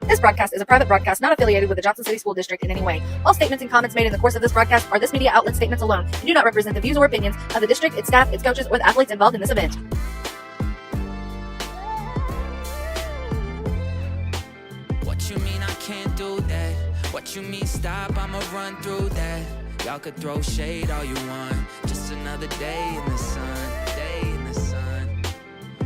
This broadcast is a private broadcast not affiliated with the Johnson City School District in any way. All statements and comments made in the course of this broadcast are this media outlet statements alone and do not represent the views or opinions of the district, its staff, its coaches, or the athletes involved in this event. What you mean I can't do that? What you mean stop? I'ma run through that. Y'all could throw shade all you want. Just another day in the sun, day in the sun.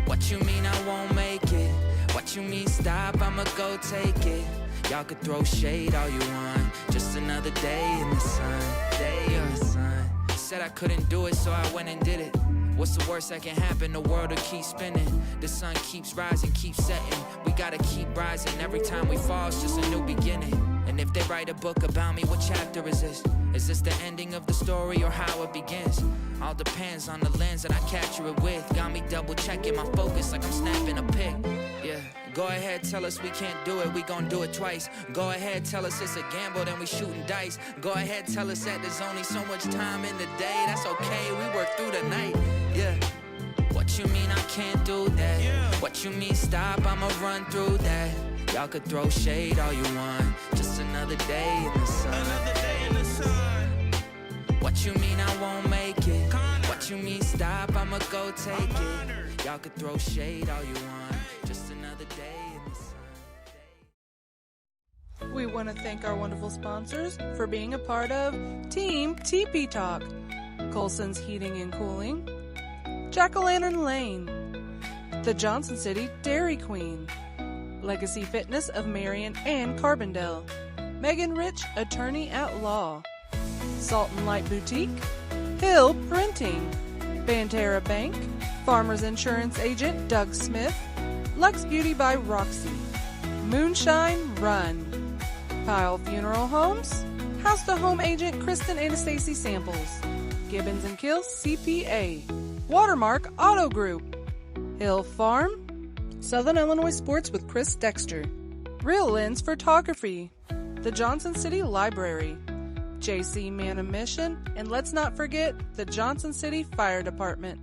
What you mean I won't make it? What you mean stop? I'ma go take it. Y'all could throw shade all you want. Just another day in the sun, day in the sun. Said I couldn't do it, so I went and did it. What's the worst that can happen? The world will keep spinning. The sun keeps rising, keeps setting. We gotta keep rising. Every time we fall, it's just a new beginning. And if they write a book about me, what chapter is this? Is this the ending of the story or how it begins? All depends on the lens that I capture it with. Got me double checking my focus like I'm snapping a pic. Yeah, go ahead, tell us we can't do it, we gon' do it twice. Go ahead, tell us it's a gamble, then we shooting dice. Go ahead, tell us that there's only so much time in the day. That's okay, we work through the night. Yeah. What you mean I can't do that? Yeah. What you mean stop? I'ma run through that. Y'all could throw shade all you want. Just another day in the sun. Another day in the sun. What you mean I won't make it? What you mean stop? I'ma go take it. Y'all could throw shade all you want. Just another day in the sun. We want to thank our wonderful sponsors for being a part of Team TP Talk, Colson's Heating and Cooling, Jack-O-Lantern Lane, the Johnson City Dairy Queen, Legacy Fitness of Marion and Carbondale, Megan Rich, Attorney at Law, Salt and Light Boutique, Hill Printing, Banterra Bank, Farmers Insurance Agent Doug Smith, Lux Beauty by Roxy, Moonshine Run, Pyle Funeral Homes, House to Home Agent Kristen Anastacy Samples, Gibbons and Kills CPA, Watermark Auto Group, Hill Farm, Southern Illinois Sports with Chris Dexter, Real Lens Photography, the Johnson City Library, JC Man of Mission, and let's not forget the Johnson City Fire Department.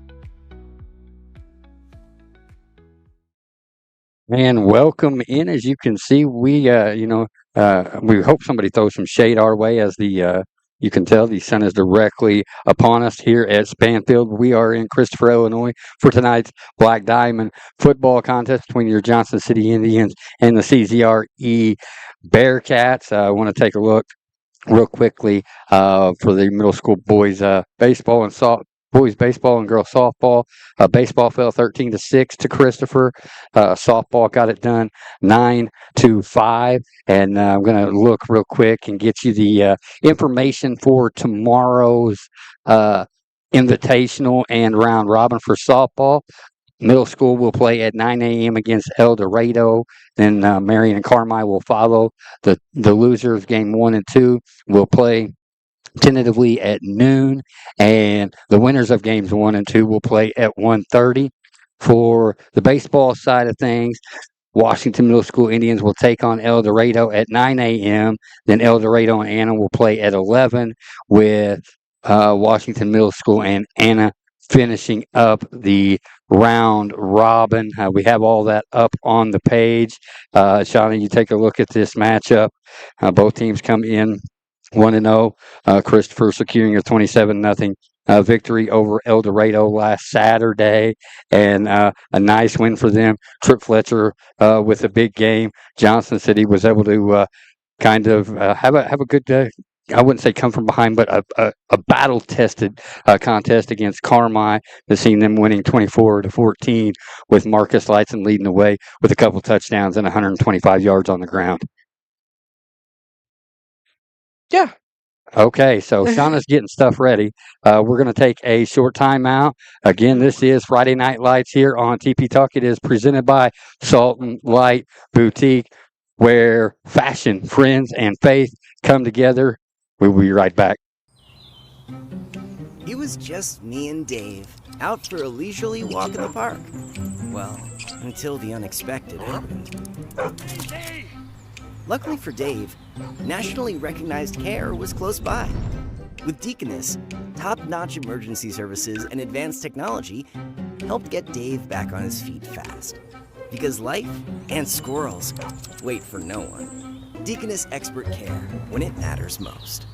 And welcome in. As you can see, we hope somebody throws some shade our way as you can tell the sun is directly upon us here at Spanfield. We are in Christopher, Illinois for tonight's Black Diamond football contest between your Johnson City Indians and the CZRE Bearcats. I want to take a look real quickly for the middle school boys baseball and boys baseball and girls softball. Baseball fell 13-6 to Christopher. Softball got it done 9-5. And I'm going to look real quick and get you the information for tomorrow's invitational and round robin for softball. Middle school will play at 9 a.m. against El Dorado. Then Marion and Carmi will follow. The losers, game 1 and 2, will play tentatively at noon, and the winners of games 1 and 2 will play at 1:30. For the baseball side of things, Washington Middle School Indians will take on El Dorado at 9 a.m. Then El Dorado and Anna will play at 11, with Washington Middle School and Anna finishing up the round robin. We have all that up on the page. Shawnee, you take a look at this matchup. Both teams come in 1-0. Christopher securing a 27-0 victory over El Dorado last Saturday, and a nice win for them. Trip Fletcher with a big game. Johnson City was able to kind of have a good day. I wouldn't say come from behind, but a battle-tested contest against Carmi. Has seen them winning 24-14, with Marcus Lightson leading the way with a couple touchdowns and 125 yards on the ground. Yeah. Okay, so Shauna's getting stuff ready. We're going to take a short timeout. Again, this is Friday Night Lights here on TP Talk. It is presented by Salt and Light Boutique, where fashion, friends, and faith come together. We will be right back. It was just me and Dave, out for a leisurely walk in the park. Well, until the unexpected happened. Luckily for Dave, nationally recognized care was close by. With Deaconess, top-notch emergency services and advanced technology helped get Dave back on his feet fast. because life and squirrels wait for no one. Deaconess Expert Care, when it matters most.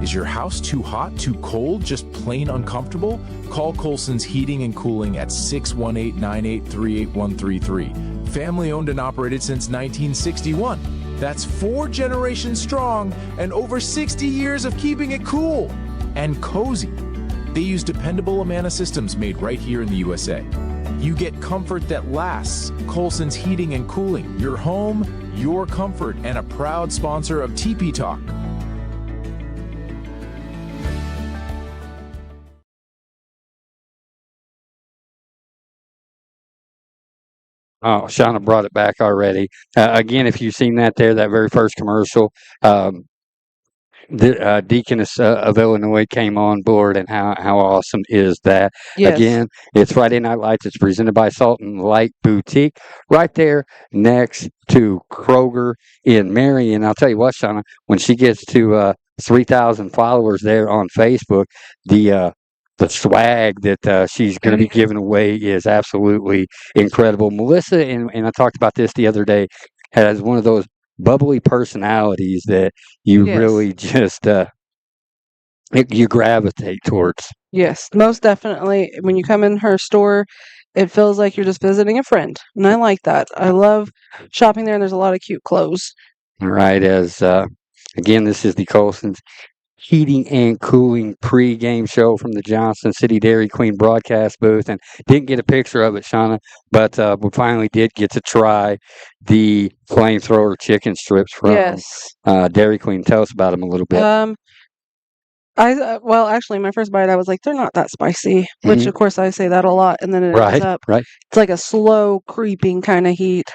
Is your house too hot, too cold, just plain uncomfortable? Call Colson's Heating and Cooling at 618-983-8133. Family owned and operated since 1961. That's 4 generations strong and over 60 years of keeping it cool and cozy. They use dependable Amana systems made right here in the USA. You get comfort that lasts. Colson's Heating and Cooling, your home, your comfort, and a proud sponsor of TP Talk. Oh, Shauna brought it back already. Again, if you've seen that there, that very first commercial, the Deaconess of Illinois came on board, and how awesome is that? Yes. Again, it's Friday Night Lights. It's presented by Salt and Light Boutique, right there next to Kroger in Marion. I'll tell you what, Shauna, when she gets to 3,000 followers there on Facebook, the swag that she's going to be giving away is absolutely incredible. Melissa, and I talked about this the other day, has one of those bubbly personalities that you Yes. really just you gravitate towards. Yes, most definitely. When you come in her store, it feels like you're just visiting a friend. And I like that. I love shopping there, and there's a lot of cute clothes. Right, as again, this is the Colson's Heating and Cooling pre-game show from the Johnson City Dairy Queen broadcast booth, and didn't get a picture of it, Shauna, but we finally did get to try the flamethrower chicken strips from Yes. Dairy Queen. Tell us about them a little bit. Well, actually, my first bite, I was like, they're not that spicy, which of course I say that a lot, and then it ends up, Right. it's like a slow creeping kind of heat.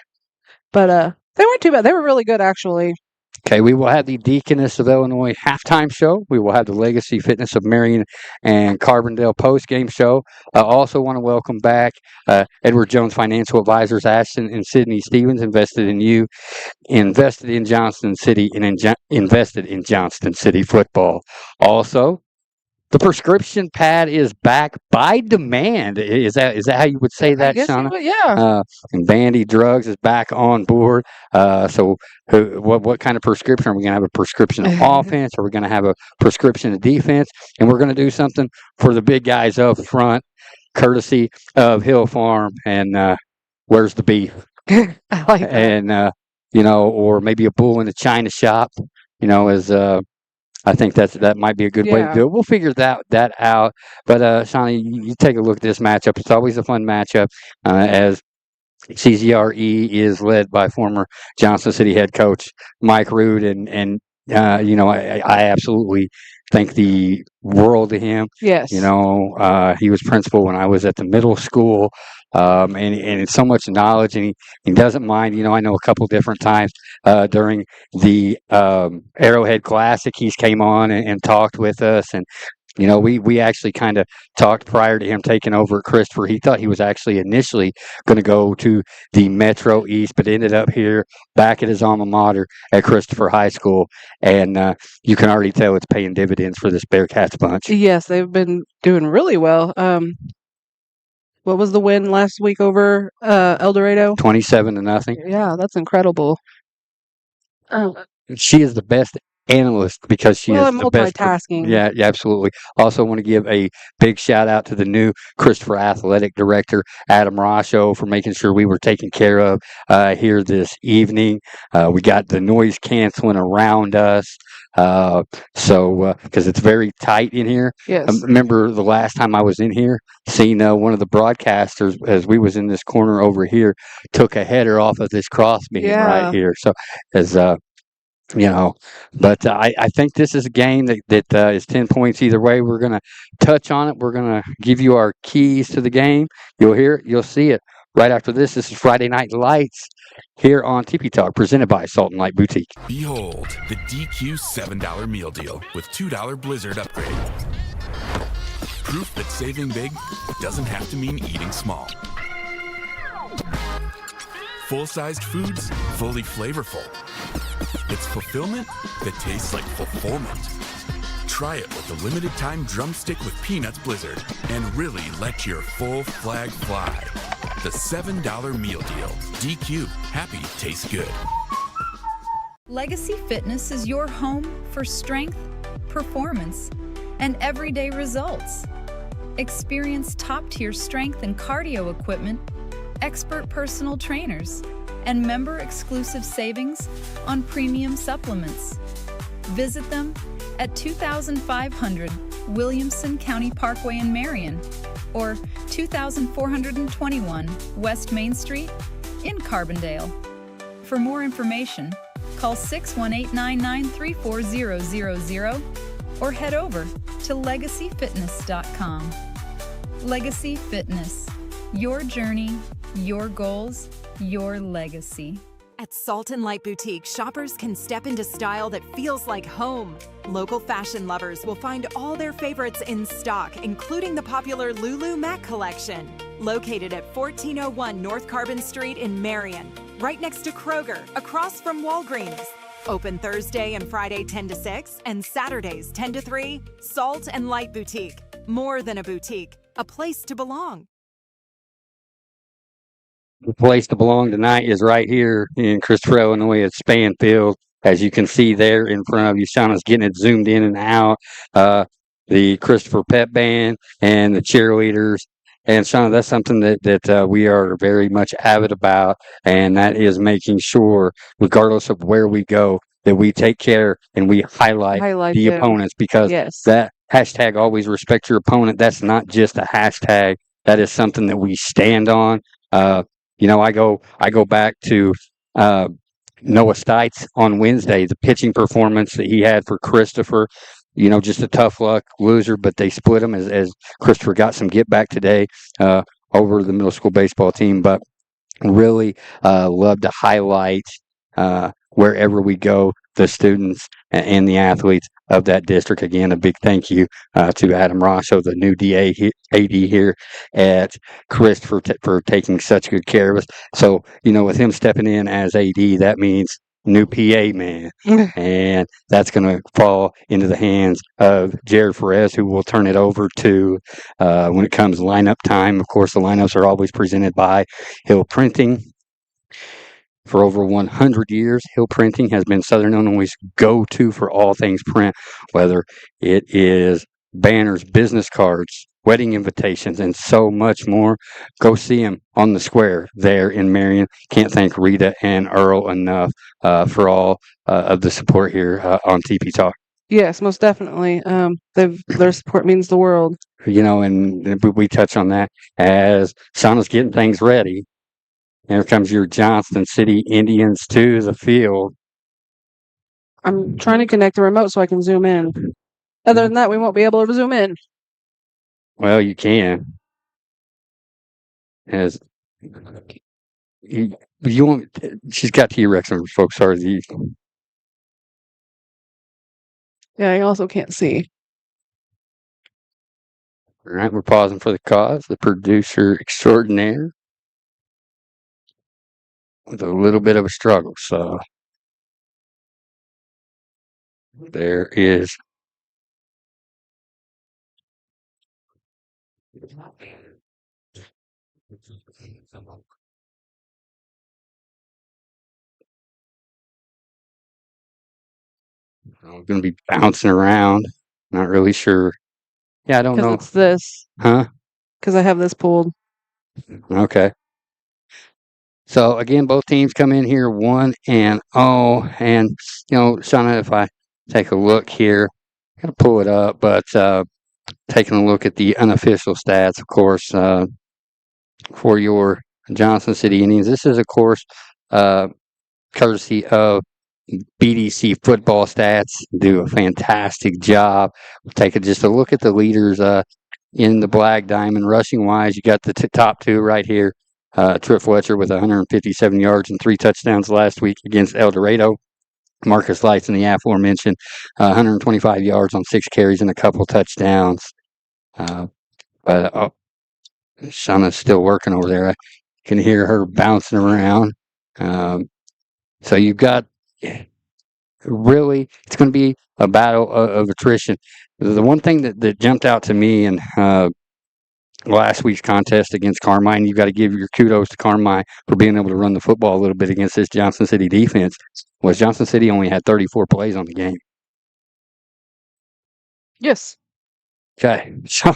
But they weren't too bad. They were really good, actually. Okay, we will have the Deaconess of Illinois halftime show. We will have the Legacy Fitness of Marion and Carbondale post-game show. I also want to welcome back Edward Jones Financial Advisors, Ashton and Sydney Stevens, invested in you, invested in Johnston City, and invested in Johnston City football. Also, the prescription pad is back by demand. Is that how you would say that, I guess Shauna? yeah. And Bandy Drugs is back on board. So what kind of prescription? Are we going to have a prescription of offense? Are we going to have a prescription of defense? And we're going to do something for the big guys up front, courtesy of Hill Farm. And where's the beef? I like that. And, or maybe a bull in the china shop, as I think that might be a good way to do it. We'll figure that out. But Shauna, you take a look at this matchup. It's always a fun matchup, as CZRE is led by former Johnson City head coach Mike Root, and I absolutely think the world of him. Yes. He was principal when I was at the middle school, and it's so much knowledge, and he doesn't mind. I know a couple different times during the Arrowhead Classic, he's came on and talked with us, and we actually kind of talked prior to him taking over at Christopher. He thought he was actually initially going to go to the Metro East, but ended up here back at his alma mater at Christopher High School. And you can already tell it's paying dividends for this Bearcats bunch. Yes, they've been doing really well. What was the win last week over El Dorado? 27-0. Yeah, that's incredible. She is the best analyst because she is the best. Multitasking. Yeah, absolutely. Also want to give a big shout out to the new Christopher Athletic Director, Adam Rasho, for making sure we were taken care of here this evening. We got the noise canceling around us. Because it's very tight in here. Yes. I remember the last time I was in here, seeing one of the broadcasters, as we was in this corner over here, took a header off of this cross beam right here. So but I think this is a game that is 10 points either way. We're going to touch on it. We're going to give you our keys to the game. You'll hear it. You'll see it right after this. This is Friday Night Lights here on TP Talk, presented by Salt and Light Boutique. Behold, the DQ $7 meal deal with $2 Blizzard upgrade. Proof that saving big doesn't have to mean eating small. Full-sized foods, fully flavorful. It's fulfillment that tastes like fulfillment. Try it with the limited time drumstick with peanuts Blizzard and really let your full flag fly. The $7 meal deal. DQ. Happy tastes good. Legacy Fitness is your home for strength, performance, and everyday results. Experience top-tier strength and cardio equipment, expert personal trainers, and member-exclusive savings on premium supplements. Visit them at 2500 Williamson County Parkway in Marion or 2421 West Main Street in Carbondale. For more information, call 618-993-4000 or head over to legacyfitness.com. Legacy Fitness. Your journey, your goals, your legacy. At Salt and Light Boutique, shoppers can step into style that feels like home. Local fashion lovers will find all their favorites in stock, including the popular Lulu Mac collection. Located at 1401 North Carbon Street in Marion, right next to Kroger, across from Walgreens. Open Thursday and Friday 10 to 6 and Saturdays 10 to 3. Salt and Light Boutique. More than a boutique, a place to belong. The place to belong tonight is right here in Christopher, Illinois at Span Field. As you can see there in front of you, Shauna's getting it zoomed in and out. The Christopher Pep Band and the cheerleaders. And Shauna, that's something that we are very much avid about, and that is making sure, regardless of where we go, that we take care and we highlight the them. opponents, because Yes. that hashtag always respect your opponent. That's not just a hashtag. That is something that we stand on. I go back to Noah Stites on Wednesday, the pitching performance that he had for Christopher. Just a tough luck loser, but they split him as Christopher got some get back today over the middle school baseball team. But really love to highlight wherever we go, the students and the athletes of that district. Again, a big thank you to Adam Rosso, the new AD here at Christopher, for taking such good care of us. So, with him stepping in as AD, that means new PA man, and that's going to fall into the hands of Jared Perez, who will turn it over to when it comes lineup time. Of course, the lineups are always presented by Hill Printing. For over 100 years, Hill Printing has been Southern Illinois' go-to for all things print, whether it is banners, business cards, wedding invitations, and so much more. Go see them on the square there in Marion. Can't thank Rita and Earl enough for all of the support here on TP Talk. Yes, most definitely. Their support means the world. And we touch on that as Shauna's getting things ready. Here comes your Johnson City Indians to the field. I'm trying to connect the remote so I can zoom in. Other than that, we won't be able to zoom in. Well, you can. As you want, she's got T-Rex on, folks. Sorry. Yeah, I also can't see. All right, we're pausing for the cause. The producer extraordinaire with a little bit of a struggle. So there is. I'm going to be bouncing around. Not really sure. Yeah, I don't know. It's this. Huh? Because I have this pulled. Okay. So again, both teams come in here 1-0, and Shauna, if I take a look here, I gotta pull it up, but taking a look at the unofficial stats, of course, for your Johnson City Indians, this is, of course, courtesy of BDC Football Stats. Do a fantastic job. We'll take just a look at the leaders in the Black Diamond. Rushing wise, you got the top two right here. Trip Fletcher with 157 yards and 3 touchdowns last week against El Dorado. Marcus Lights in the aforementioned 125 yards on 6 carries and a couple touchdowns. But Shauna's still working over there. I can hear her bouncing around. So you've got, really, it's going to be a battle of attrition. The one thing that jumped out to me, and last week's contest against Carmine. You got to give your kudos to Carmine for being able to run the football a little bit against this Johnson City defense. Was Johnson City only had 34 plays on the game. Yes. Okay, so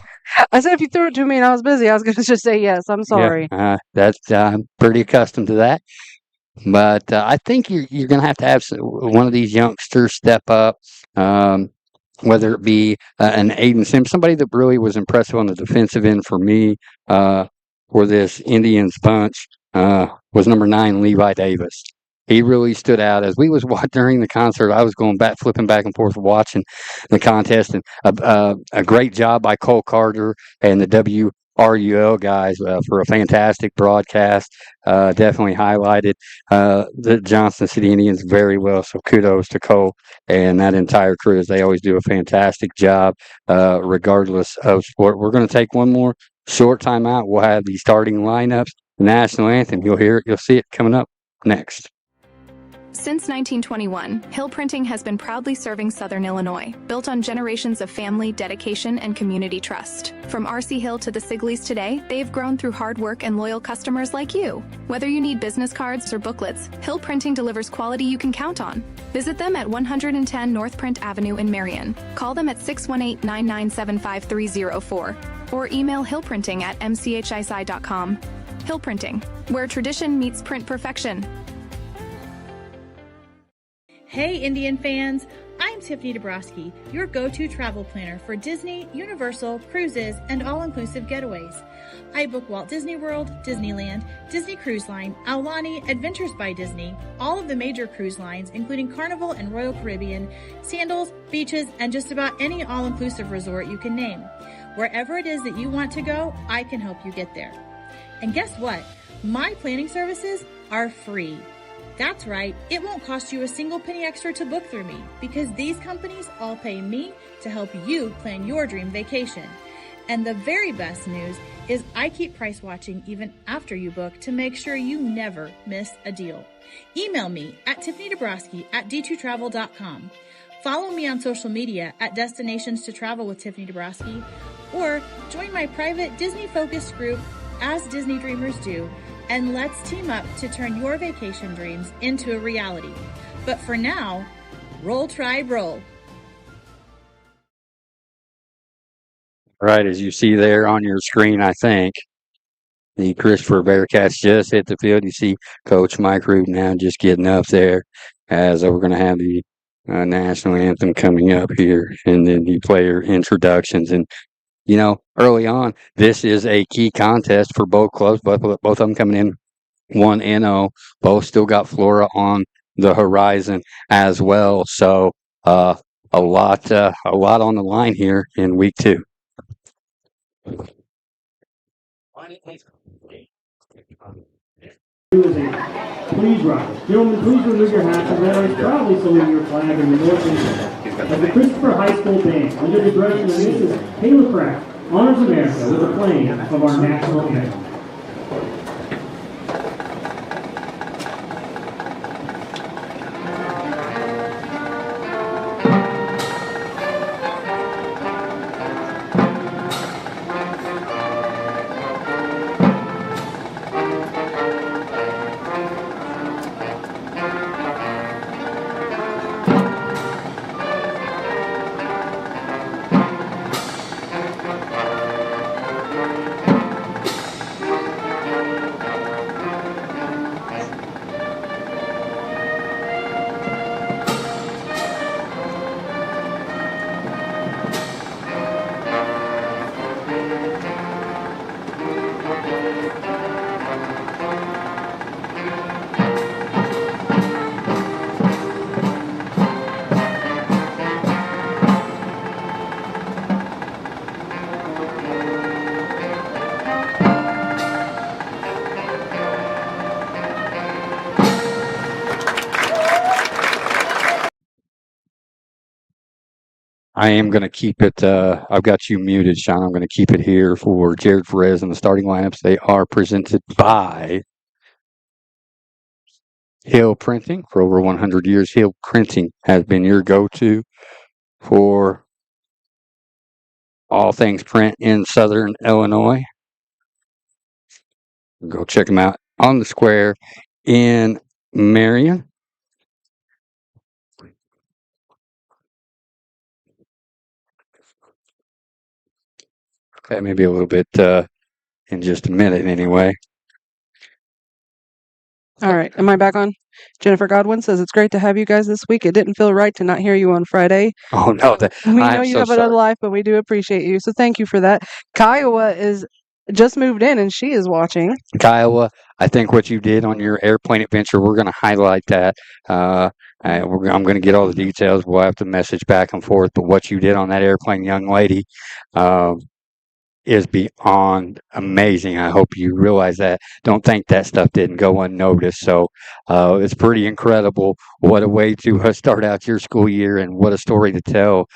I said if you threw it to me and I was busy, I was going to just say yes. I'm sorry. yeah, that's I'm pretty accustomed to that. But I think you're going to have one of these youngsters step up, whether it be an Aiden Sims, somebody that really was impressive on the defensive end for me for this Indians bunch was number 9, Levi Davis. He really stood out as we was during the concert. I was flipping back and forth watching the contest, and a great job by Cole Carter and the WRUL guys for a fantastic broadcast. Definitely highlighted the Johnson City Indians very well. So kudos to Cole and that entire crew, as they always do a fantastic job, regardless of sport. We're going to take one more short time out. We'll have the starting lineups, the national anthem. You'll hear it. You'll see it coming up next. Since 1921, Hill Printing has been proudly serving Southern Illinois, built on generations of family, dedication, and community trust. From R.C. Hill to the Sigleys today, they've grown through hard work and loyal customers like you. Whether you need business cards or booklets, Hill Printing delivers quality you can count on. Visit them at 110 North Print Avenue in Marion. Call them at 618-997-5304 or email hillprinting@mchsi.com. Hill Printing, where tradition meets print perfection. Hey Indian fans, I'm Tiffany Dabrowski, your go-to travel planner for Disney, Universal, cruises, and all-inclusive getaways. I book Walt Disney World, Disneyland, Disney Cruise Line, Aulani, Adventures by Disney, all of the major cruise lines, including Carnival and Royal Caribbean, Sandals, beaches, and just about any all-inclusive resort you can name. Wherever it is that you want to go, I can help you get there. And guess what? My planning services are free. That's right, it won't cost you a single penny extra to book through me because these companies all pay me to help you plan your dream vacation. And the very best news is I keep price watching even after you book to make sure you never miss a deal. Email me at tiffanydabrowski@d2travel.com. Follow me on social media at Destinations to Travel with Tiffany Dabrowski, or join my private Disney-focused group, As Disney Dreamers Do, and let's team up to turn your vacation dreams into a reality. But for now, roll, tribe, roll. Right, as you see there on your screen, I think the Christopher Bearcats just hit the field. You see Coach Mike Root now just getting up there as we're going to have the national anthem coming up here, and then the player introductions. And you know, early on, this is a key contest for both clubs. Both of them coming in 1-0. Both still got Flora on the horizon as well. So a lot on the line here in week 2. Please rise. Gentlemen, please remove your hats and let us proudly salute your flag in the North Indian. As the Christopher High School Band, under the direction of Mrs. Kayla Pratt, honors America with the playing of our national anthem. I am going to keep it. I've got you muted, Sean. I'm going to keep it here for Jared Perez and the starting lineups. They are presented by Hill Printing. For over 100 years, Hill Printing has been your go-to for all things print in Southern Illinois. Go check them out on the square in Marion. Okay, maybe a little bit in just a minute anyway. All right. Am I back on? Jennifer Godwin says it's great to have you guys this week. It didn't feel right to not hear you on Friday. Oh, no. We know I'm you so have another sorry. life, but we do appreciate you. So thank you for that. Kiowa is just moved in and she is watching. Kiowa, I think what you did on your airplane adventure, we're going to highlight that. I'm going to get all the details. We'll have to message back and forth. But what you did on that airplane, young lady, is beyond amazing. I hope you realize that. Don't think that stuff didn't go unnoticed. So it's pretty incredible. What a way to start out your school year, and what a story to tell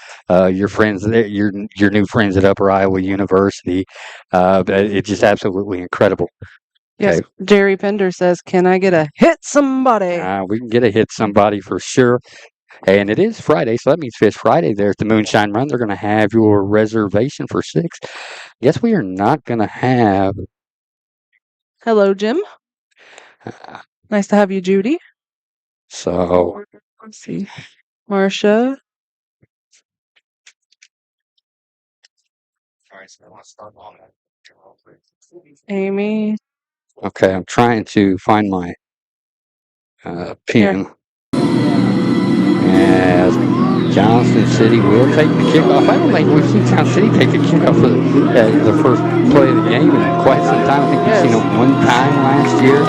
your friends, your new friends at Upper Iowa University. It's just absolutely incredible. Yes, Okay. Jerry Pender says, "Can I get a hit somebody?" We can get a hit somebody for sure. And it is Friday, so that means Fish Friday there at the Moonshine Run. They're going to have your reservation for 6. Guess we are not going to have. Hello, Jim. Nice to have you, Judy. So let's see, Marcia. Amy. Okay, I'm trying to find my pin. As Johnson City will take the kickoff. I don't think we've seen Johnson City take a kickoff for the first play of the game in quite some time. I think we've seen it one time last year.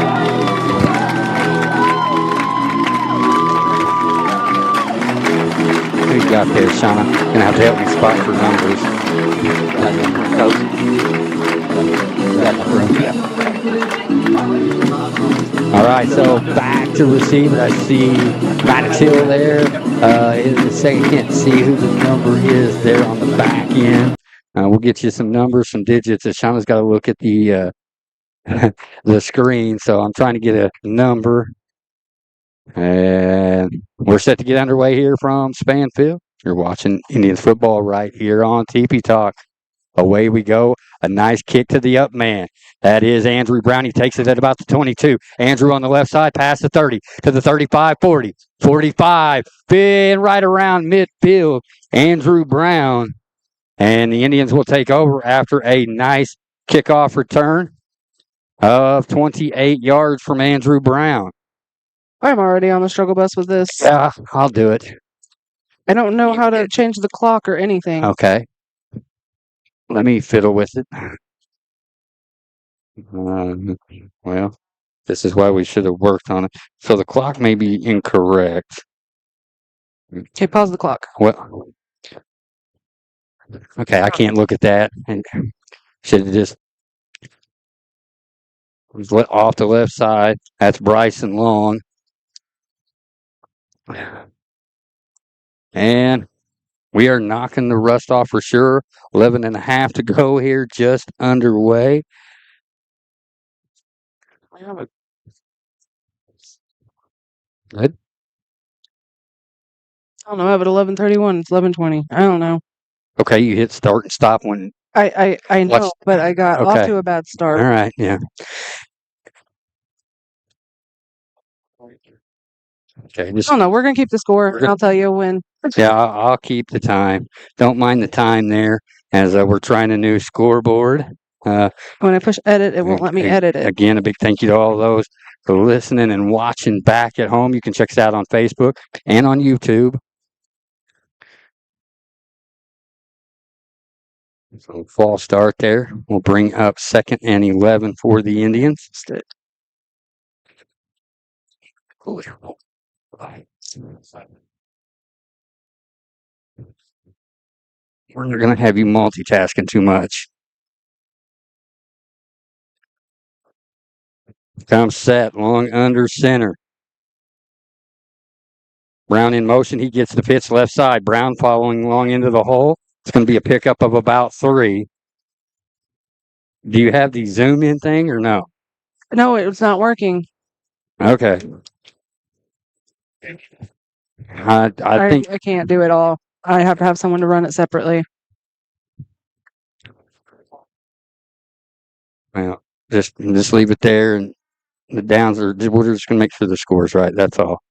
Who you got there, Shauna? Gonna have to help me spot for numbers. All right, so back to receiver. I see Matt Hill there. In the second, can't see who the number is there on the back end. We'll get you some numbers, some digits. Shauna's got to look at the the screen, so I'm trying to get a number. And we're set to get underway here from Spanfield. You're watching Indians football right here on TP Talk. Away we go. A nice kick to the up man. That is Andrew Brown. He takes it at about the 22. Andrew on the left side, past the 30, to the 35, 40, 45. Been right around midfield. Andrew Brown. And the Indians will take over after a nice kickoff return of 28 yards from Andrew Brown. I'm already on the struggle bus with this. Yeah, I'll do it. I don't know how to change the clock or anything. Okay. Let me fiddle with it. Well, this is why we should have worked on it. So the clock may be incorrect. Okay, pause the clock. Well, okay, I can't look at that. And should have just off the left side. That's Bryson Long. And we are knocking the rust off for sure. 11 and a half to go here, just underway. Good. I don't know. I have it 11:31. It's 11:20. I don't know. Okay, you hit start and stop when. I know, but I got off to a bad start. All right, yeah. Okay, just, I don't know. We're gonna keep the score, and I'll tell you when. Yeah, I'll keep the time. Don't mind the time there, as we're trying a new scoreboard. When I push edit, it won't let me edit it. Again, a big thank you to all those for listening and watching back at home. You can check us out on Facebook and on YouTube. So false start there. We'll bring up 2nd and 11 for the Indians. We're going to have you multitasking too much. Comes set, long under center. Brown in motion. He gets the pitch left side. Brown following long into the hole. It's going to be a pickup of about 3. Do you have the zoom in thing or no? No, it's not working. Okay. I think I can't do it all. I have to have someone to run it separately. Well, Just leave it there, and the downs are. We're just gonna make sure the score's right. That's all.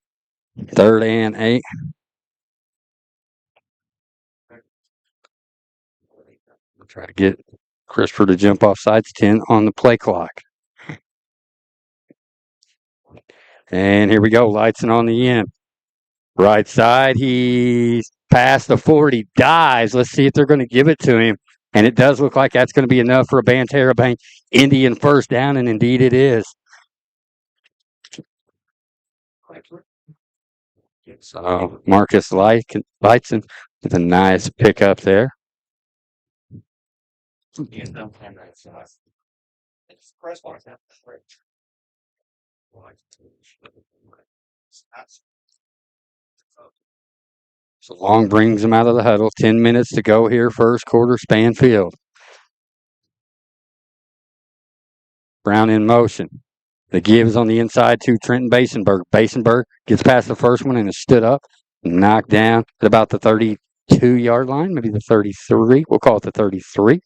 3rd and 8. Try to get Christopher to jump off sides. 10 on the play clock. And here we go. Lights on the end. Right side. He's past the 40. Dives. Let's see if they're going to give it to him. And it does look like that's going to be enough for a Banterra Bank Indian first down, and indeed it is. So Marcus Lightson with a nice pickup there. So Long brings him out of the huddle. 10 minutes to go here, first quarter, span field. Brown in motion. The give is on the inside to Trenton Basenberg. Basenberg gets past the first one and is stood up, knocked down at about the 32-yard line, maybe the 33. We'll call it the 33.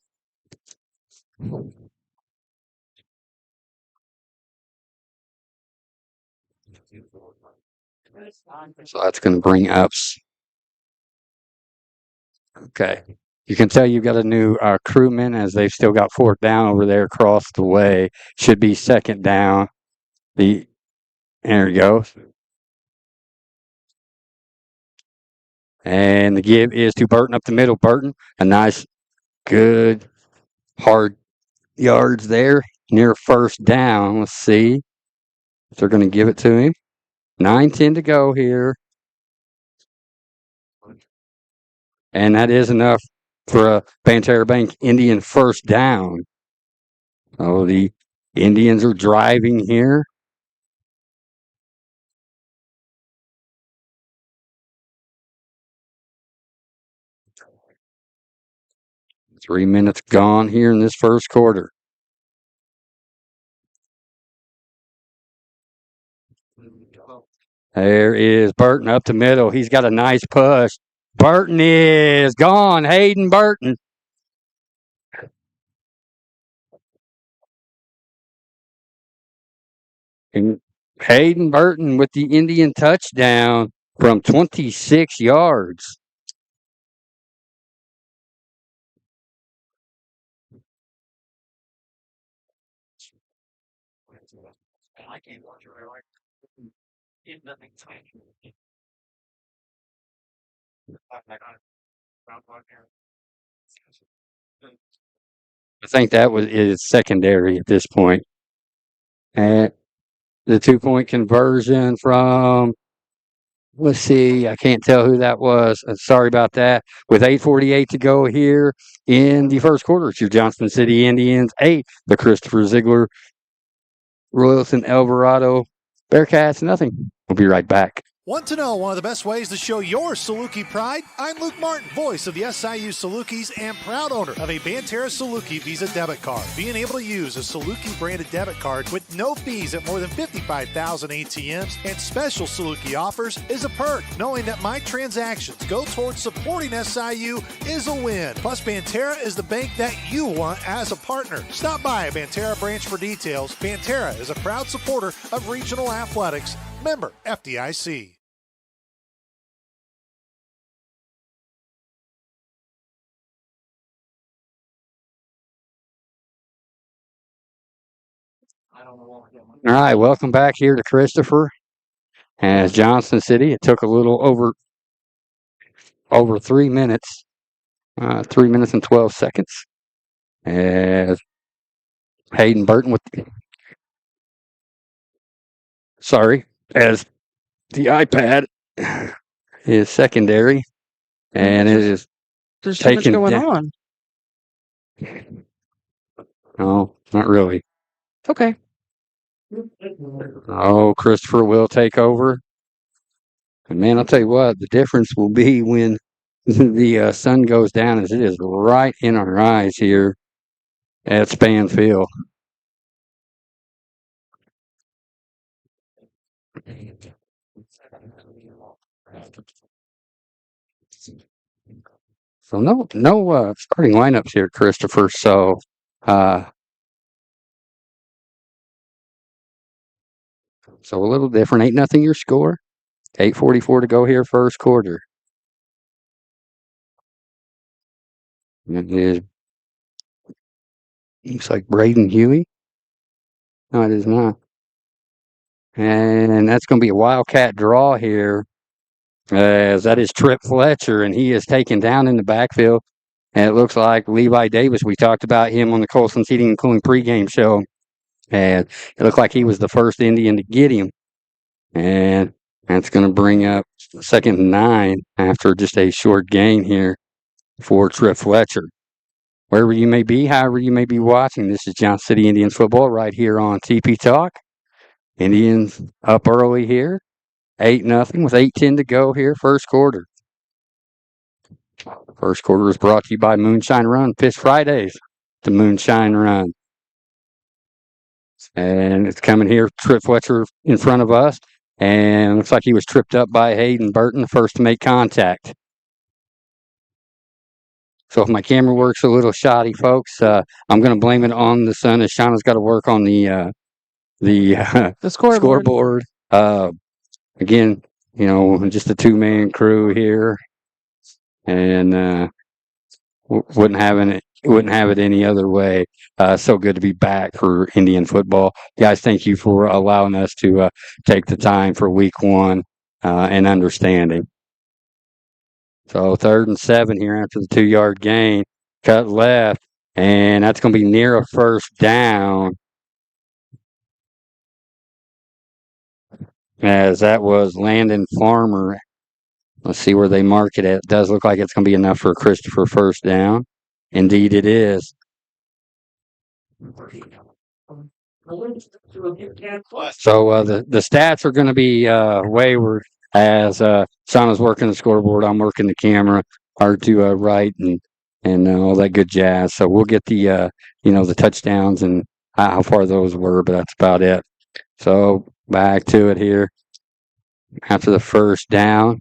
So that's going to bring up. Okay. You can tell you've got a new crewman as they've still got 4th down over there across the way. Should be 2nd down. There he goes. And the give is to Burton up the middle. Burton, a nice, good, hard yards there near first down. Let's see if they're going to give it to him. 9:10 to go here. And that is enough for a Banterra Bank Indian first down. Oh, the Indians are driving here. Three minutes gone here in this first quarter. There is Burton up the middle. He's got a nice push. Burton is gone. Hayden Burton. And Hayden Burton with the Indian touchdown from 26 yards. I think that is secondary at this point. And the 2-point conversion from, let's see, I can't tell who that was. Sorry about that. With 8:48 to go here in the first quarter, it's your Johnston City Indians 8, the Christopher Ziegler Royalton Alvarado Bearcats nothing. We'll be right back. Want to know one of the best ways to show your Saluki pride? I'm Luke Martin, voice of the SIU Salukis and proud owner of a Banterra Saluki Visa debit card. Being able to use a Saluki branded debit card with no fees at more than 55,000 ATMs and special Saluki offers is a perk. Knowing that my transactions go towards supporting SIU is a win. Plus, Banterra is the bank that you want as a partner. Stop by a Banterra branch for details. Banterra is a proud supporter of regional athletics. Member FDIC. All right, welcome back here to Christopher. As Johnston City, it took a little over 3 minutes, 3 minutes and 12 seconds. As Hayden Burton as the iPad is secondary, and it is There's too much going on. No, not really. Okay. Oh, Christopher will take over. And man, I'll tell you what, the difference will be when the sun goes down, as it is right in our eyes here at Span Field. So no starting lineups here, Christopher. So So a little different. 8-0 your score. 8:44 to go here, first quarter. It is, looks like Braden Huey. No, it is not. And that's going to be a Wildcat draw here, as that is Trip Fletcher, and he is taken down in the backfield. And it looks like Levi Davis. We talked about him on the Colson's Heating and Cooling pregame show. And it looked like he was the first Indian to get him. And that's going to bring up 2nd and 9 after just a short gain here for Trip Fletcher. Wherever you may be, however you may be watching, this is Johnson City Indians football right here on TP Talk. Indians up early here, 8-0 with 8:10 to go here, first quarter. First quarter is brought to you by Moonshine Run, Fish Fridays, the Moonshine Run. And it's coming here, Trip Fletcher in front of us. And looks like he was tripped up by Hayden Burton, the first to make contact. So if my camera works a little shoddy, folks, I'm going to blame it on the sun, as Shauna's got to work on the scoreboard. Again, just a two-man crew here, and wouldn't have it any other way. So good to be back for Indian football, guys. Thank you for allowing us to take the time for week 1 and understanding. So 3rd and 7 here after the 2-yard gain, cut left, and that's going to be near a first down. As that was Landon Farmer. Let's see where they mark it at. It does look like it's going to be enough for Christopher first down. Indeed it is. So the stats are going to be wayward as Shauna's working the scoreboard. I'm working the camera, hard to write and all that good jazz. So we'll get the the touchdowns and how far those were, but that's about it. So back to it here after the first down.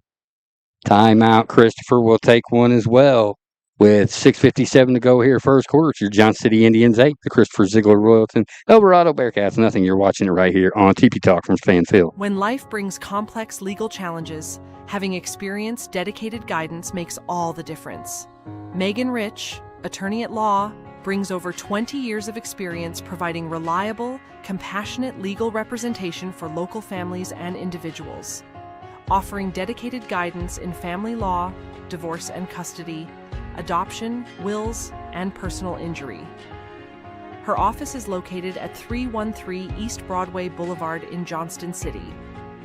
Timeout. Christopher will take one as well. With 6:57 to go here, first quarter, it's your Johnson City Indians 8, the Christopher Ziegler Royalton Eldorado Bearcats. Nothing. You're watching it right here on TP Talk from Fan Field. When life brings complex legal challenges, having experienced, dedicated guidance makes all the difference. Megan Rich, attorney at law, brings over 20 years of experience providing reliable, compassionate legal representation for local families and individuals, offering dedicated guidance in family law, divorce and custody, adoption, wills, and personal injury. Her office is located at 313 East Broadway Boulevard in Johnston City.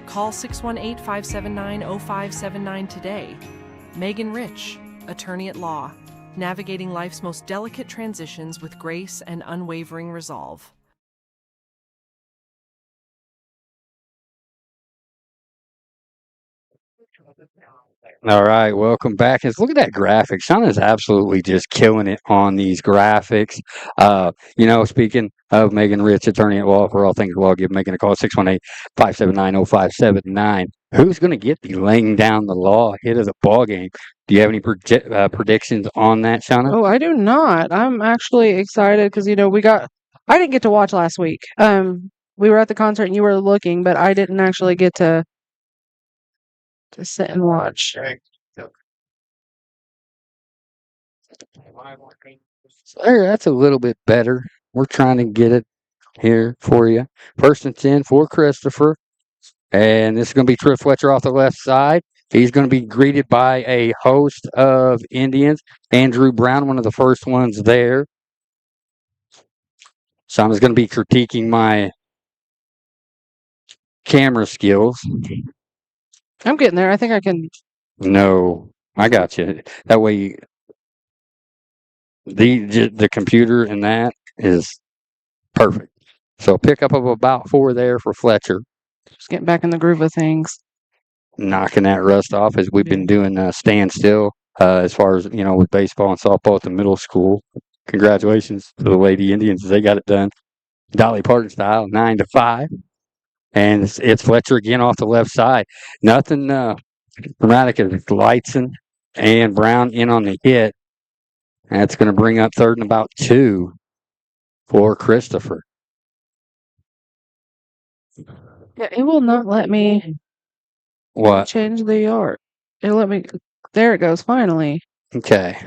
Call 618-579-0579 today. Megan Rich, attorney at law, navigating life's most delicate transitions with grace and unwavering resolve. All right, welcome back. Look at that graphic. Shauna's absolutely just killing it on these graphics. Speaking of Megan Rich, attorney at law for all things law, give Megan a call, 618-579-0579. Who's going to get the laying down the law hit of the ball game? Do you have any predictions on that, Shauna? Oh, I do not. I'm actually excited because, I didn't get to watch last week. We were at the concert and you were looking, but I didn't actually get to sit and watch. There, that's a little bit better. We're trying to get it here for you. 1st and 10 for Christopher. And this is going to be Trip Fletcher off the left side. He's going to be greeted by a host of Indians. Andrew Brown, one of the first ones there. Shauna's going to be critiquing my camera skills. I'm getting there. I think I can. No, I got you. That way, the computer and that is perfect. So pickup of about 4 there for Fletcher. Just getting back in the groove of things. Knocking that rust off as we've been doing standstill as far as, with baseball and softball at the middle school. Congratulations to the Lady Indians. They got it done. Dolly Parton style, 9-5. And it's Fletcher again off the left side. Nothing dramatic as Lightson and Brown in on the hit. That's going to bring up 3rd and about 2 for Christopher. Yeah, it will not let me What? change the yard. It let me. There it goes. Finally. Okay.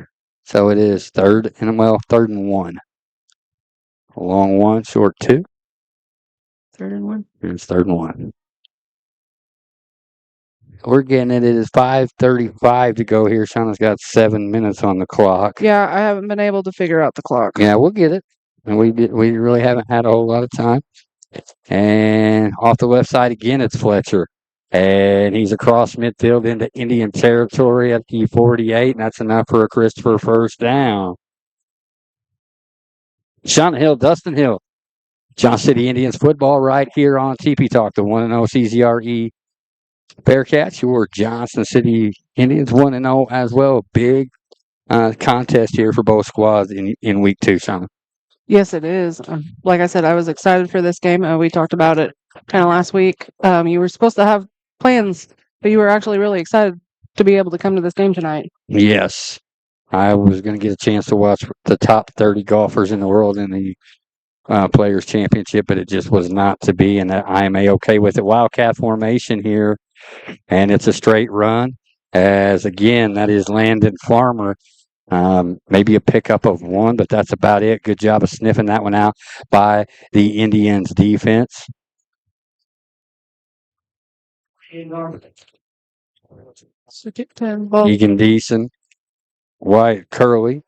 So it is third and 1. A long one, short 2. 3rd and 1. And it's 3rd and 1. We're getting it. It is 5:35 to go here. Shauna's got 7 minutes on the clock. Yeah, I haven't been able to figure out the clock. Yeah, we'll get it. And we really haven't had a whole lot of time. And off the left side again, it's Fletcher. And he's across midfield into Indian territory at the 48, and that's enough for a Christopher first down. Shauna Hill, Dustin Hill, Johnson City Indians football right here on TP Talk, the 1-0 CZRE Bearcats, your Johnson City Indians 1-0 as well. Big contest here for both squads in week 2, Shauna. Yes, it is. Like I said, I was excited for this game. We talked about it kind of last week. You were supposed to have plans, but you were actually really excited to be able to come to this game tonight. Yes. I was going to get a chance to watch the top 30 golfers in the world in the Players' Championship, but it just was not to be, and I am A-okay with it. Wildcat formation here, and it's a straight run. As, again, that is Landon Farmer. Maybe a pickup of 1, but that's about it. Good job of sniffing that one out by the Indians defense. Egan Deason, Wyatt Curley,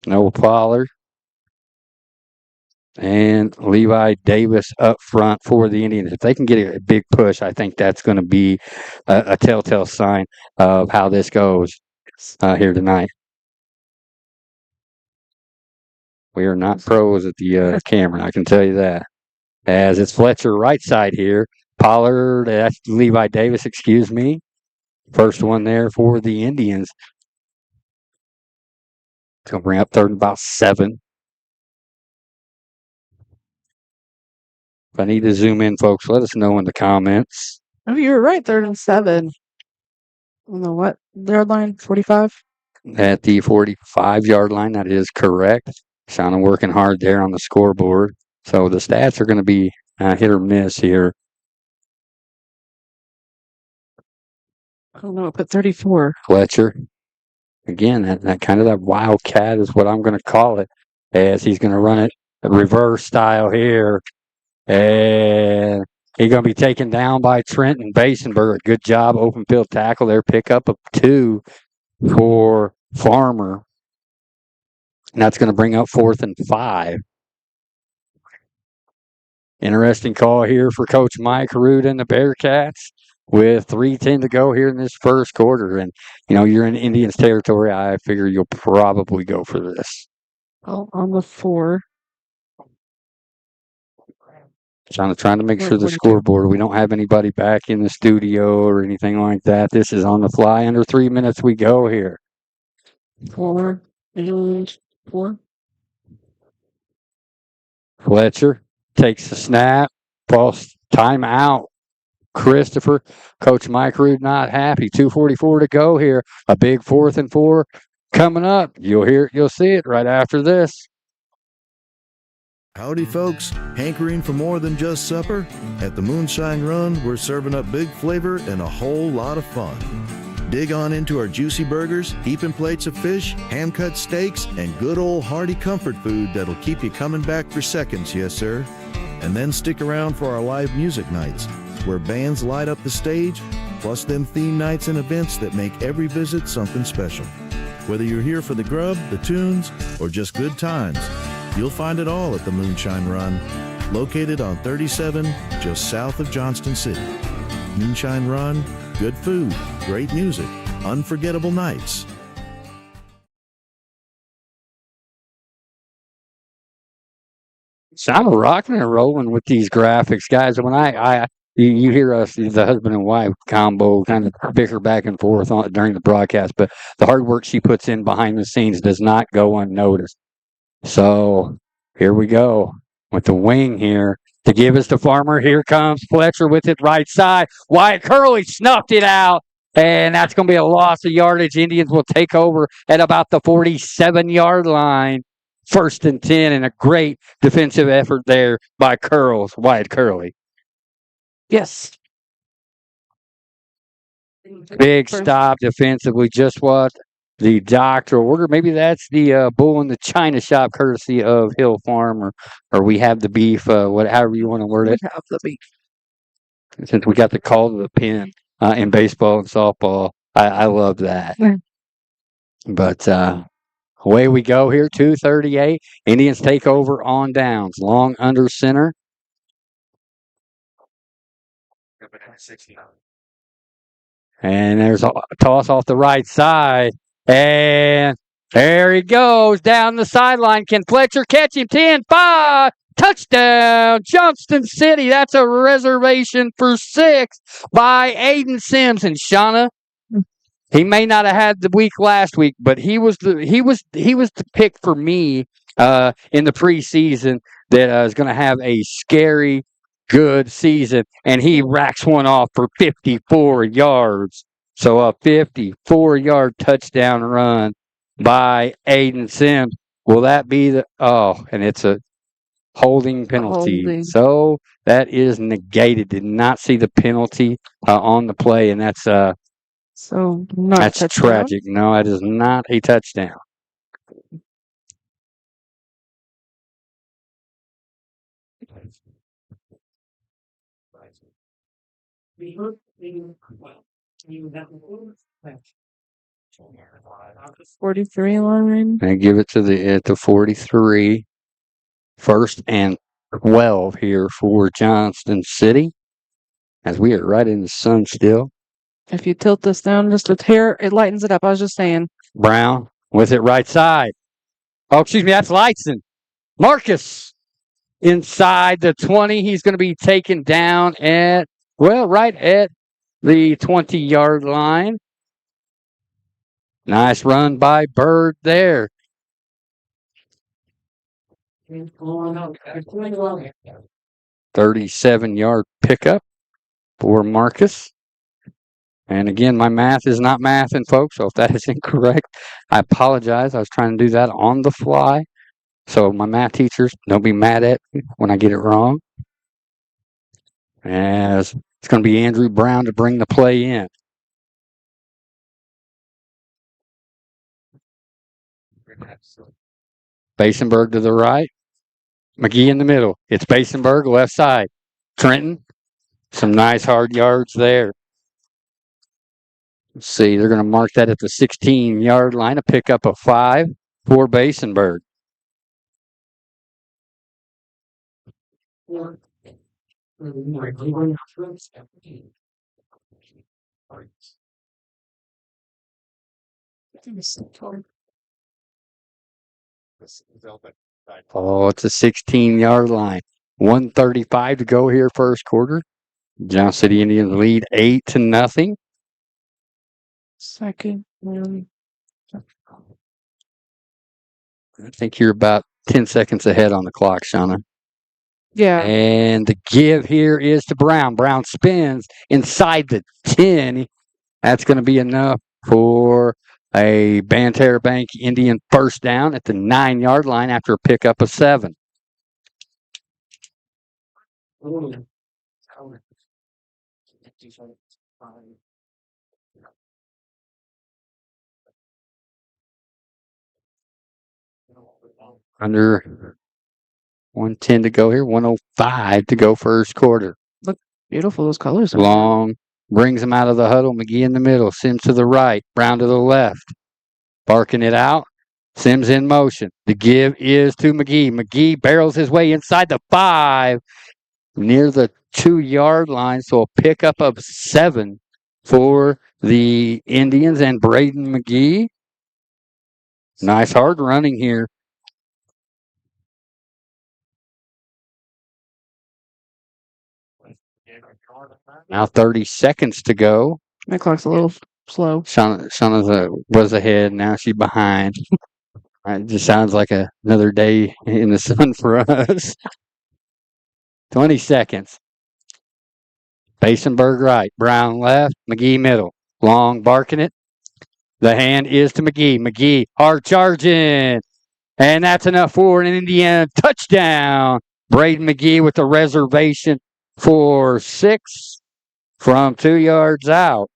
Noah Pollard, and Levi Davis up front for the Indians. If they can get a big push, I think that's going to be a telltale sign of how this goes here tonight. We are not pros at the camera, I can tell you that. As it's Fletcher right side here. Pollard, that's Levi Davis, excuse me. First one there for the Indians. Going to bring up 3rd and about 7. If I need to zoom in, folks, let us know in the comments. Oh, you were right. 3rd and 7. On the what? Yard line? 45? At the 45-yard line, that is correct. Shauna working hard there on the scoreboard. So the stats are going to be hit or miss here. I don't know. I put 34. Fletcher. Again, that kind of that wildcat is what I'm going to call it, as he's going to run it reverse style here. And he's going to be taken down by Trenton Basenberg. Good job, open field tackle there. Pickup of 2 for Farmer. And that's going to bring up 4th and 5. Interesting call here for Coach Mike Root and the Bearcats with 3:10 to go here in this first quarter. And, you're in Indians territory. I figure you'll probably go for this. Oh, on the 4. Trying to make sure the scoreboard, we don't have anybody back in the studio or anything like that. This is on the fly. Under 3 minutes we go here. 4 and 4. Fletcher takes the snap. False timeout. Christopher. Coach Mike Rood not happy. 2:44 to go here. A big 4th and 4 coming up. You'll hear it. You'll see it right after this. Howdy, folks. Hankering for more than just supper? At the Moonshine Run, we're serving up big flavor and a whole lot of fun. Dig on into our juicy burgers, heaping plates of fish, hand-cut steaks, and good old hearty comfort food that'll keep you coming back for seconds, yes, sir. And then stick around for our live music nights, where bands light up the stage, plus them theme nights and events that make every visit something special. Whether you're here for the grub, the tunes, or just good times, you'll find it all at the Moonshine Run, located on 37, just south of Johnston City. Moonshine Run, good food, great music, unforgettable nights. So I'm rocking and rolling with these graphics, guys. When you hear us, the husband and wife combo, kind of bicker back and forth during the broadcast, but the hard work she puts in behind the scenes does not go unnoticed. So here we go with the wing here to give us to Farmer. Here comes Fletcher with it right side. Wyatt Curley snuffed it out, and that's going to be a loss of yardage. Indians will take over at about the 47-yard line. 1st and 10, and a great defensive effort there by Wyatt Curley. Yes. Big stop defensively, just what the doctor ordered. Maybe that's the bull in the china shop, courtesy of Hill Farm, or we have the beef, however you want to word it. We have the beef. Since we got the call to the pin in baseball and softball, I love that. But away we go here, 2:38. Indians take over on downs. Long under center. And there's a toss off the right side. And there he goes down the sideline. Can Fletcher catch him? 10-5. Touchdown, Johnston City. That's a reservation for 6 by Aiden Sims. And Shauna, he may not have had the week last week, but he was the pick for me in the preseason that is going to have a scary good season, and he racks one off for 54 yards. So a 54-yard touchdown run by Aiden Sims. Will that be and it's a holding penalty. So that is negated. Did not see the penalty on the play, and that's tragic. No, that is not a touchdown. $43 line. And give it to the 43. 1st and 12 here for Johnston City, as we are right in the sun still. If you tilt this down just a hair, it lightens it up. I was just saying. Brown with it right side. Oh, excuse me, that's Lightson. Marcus inside the 20. He's going to be taken down right at the 20-yard line. Nice run by Bird there. 37-yard pickup for Marcus. And again, my math is not mathing, folks, so if that is incorrect, I apologize. I was trying to do that on the fly. So my math teachers, don't be mad at me when I get it wrong. As it's going to be Andrew Brown to bring the play in. Basenberg to the right. McGee in the middle. It's Basenberg, left side. Trenton, some nice hard yards there. Let's see, they're going to mark that at the 16-yard line, a pickup of 5 for Basenberg. Oh, it's a 16-yard line. 1:35 to go here, first quarter. Johnston City Indians lead 8-0. Second. I think you're about 10 seconds ahead on the clock, Shauna. Yeah. And the give here is to Brown. Brown spins inside the 10. That's going to be enough for a Banterra Bank Indian first down at the 9-yard line after a pickup of 7. Under 110 to go here, 105 to go first quarter. Look beautiful, those colors. Long brings him out of the huddle. McGee in the middle, Sims to the right, Brown to the left. Barking it out. Sims in motion. The give is to McGee. McGee barrels his way inside the 5 near the 2-yard line. So a pickup of 7 for the Indians and Braden McGee. Nice hard running here. Now 30 seconds to go. My clock's a little slow. Shauna was ahead. Now she's behind. It just sounds like another day in the sun for us. 20 seconds. Basenberg right. Brown left. McGee middle. Long barking it. The hand is to McGee. McGee hard charging. And that's enough for an Indiana touchdown. Braden McGee with the reservation for 6 from 2 yards out.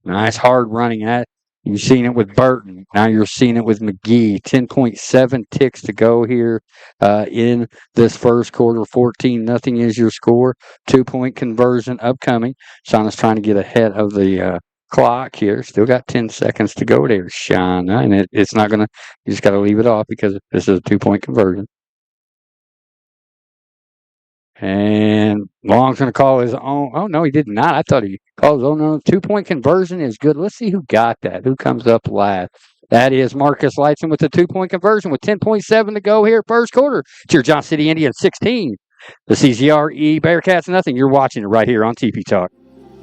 Nice hard running. You've seen it with Burton. Now you're seeing it with McGee. 10.7 ticks to go here in this first quarter. 14-0 is your score. 2-point conversion upcoming. Shauna's trying to get ahead of the clock here. Still got 10 seconds to go there, Shauna. And it's not going to, you just got to leave it off because this is a 2-point conversion. And Long's going to call his own. Oh, no, he did not. I thought he called his own. No, 2-point conversion is good. Let's see who got that. Who comes up last? That is Marcus Lightson with the 2-point conversion with 10.7 to go here, first quarter. It's your Johnson City Indians 16. The CZRE Bearcats nothing. You're watching it right here on TP Talk.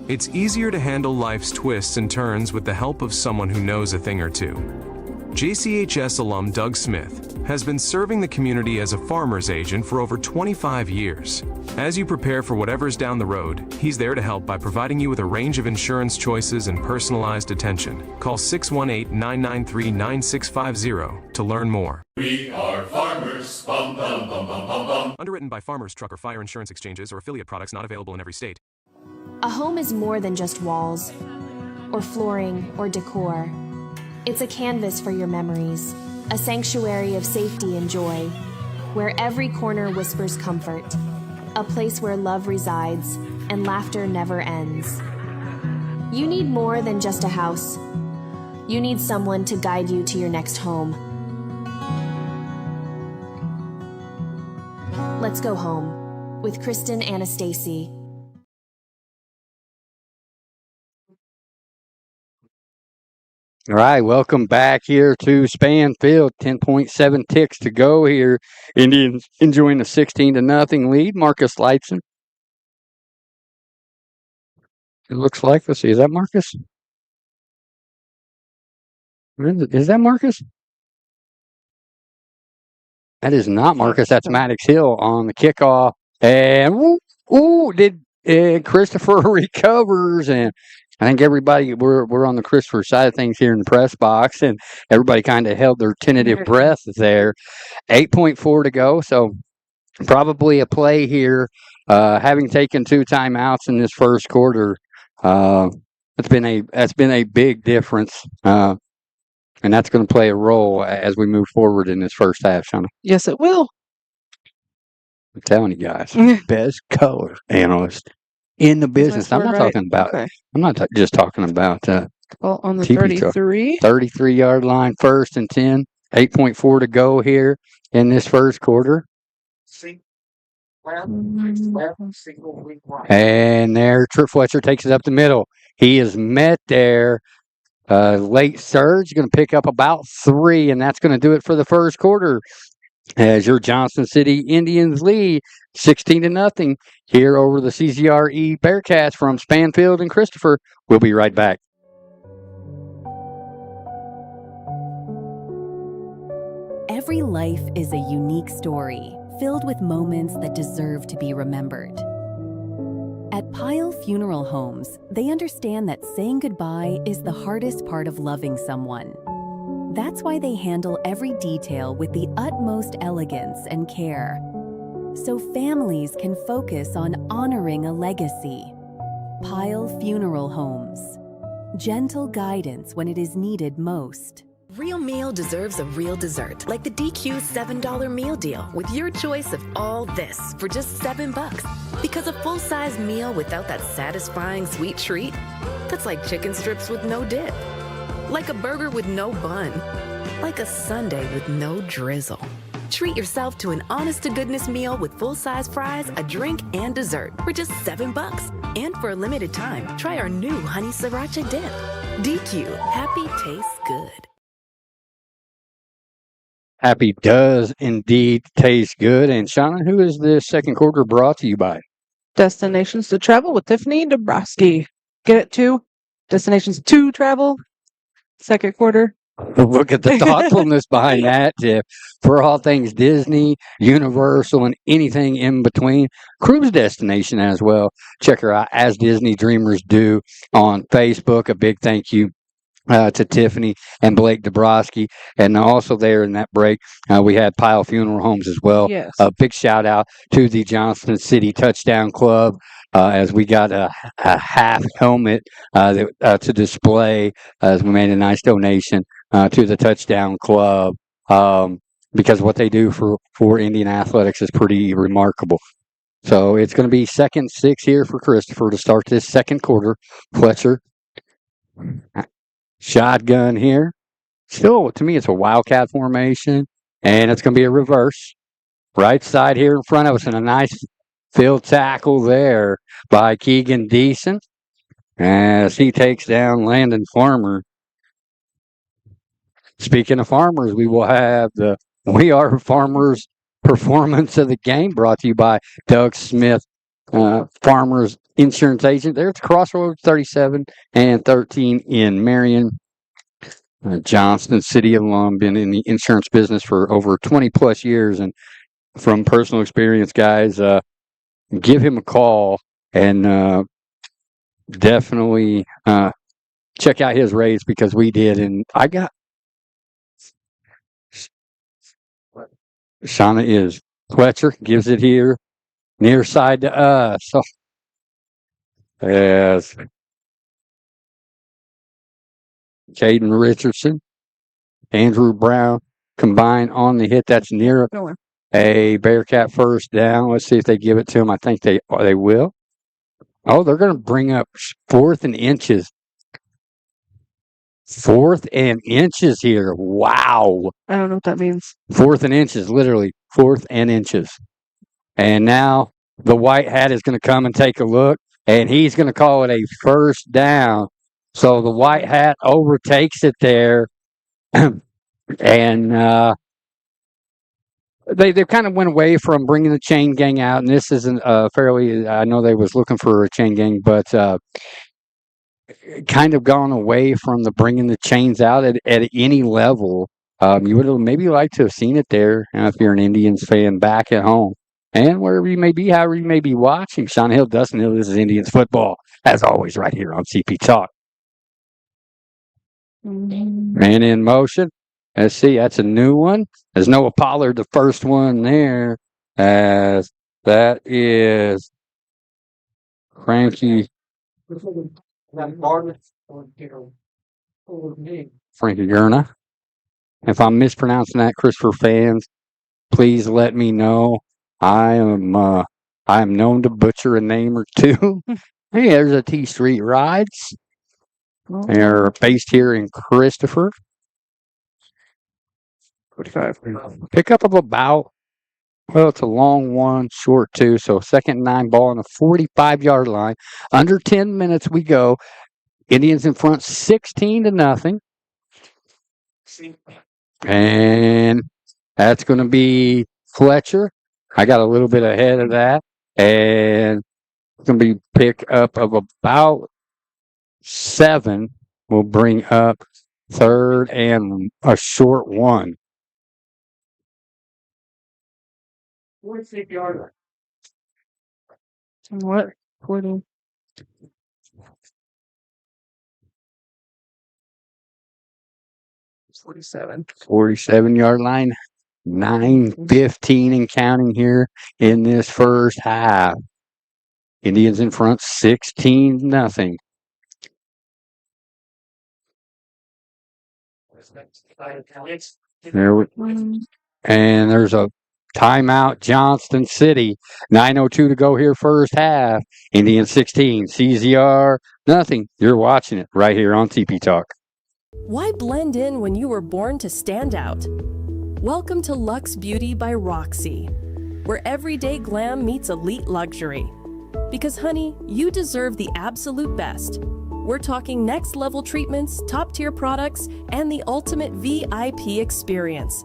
It's easier to handle life's twists and turns with the help of someone who knows a thing or two. JCHS alum Doug Smith has been serving the community as a farmer's agent for over 25 years. As you prepare for whatever's down the road, he's there to help by providing you with a range of insurance choices and personalized attention. Call 618-993-9650 to learn more. We are farmers. Bum, bum, bum, bum, bum, bum. Underwritten by Farmers Truck or Fire Insurance Exchanges or affiliate products not available in every state. A home is more than just walls, or flooring, or decor. It's a canvas for your memories, a sanctuary of safety and joy, where every corner whispers comfort, a place where love resides and laughter never ends. You need more than just a house. You need someone to guide you to your next home. Let's go home with Kristen Anastasi. All right, welcome back here to Span Field. 10.7 ticks to go here. Indians enjoying a 16-0 lead. Marcus Lightson. It looks like, let's see, is that Marcus? Is that Marcus? That is not Marcus. That's Maddox Hill on the kickoff. And, Christopher recovers, and I think everybody, we're on the Christopher side of things here in the press box, and everybody kind of held their tentative breath there. 8.4 to go, so probably a play here. Having taken 2 timeouts in this first quarter, that's been a big difference, and that's going to play a role as we move forward in this first half, Shauna. Yes, it will. I'm telling you guys, best color analyst in the business. I'm not talking about. Okay. I'm not just talking about. Well, on the 33. 33-yard line, 1st and 10. 8.4 to go here in this first quarter. And there, Trip Fletcher takes it up the middle. He is met there. Late surge, going to pick up about 3, and that's going to do it for the first quarter. As your Johnson City Indians lead 16-0 here over the CZRE Bearcats from Spanfield and Christopher. We'll be right back. Every life is a unique story, filled with moments that deserve to be remembered. At Pyle Funeral Homes, they understand that saying goodbye is the hardest part of loving someone. That's why they handle every detail with the utmost elegance and care, so families can focus on honoring a legacy. Pyle Funeral Homes. Gentle guidance when it is needed most. Real meal deserves a real dessert, like the DQ $7 meal deal with your choice of all this for just $7. Because a full-size meal without that satisfying sweet treat, that's like chicken strips with no dip, like a burger with no bun, like a sundae with no drizzle. Treat yourself to an honest-to-goodness meal with full-size fries, a drink, and dessert for just $7. And for a limited time, try our new honey sriracha dip. DQ, happy tastes good. Happy does indeed taste good. And Shauna, who is this second quarter brought to you by? Destinations to Travel with Tiffany Dabrowski. Get it too? Destinations to Travel. Second quarter. Look at the thoughtfulness behind that. For all things Disney, Universal, and anything in between. Cruise destination as well. Check her out, As Disney Dreamers Do, on Facebook. A big thank you to Tiffany and Blake Dabrowski. And also there in that break, we had Pyle Funeral Homes as well. Yes. A big shout out to the Johnston City Touchdown Club as we got a half helmet to display as we made a nice donation to the Touchdown Club because what they do for Indian athletics is pretty remarkable. So it's going to be 2nd 6 here for Christopher to start this second quarter. Fletcher. Shotgun here. Still, to me, it's a wildcat formation, and it's going to be a reverse. Right side here in front of us, and a nice field tackle there by Keegan Deason as he takes down Landon Farmer. Speaking of farmers, we will have the We Are Farmers Performance of the Game brought to you by Doug Smith, Farmers Insurance Agent. There at the Crossroads 37 and 13 in Marion. Johnston City alum, been in the insurance business for over 20 plus years, and from personal experience, guys, give him a call and definitely check out his raise because we did, and I got Shauna is Fletcher gives it here near side to us. So as Caden Richardson, Andrew Brown combine on the hit. That's near a Bearcat first down. Let's see if they give it to him. I think they will. Oh, they're going to bring up 4th and inches. 4th and inches here. Wow. I don't know what that means. 4th and inches, literally 4th and inches. And now the white hat is going to come and take a look, and he's going to call it a first down. So the white hat overtakes it there, and they kind of went away from bringing the chain gang out, and this isn't fairly. I know they was looking for a chain gang, but kind of gone away from the bringing the chains out at any level. You would have maybe liked to have seen it there if you're an Indians fan back at home. And wherever you may be, however you may be watching, Sean Hill, Dustin Hill, this is Indians football, as always, right here on CP Talk. Man in motion. Let's see, that's a new one. There's Noah Pollard, the first one there, as that is Frankie Gurna. If I'm mispronouncing that, Christopher fans, please let me know. I am known to butcher a name or two. Hey, there's a T Street Rides. They're based here in Christopher. 45. Pickup of about, well, it's a long one, short two. So 2nd and 9 ball on the 45-yard line. Under 10 minutes we go. Indians in front 16-0. And that's going to be Fletcher. I got a little bit ahead of that. And it's going to be pick up of about 7. We'll bring up 3rd and a short one. 46-yard line. What? 40. 47-yard line. 9:15 and counting here in this first half. Indians in front 16-0. And there's a timeout, Johnston City. 9:02 to go here first half. Indians 16, CZR nothing. You're watching it right here on TP Talk. Why blend in when you were born to stand out? Welcome to Luxe Beauty by Roxy, where everyday glam meets elite luxury. Because honey, you deserve the absolute best. We're talking next level treatments, top tier products, and the ultimate VIP experience.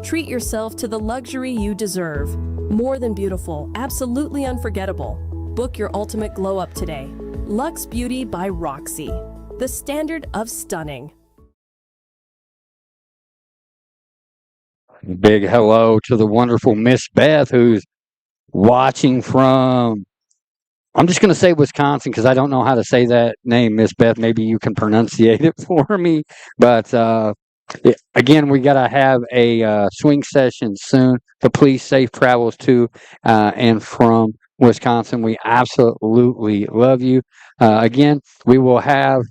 Treat yourself to the luxury you deserve. More than beautiful, absolutely unforgettable. Book your ultimate glow up today. Luxe Beauty by Roxy, the standard of stunning. Big hello to the wonderful Miss Beth, who's watching from I'm just going to say Wisconsin because I don't know how to say that name, Miss Beth. Maybe you can pronunciate it for me. But again, we got to have a swing session soon. So please safe travels to and from Wisconsin. We absolutely love you. Again, we will have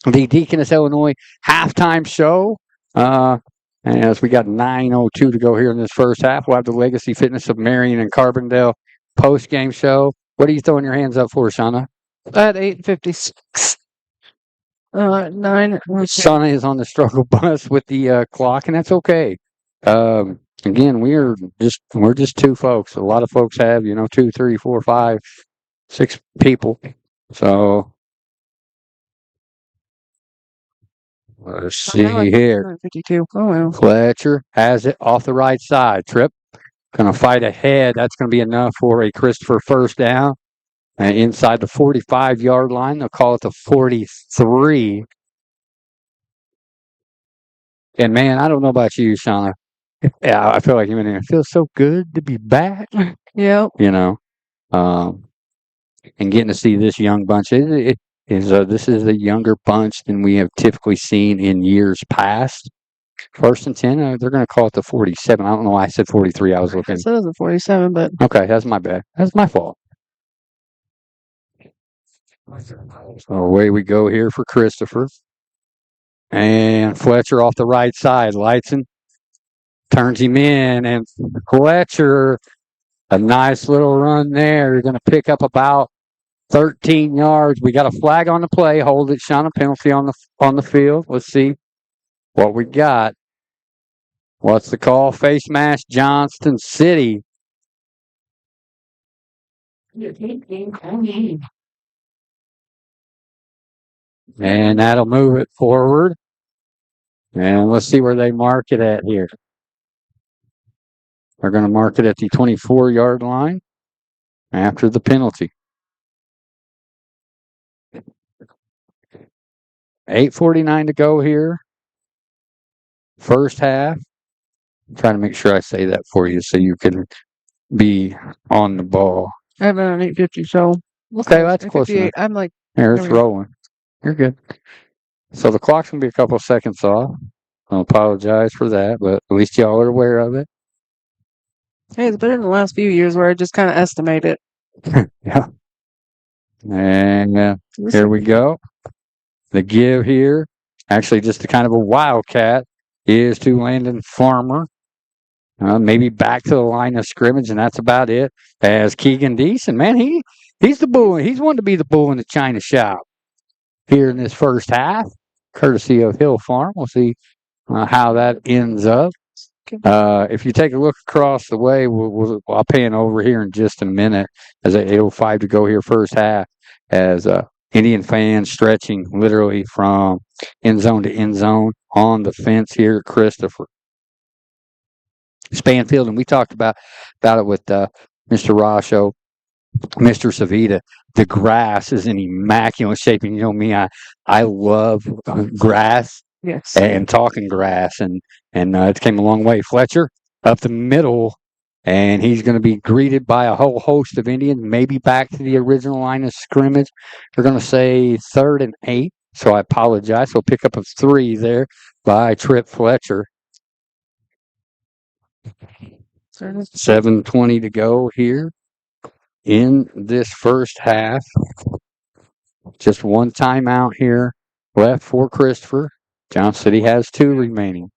the Deaconess, Illinois halftime show. As we got 9:02 to go here in this first half, we'll have the Legacy Fitness of Marion and Carbondale post-game show. What are you throwing your hands up for, Shauna? At 8:56. 9. Shauna is on the struggle bus with the clock, and that's okay. Again, we're just two folks. A lot of folks have 2, 3, 4, 5, 6 people. So let's see here. 52. Oh well. Fletcher has it off the right side. Tripp going to fight ahead. That's going to be enough for a Christopher first down. And inside the 45-yard line, they'll call it the 43. And, man, I don't know about you, Shauna. Yeah, I feel like it feels so good to be back. Yep. And getting to see this young bunch. This is a younger bunch than we have typically seen in years past. 1st and 10, they're going to call it the 47. I don't know why I said 43. I was looking. I said it was a 47, but. Okay, that's my bad. That's my fault. So away we go here for Christopher. And Fletcher off the right side. Lightson turns him in. And Fletcher, a nice little run there. You're going to pick up about 13 yards. We got a flag on the play. Hold it, Shauna. Penalty on the field. Let's see what we got. What's the call? Face mask, Johnston City. And that'll move it forward. And let's see where they mark it at here. They're going to mark it at the 24-yard line after the penalty. 8:49 to go here. First half. I'm trying to make sure I say that for you so you can be on the ball. I have it on 8:50, so. Okay, that's close enough. I'm like. Here, it's rolling. You're good. So the clock's going to be a couple of seconds off. I apologize for that, but at least y'all are aware of it. Hey, it's better than the last few years where I just kind of estimate it. Yeah. And here we go. The give here, actually just a kind of a wildcat, is to Landon Farmer. Maybe back to the line of scrimmage, and that's about it. As Keegan Deason, man, he's the bull. He's wanted to be the bull in the china shop here in this first half, courtesy of Hill Farm. We'll see how that ends up. If you take a look across the way, I'll pan over here in just a minute as 8:05 to go here first half as Indian fans stretching literally from end zone to end zone on the fence here at Christopher. Spanfield, and we talked about it with Mr. Rasho, Mr. Savita. The grass is in immaculate shape, and you know me, I love grass. Yes. And talking grass, and it came a long way. Fletcher up the middle, and he's going to be greeted by a whole host of Indians, maybe back to the original line of scrimmage. They're going to say 3rd and 8, so I apologize. So pick up a 3 there by Tripp Fletcher. 7:20 to go here in this first half. Just one timeout here left for Christopher. Johnson City has 2 remaining.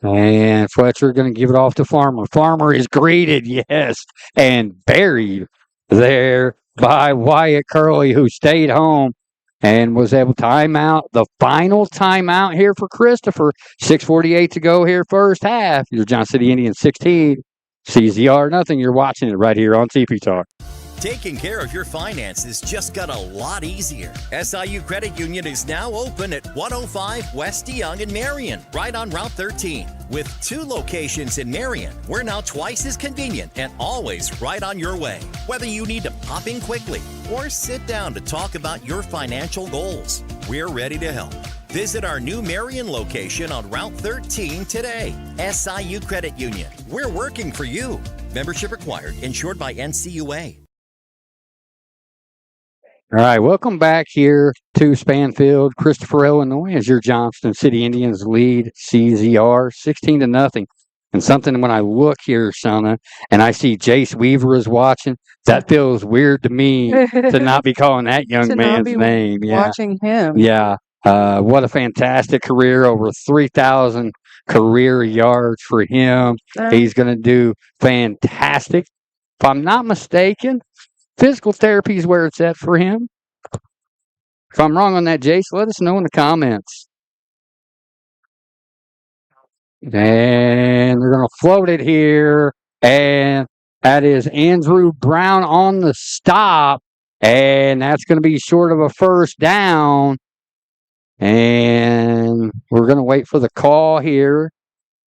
And Fletcher going to give it off to Farmer. Farmer is greeted, yes, and buried there by Wyatt Curley, who stayed home and was able to time out the final timeout here for Christopher. 6:48 to go here first half. Your Johnson City Indians 16, CZR nothing. You're watching it right here on TP Talk. Taking care of your finances just got a lot easier. SIU Credit Union is now open at 105 West DeYoung in Marion, right on Route 13. With 2 locations in Marion, we're now twice as convenient and always right on your way. Whether you need to pop in quickly or sit down to talk about your financial goals. We're ready to help. Visit our new Marion location on Route 13 today. SIU Credit Union. We're working for you. Membership required. Insured by NCUA. All right, welcome back here to Spanfield, Christopher, Illinois, as your Johnston City Indians lead CZR 16-0. And something when I look here, Shauna, and I see Jace Weaver is watching, that feels weird to me to not be calling that young man's name. Yeah. Watching him. Yeah. What a fantastic career. Over 3,000 career yards for him. He's going to do fantastic. If I'm not mistaken, physical therapy is where it's at for him. If I'm wrong on that, Jace, let us know in the comments. And they're going to float it here. And that is Andrew Brown on the stop. And that's going to be short of a first down. And we're going to wait for the call here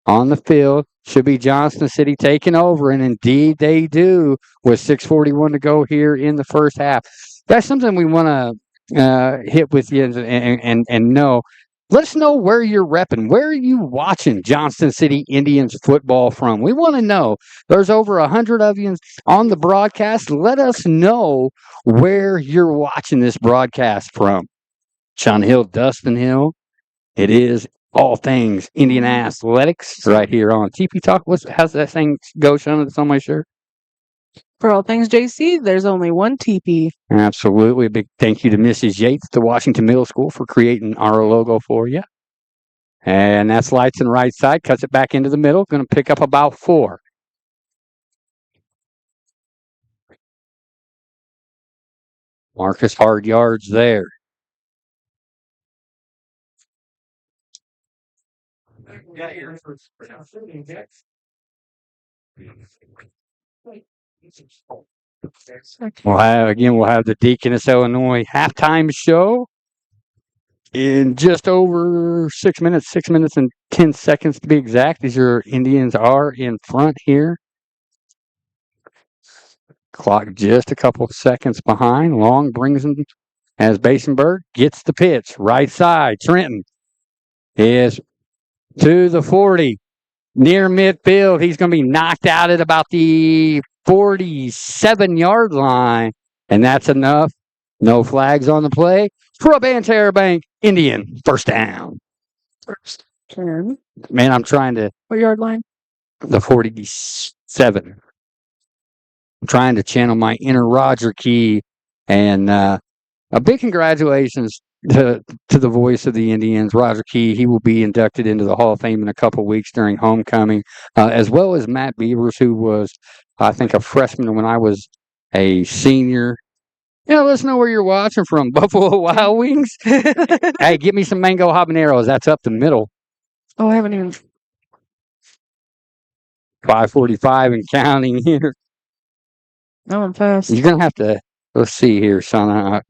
on the field. Should be Johnston City taking over. And indeed they do with 6:41 to go here in the first half. That's something we want to hit with you and know. Let us know where you're repping. Where are you watching Johnston City Indians football from? We want to know. There's over 100 of you on the broadcast. Let us know where you're watching this broadcast from. Sean Hill, Dustin Hill. It is all things Indian athletics right here on TP Talk. How's that thing go, Sean? It's on my shirt. For all things JC, there's only one TP. Absolutely. A big thank you to Mrs. Yates at the Washington Middle School for creating our logo for you. And that's lights and right side. Cuts it back into the middle. Going to pick up about 4. Marcus hard yards there. We'll have the Deaconess Illinois halftime show in just over 6 minutes, 6 minutes and 10 seconds to be exact, as your Indians are in front here. Clock just a couple of seconds behind. Long brings him as Basenberg gets the pitch. Right side, Trenton is to the 40. Near midfield, he's going to be knocked out at about the 47-yard line, and that's enough. No flags on the play for a Banterra Bank Indian first down. First turn. Man, I'm trying to... What yard line? The 47. I'm trying to channel my inner Roger Key, and a big congratulations to the voice of the Indians, Roger Key. He will be inducted into the Hall of Fame in a couple weeks during homecoming, as well as Matt Beavers, who was, I think, a freshman when I was a senior. Yeah, let us know where you're watching from. Buffalo Wild Wings. Hey, give me some mango habaneros. That's up the middle. Oh, I haven't even. 5:45 and counting here. No, I'm fast. You're gonna have to. Let's see here, son.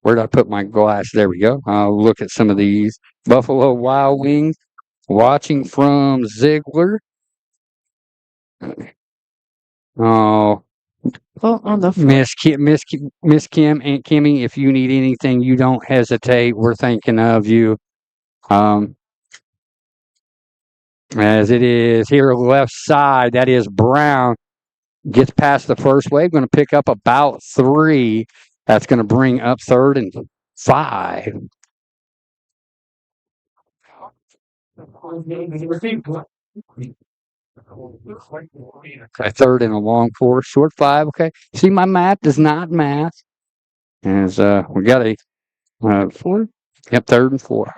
Where did I put my glass? There we go. I'll look at some of these. Buffalo Wild Wings. Watching from Ziegler. Oh. Oh, on the Miss Kim, Aunt Kimmy, if you need anything, you don't hesitate. We're thinking of you. As it is here left side, that is Brown. Gets past the first wave. Going to pick up about 3. That's going to bring up 3rd and 5. Okay, 3rd and a long 4, short 5. Okay, see, my math does not math. As we got a 4. Yep, 3rd and 4.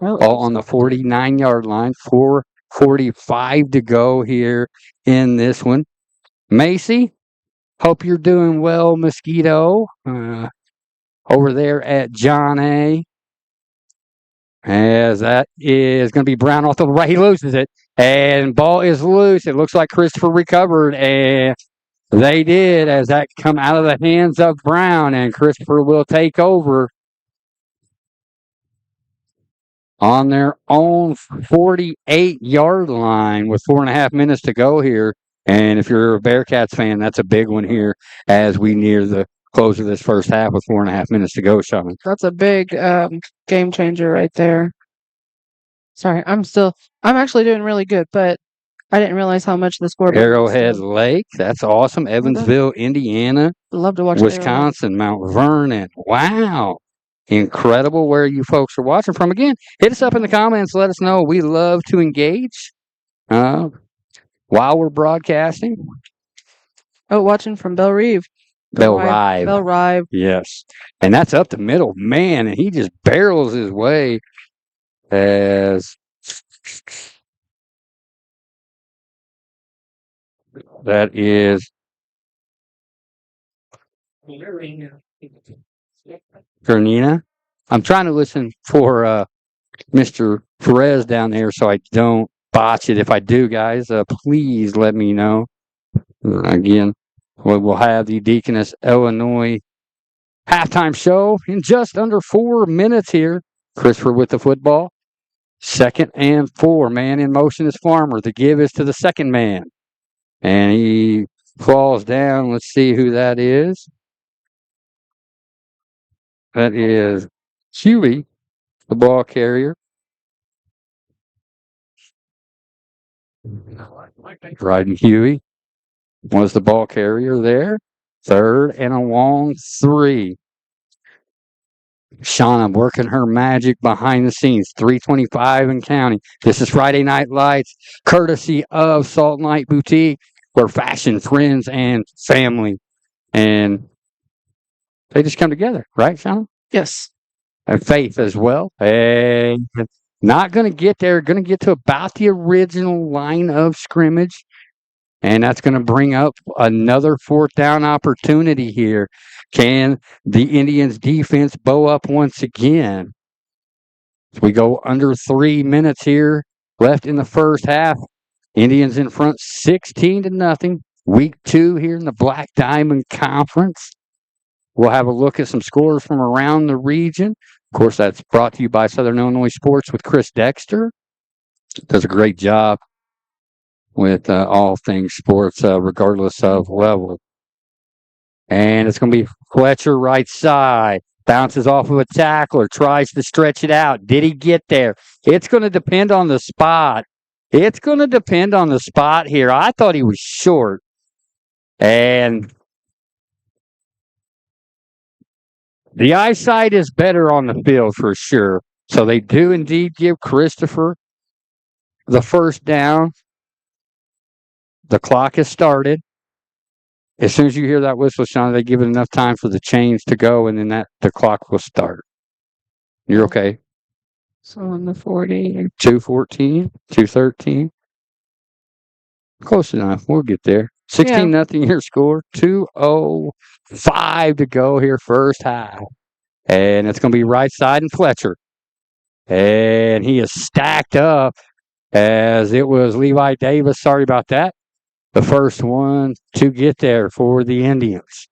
All on the 49-yard line. 4:45 to go here in this one. Macy, hope you're doing well, Mosquito. Over there at John A. As that is going to be Brown off the right. He loses it. And ball is loose. It looks like Christopher recovered. And they did, as that come out of the hands of Brown. And Christopher will take over on their own 48-yard line with 4.5 minutes to go here. And if you're a Bearcats fan, that's a big one here as we near the close of this first half with 4.5 minutes to go, Sean. That's a big game changer right there. Sorry, I'm actually doing really good, but I didn't realize how much the scoreboard. Arrowhead Lake, that's awesome. Evansville, Indiana. Love to watch Wisconsin, Mount Vernon. Wow. Incredible where you folks are watching from. Again, hit us up in the comments. Let us know. We love to engage while we're broadcasting. Oh, watching from Belle Rive. Belle Rive. Belle Rive. Yes. And that's up the middle. Man, and he just barrels his way as that is Fernina. I'm trying to listen for Mr. Perez down there so I don't botch it. If I do, guys, please let me know. Again, we'll have the Deaconess Illinois halftime show in just under 4 minutes here. Christopher with the football. 2nd and 4. Man in motion is Farmer. The give is to the second man. And he falls down. Let's see who that is. That is Huey, the ball carrier. Riding Huey was the ball carrier there. 3rd and a long 3. Shauna working her magic behind the scenes. 3:25 and counting. This is Friday Night Lights, courtesy of Salt Light Boutique, where fashion, friends, and family, and they just come together, right, Shauna? Yes. And faith as well. And not going to get there. Going to get to about the original line of scrimmage. And that's going to bring up another 4th down opportunity here. Can the Indians defense bow up once again? We go under 3 minutes here left in the first half. Indians in front 16-0. Week 2 here in the Black Diamond Conference. We'll have a look at some scores from around the region. Of course, that's brought to you by Southern Illinois Sports with Chris Dexter. Does a great job with all things sports, regardless of level. And it's going to be Fletcher right side. Bounces off of a tackler. Tries to stretch it out. Did he get there? It's going to depend on the spot. It's going to depend on the spot here. I thought he was short. And the eyesight is better on the field for sure. So they do indeed give Christopher the first down. The clock has started. As soon as you hear that whistle, Sean, they give it enough time for the chains to go, and then the clock will start. You're okay. So on the 40. 2:14, 2:13. Close enough. We'll get there. 16-0 your score. 2:05 to go here first half. And it's going to be right side and Fletcher. And he is stacked up as it was Levi Davis. Sorry about that. The first one to get there for the Indians.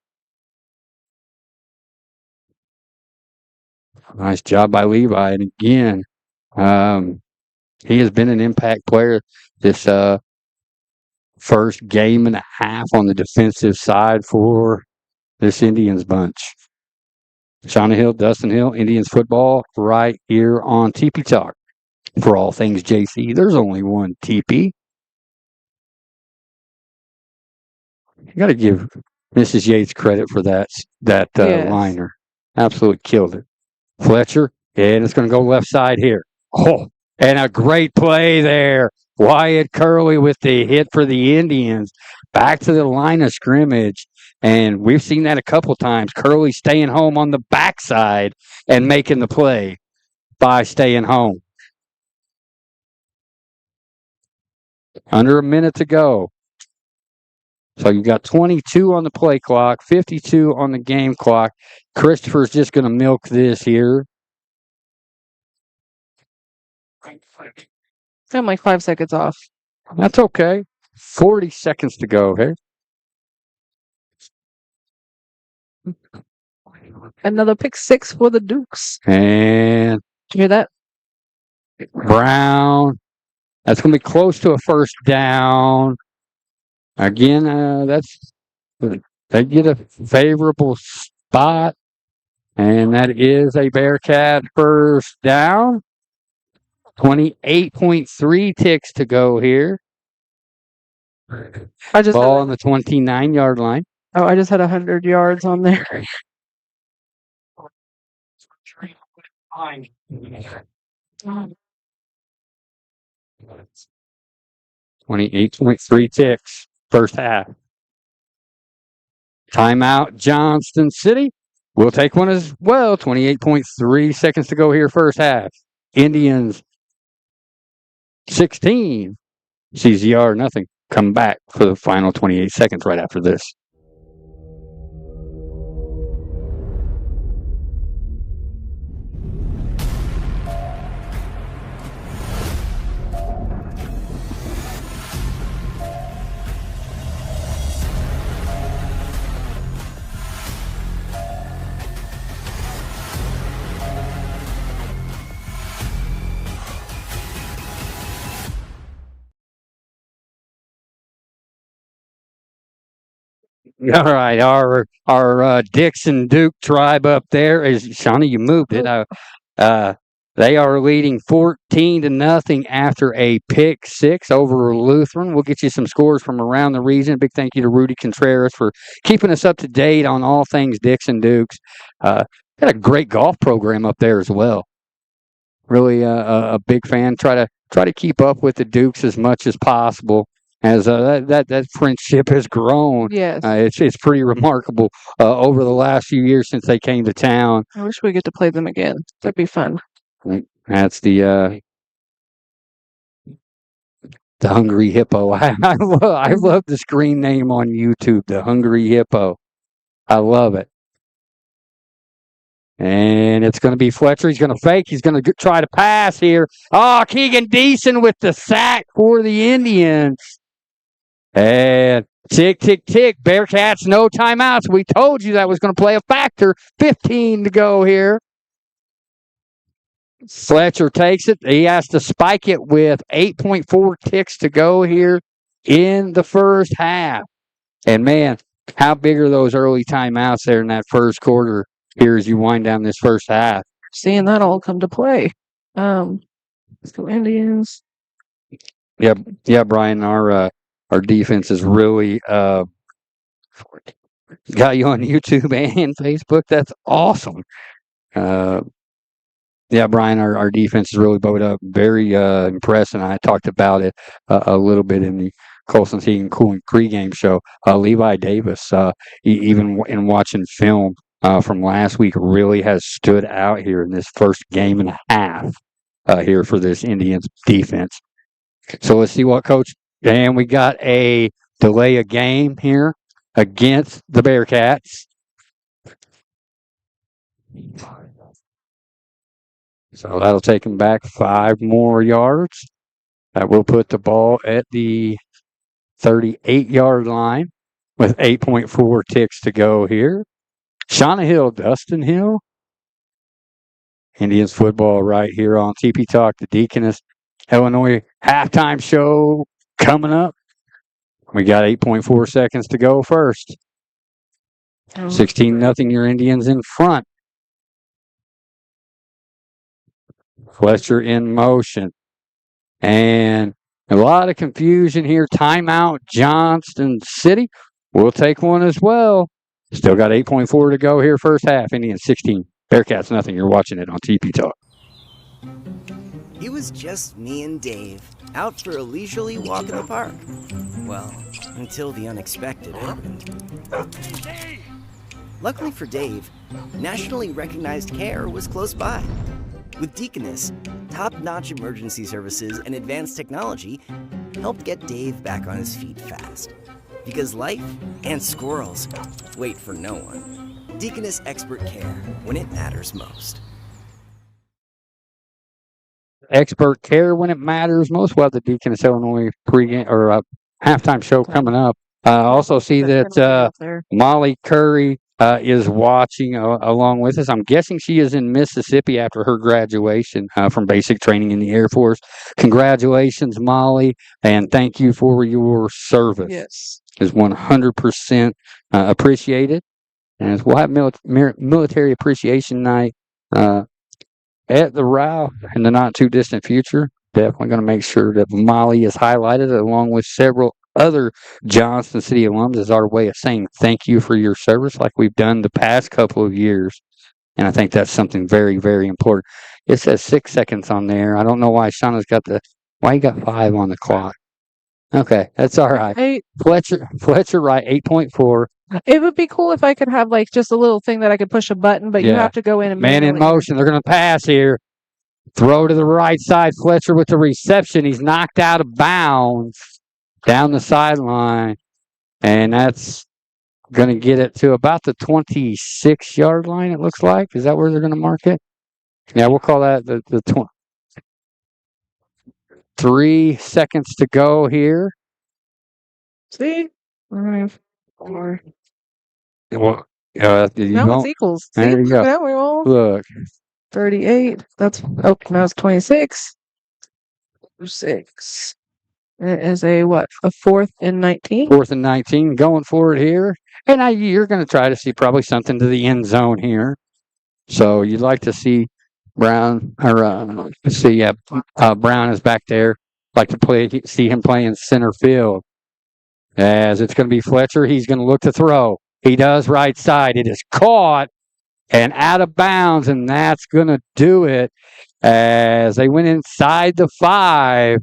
Nice job by Levi. And again, he has been an impact player this first game and a half on the defensive side for this Indians bunch. Shauna Hill, Dustin Hill, Indians football right here on TP Talk. For all things JC, there's only one TP. You got to give Mrs. Yates credit for that yes. Liner. Absolutely killed it. Fletcher, and it's going to go left side here. Oh, and a great play there. Wyatt Curley with the hit for the Indians. Back to the line of scrimmage. And we've seen that a couple times. Curley staying home on the backside and making the play by staying home. Under a minute to go. So you got 22 on the play clock, 52 on the game clock. Christopher's just going to milk this here. I'm like 5 seconds off. That's okay. 40 seconds to go here. Another pick 6 for the Dukes. And did you hear that? Brown. That's going to be close to a first down. Again, that's They get a favorable spot, and that is a Bearcat first down. 28.3 ticks to go here. Ball on the 29-yard line. Oh, I just had 100 yards on there. 28.3 ticks, first half. Timeout, Johnston City. We'll take one as well. 28.3 seconds to go here, first half. Indians 16. CZR nothing. Come back for the final 28 seconds right after this. All right, our Dixon Duke tribe up there is Shawnee. You moved it. They are leading 14-0 after a pick six over Lutheran. We'll get you some scores from around the region. Big thank you to Rudy Contreras for keeping us up to date on all things Dixon Dukes. Got a great golf program up there as well. Really a big fan. Try to keep up with the Dukes as much as possible. As that friendship has grown, yes, it's pretty remarkable over the last few years since they came to town. I wish we get to play them again. That'd be fun. That's the Hungry Hippo. I love the screen name on YouTube, the Hungry Hippo. I love it. And it's going to be Fletcher. He's going to fake. He's going to try to pass here. Oh, Keegan Deason with the sack for the Indians. And tick, tick, tick. Bearcats, no timeouts. We told you that was going to play a factor. 15 to go here. Fletcher takes it. He has to spike it with 8.4 ticks to go here in the first half. And, man, how big are those early timeouts there in that first quarter here as you wind down this first half? Seeing that all come to play. Let's go Indians. Yeah, Brian, our defense is really got you on YouTube and Facebook. That's awesome. Yeah, Brian, our defense is really bowed up. Very impressed, and I talked about it a little bit in the Colson's Heating Cooling pregame show. Levi Davis, even in watching film from last week, really has stood out here in this first game and a half here for this Indians defense. So let's see what Coach. And we got a delay of game here against the Bearcats. So that'll take them back 5 more yards. That will put the ball at the 38-yard line with 8.4 ticks to go here. Shauna Hill, Dustin Hill. Indians football right here on TP Talk, the Deaconess Illinois halftime show coming up. We got 8.4 seconds to go first. 16-0, your Indians in front. Fletcher in motion. And a lot of confusion here. Timeout, Johnston City. We'll take one as well. Still got 8.4 to go here first half. Indians 16. Bearcats nothing. You're watching it on TP Talk. It was just me and Dave, out for a leisurely walk in the park. Well, until the unexpected happened. Luckily for Dave, nationally recognized care was close by. With Deaconess, top-notch emergency services and advanced technology helped get Dave back on his feet fast. Because life and squirrels wait for no one. Deaconess expert care when it matters most. Expert care when it matters most. We'll have the Deaconess Illinois pregame or halftime show coming up. Also see that Molly Curry is watching along with us. I'm guessing she is in Mississippi after her graduation from basic training in the Air Force. Congratulations, Molly, and thank you for your service. Yes. is 100% appreciated. And we'll have military appreciation night at the ROW in the not too distant future. Definitely going to make sure that Molly is highlighted along with several other Johnston City alums as our way of saying thank you for your service like we've done the past couple of years. And I think that's something very, very important. It says 6 seconds on there. I don't know why Shauna's got why you got 5 on the clock. Okay, that's all right. 8. Fletcher right, 8.4. It would be cool if I could have like just a little thing that I could push a button, but you have to go in and man in manually enter. motion. They're going to pass here. Throw to the right side. Fletcher with the reception. He's knocked out of bounds down the sideline. And that's going to get it to about the 26-yard line, it looks like. Is that where they're going to mark it? Yeah, we'll call that the 20. 3 seconds to go here. See? 5, 4. Well, Now it's equals. See? There you go. Now we're all Look. 38. Now it's 26. 6. It is a 4th and 19? 4th and 19, going for it here. And you're going to try to see probably something to the end zone here. So you'd like to see Brown, Brown is back there. Like to see him play in center field. As it's going to be Fletcher, he's going to look to throw. He does right side. It is caught and out of bounds, and that's going to do it as they went inside the 5.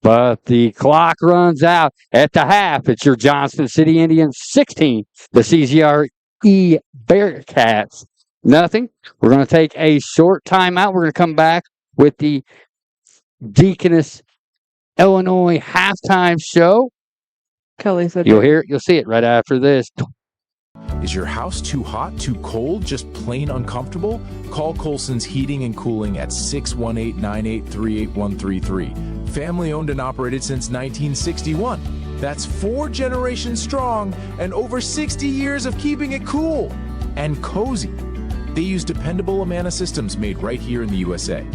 But the clock runs out at the half. It's your Johnston City Indians 16, the CZRE Bearcats nothing. We're going to take a short timeout. We're going to come back with the Deaconess Illinois halftime show. Kelly said You'll hear it. You'll see it right after this. Is your house too hot, too cold, just plain uncomfortable? Call Colson's Heating and Cooling at 618-983-8133. Family owned and operated since 1961. That's 4 generations strong and over 60 years of keeping it cool and cozy. They use dependable Amana systems made right here in the USA.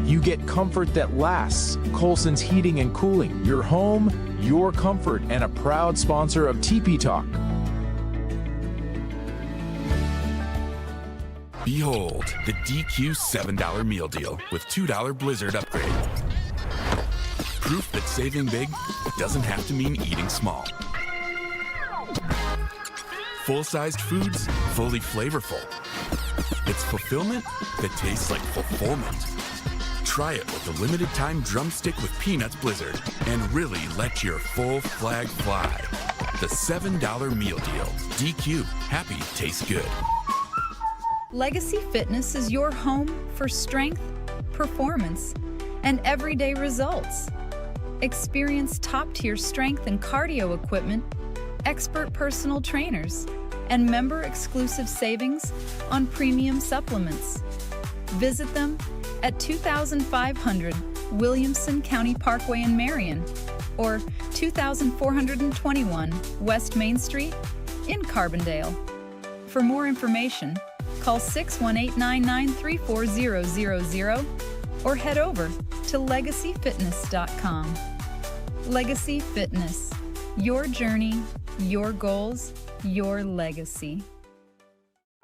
You get comfort that lasts. Colson's Heating and Cooling, your home, your comfort, and a proud sponsor of TP Talk. Behold, the DQ $7 meal deal with $2 Blizzard upgrade. Proof that saving big doesn't have to mean eating small. Full-sized foods, fully flavorful. It's fulfillment that tastes like fulfillment. Try it with the limited time drumstick with peanuts Blizzard and really let your full flag fly. The $7 meal deal. DQ, happy tastes good. Legacy Fitness is your home for strength, performance, and everyday results. Experience top-tier strength and cardio equipment, expert personal trainers, and member-exclusive savings on premium supplements. Visit them at 2500 Williamson County Parkway in Marion or 2421 West Main Street in Carbondale. For more information, call 618-993-4000 or head over to legacyfitness.com. Legacy Fitness. Your journey, your goals, your legacy.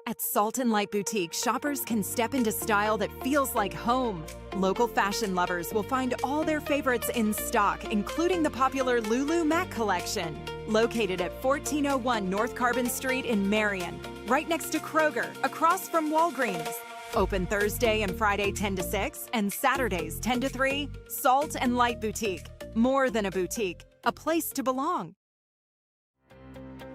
At Salt and Light Boutique, shoppers can step into style that feels like home. Local fashion lovers will find all their favorites in stock, including the popular Lulu Mac collection. Located at 1401 North Carbon Street in Marion, right next to Kroger, across from Walgreens. Open Thursday and Friday 10 to 6 and Saturdays 10 to 3. Salt and Light Boutique. More than a boutique, a place to belong.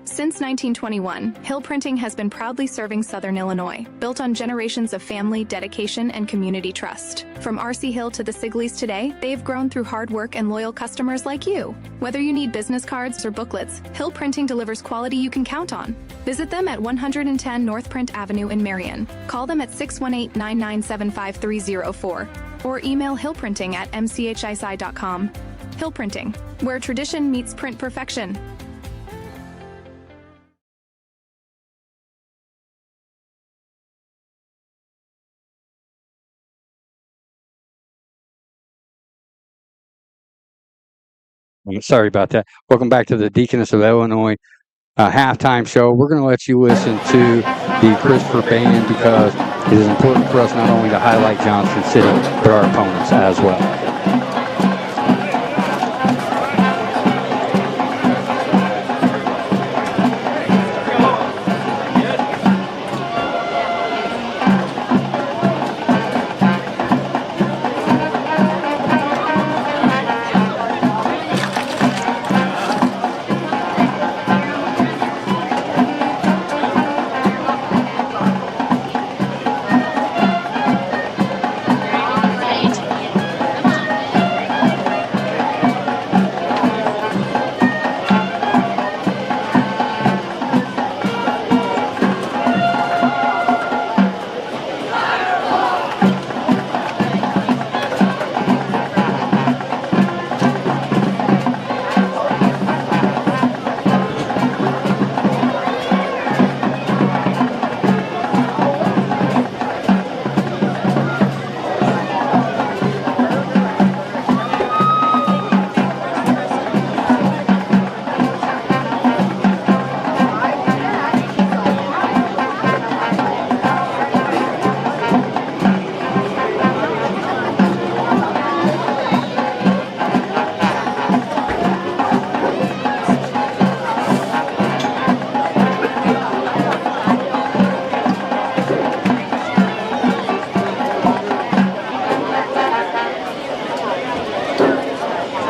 Since 1921, Hill Printing has been proudly serving Southern Illinois, built on generations of family, dedication, and community trust. From R.C. Hill to the Sigleys today, they've grown through hard work and loyal customers like you. Whether you need business cards or booklets, Hill Printing delivers quality you can count on. Visit them at 110 North Print Avenue in Marion. Call them at 618-997-5304 or email hillprinting@mchsi.com. Hill Printing, where tradition meets print perfection. Sorry about that. Welcome back to the Deaconess of Illinois halftime show. We're going to let you listen to the Christopher Band because it is important for us not only to highlight Johnson City, but our opponents as well.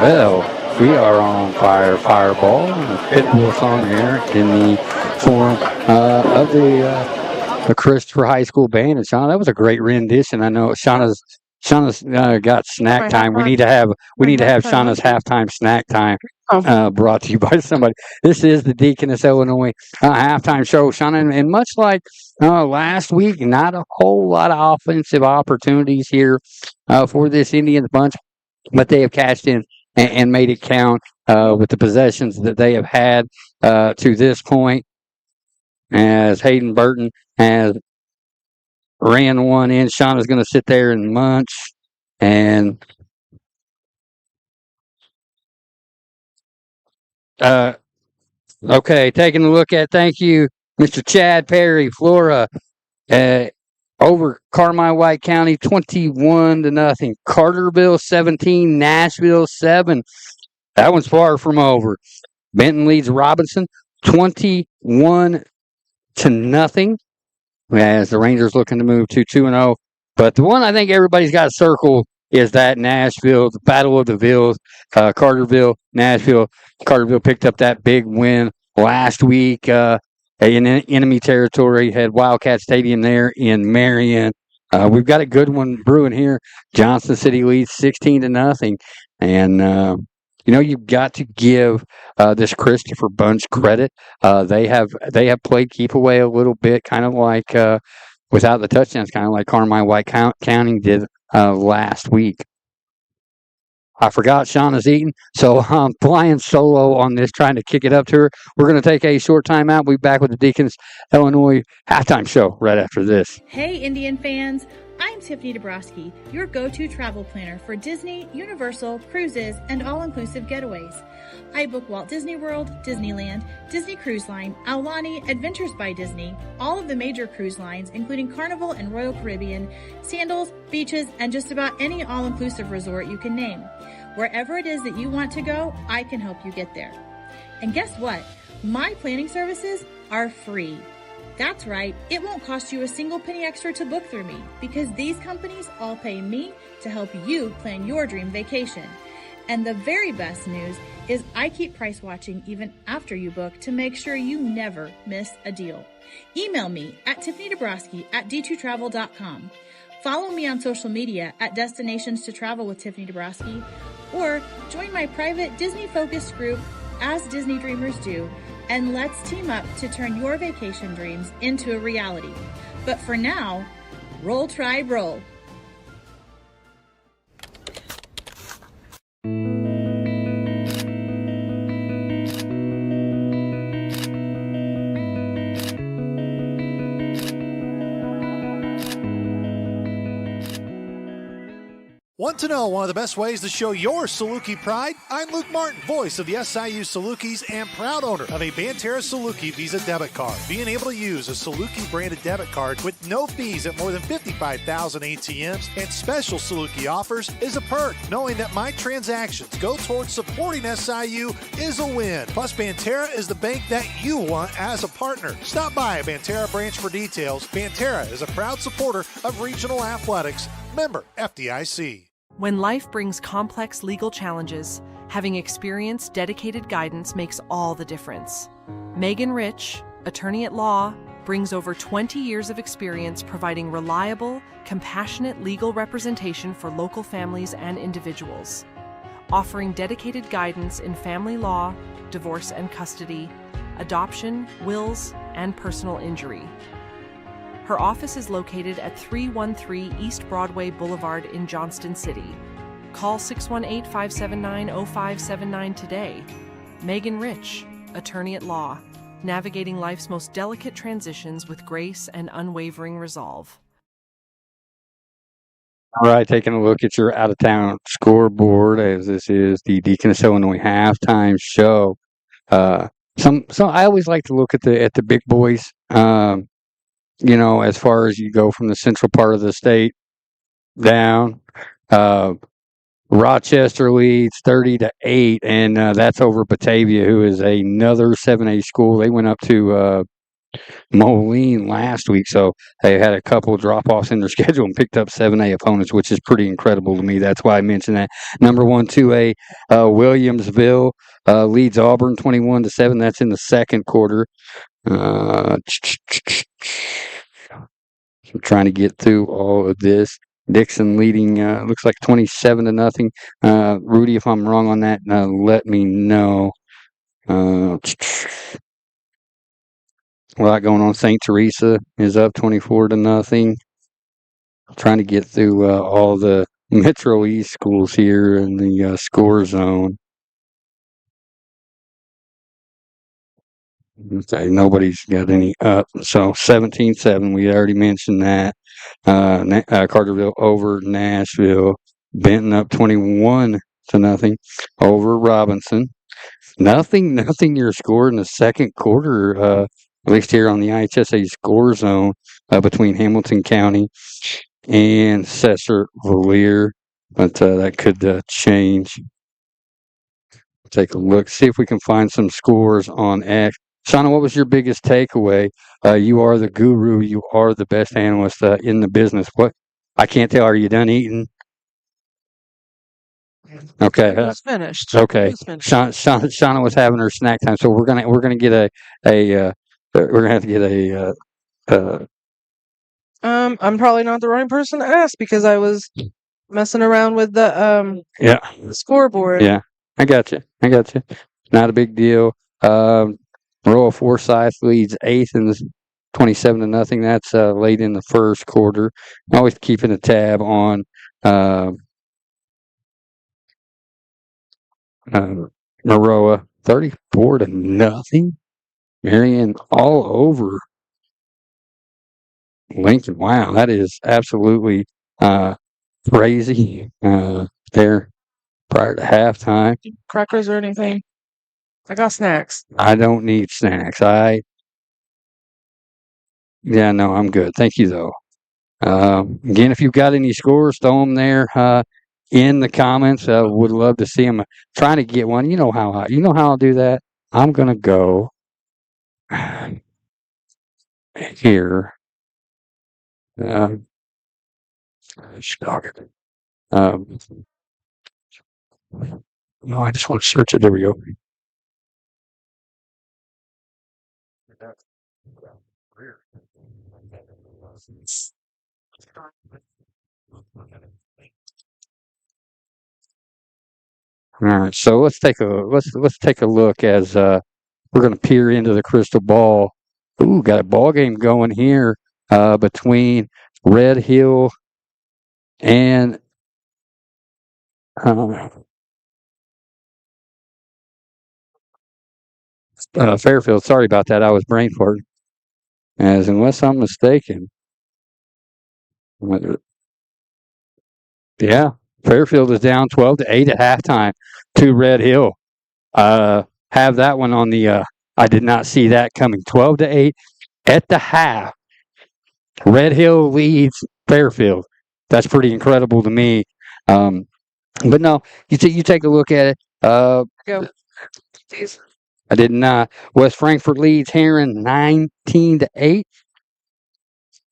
Well, we are on fire, Fireball, and Pitbull song here in the form of the Christopher High School Band. And Shauna, that was a great rendition. I know Shauna's got snack time. We need to have Shauna's halftime snack time brought to you by somebody. This is the Deaconess Illinois halftime show, Shauna, and much like last week, not a whole lot of offensive opportunities here for this Indians bunch, but they have cashed in and made it count with the possessions that they have had to this point, as Hayden Burton has ran one in. Shauna's going to sit there and munch. And okay, taking a look at, thank you, Mr. Chad Perry, Flora, over Carmi White County, 21-0. Carterville 17, Nashville 7. That one's far from over. Benton leads Robinson 21-0 as the Rangers looking to move to 2-0. But the one I think everybody's got circled is that Nashville, the Battle of the Villes, Carterville, Nashville. Carterville picked up that big win last week in enemy territory, had Wildcat Stadium there in Marion. We've got a good one brewing here. Johnson City leads 16-0. And, you've got to give this Christopher Bunch credit. They have played keep away a little bit, kind of like without the touchdowns, kind of like Carmi White County did last week. I forgot Shauna's eating, so I'm flying solo on this, trying to kick it up to her. We're going to take a short time out. We'll be back with the Deaconess Illinois halftime show right after this. Hey, Indian fans. I'm Tiffany Dabrowski, your go-to travel planner for Disney, Universal, cruises, and all-inclusive getaways. I book Walt Disney World, Disneyland, Disney Cruise Line, Aulani, Adventures by Disney, all of the major cruise lines, including Carnival and Royal Caribbean, Sandals, beaches, and just about any all-inclusive resort you can name. Wherever it is that you want to go, I can help you get there. And guess what? My planning services are free. That's right, it won't cost you a single penny extra to book through me because these companies all pay me to help you plan your dream vacation. And the very best news is I keep price watching even after you book to make sure you never miss a deal. Email me at tiffanydabrowski@d2travel.com. Follow me on social media at Destinations to Travel with Tiffany Dabrowski, or join my private Disney-focused group, As Disney Dreamers Do, and let's team up to turn your vacation dreams into a reality. But for now, roll, tribe, roll. Want to know one of the best ways to show your Saluki pride? I'm Luke Martin, voice of the SIU Salukis and proud owner of a Banterra Saluki Visa debit card. Being able to use a Saluki branded debit card with no fees at more than 55,000 ATMs and special Saluki offers is a perk. Knowing that my transactions go towards supporting SIU is a win. Plus, Banterra is the bank that you want as a partner. Stop by a Banterra branch for details. Banterra is a proud supporter of regional athletics. Member FDIC. When life brings complex legal challenges, having experienced, dedicated guidance makes all the difference. Megan Rich, attorney at law, brings over 20 years of experience providing reliable, compassionate legal representation for local families and individuals, offering dedicated guidance in family law, divorce and custody, adoption, wills, and personal injury. Her office is located at 313 East Broadway Boulevard in Johnston City. Call 618-579-0579 today. Megan Rich, attorney at law, navigating life's most delicate transitions with grace and unwavering resolve. All right, taking a look at your out-of-town scoreboard as this is the Deaconess Illinois halftime show. So I always like to look at the big boys. You know, as far as you go from the central part of the state down, Rochester leads 30-8, and that's over Batavia, who is another 7A school. They went up to Moline last week, so they had a couple of drop-offs in their schedule and picked up 7A opponents, which is pretty incredible to me. That's why I mentioned that. Number 1, 2A, Williamsville leads Auburn 21-7. That's in the second quarter. I'm trying to get through all of this. Dixon leading, looks like 27-0. Rudy, if I'm wrong on that, let me know. A lot going on. St. Teresa is up 24-0. Trying to get through all the Metro East schools here in the score zone. Okay, nobody's got any up. So 17-7, we already mentioned that. Carterville over Nashville. Benton up 21-0 over Robinson. Nothing your score in the second quarter, at least here on the IHSA score zone between Hamilton County and Cesar-Valier. But that could change. Take a look, see if we can find some scores on X. Shauna, what was your biggest takeaway? You are the guru. You are the best analyst in the business. What? I can't tell. Are you done eating? Okay. It's finished. Okay. It's finished. Shauna was having her snack time, so we're gonna get we're gonna have to get I'm probably not the right person to ask because I was messing around with the scoreboard. Yeah, I got you. Not a big deal. Royal Forsyth leads 8th and 27-0. That's late in the first quarter. Always keeping a tab on Maroa, 34-0. Marion all over Lincoln. Wow, that is absolutely crazy. There prior to halftime. Crackers or anything? I got snacks. I don't need snacks. I'm good. Thank you though. Again, if you've got any scores, throw them there in the comments. Would love to see them. Trying to get one. You know how I'll do that. I'm gonna go here. No, I just want to search it. There we go. All right, so let's take a look as we're going to peer into the crystal ball. Ooh, got a ball game going here between Red Hill and Fairfield. Sorry about that. I was brain farting. As unless I'm mistaken. Yeah, Fairfield is down 12-8 at halftime to Red Hill. Have that one on the. I did not see that coming. 12-8 at the half. Red Hill leads Fairfield. That's pretty incredible to me. But no, you take a look at it. Go. I did not. West Frankfort leads Heron 19-8.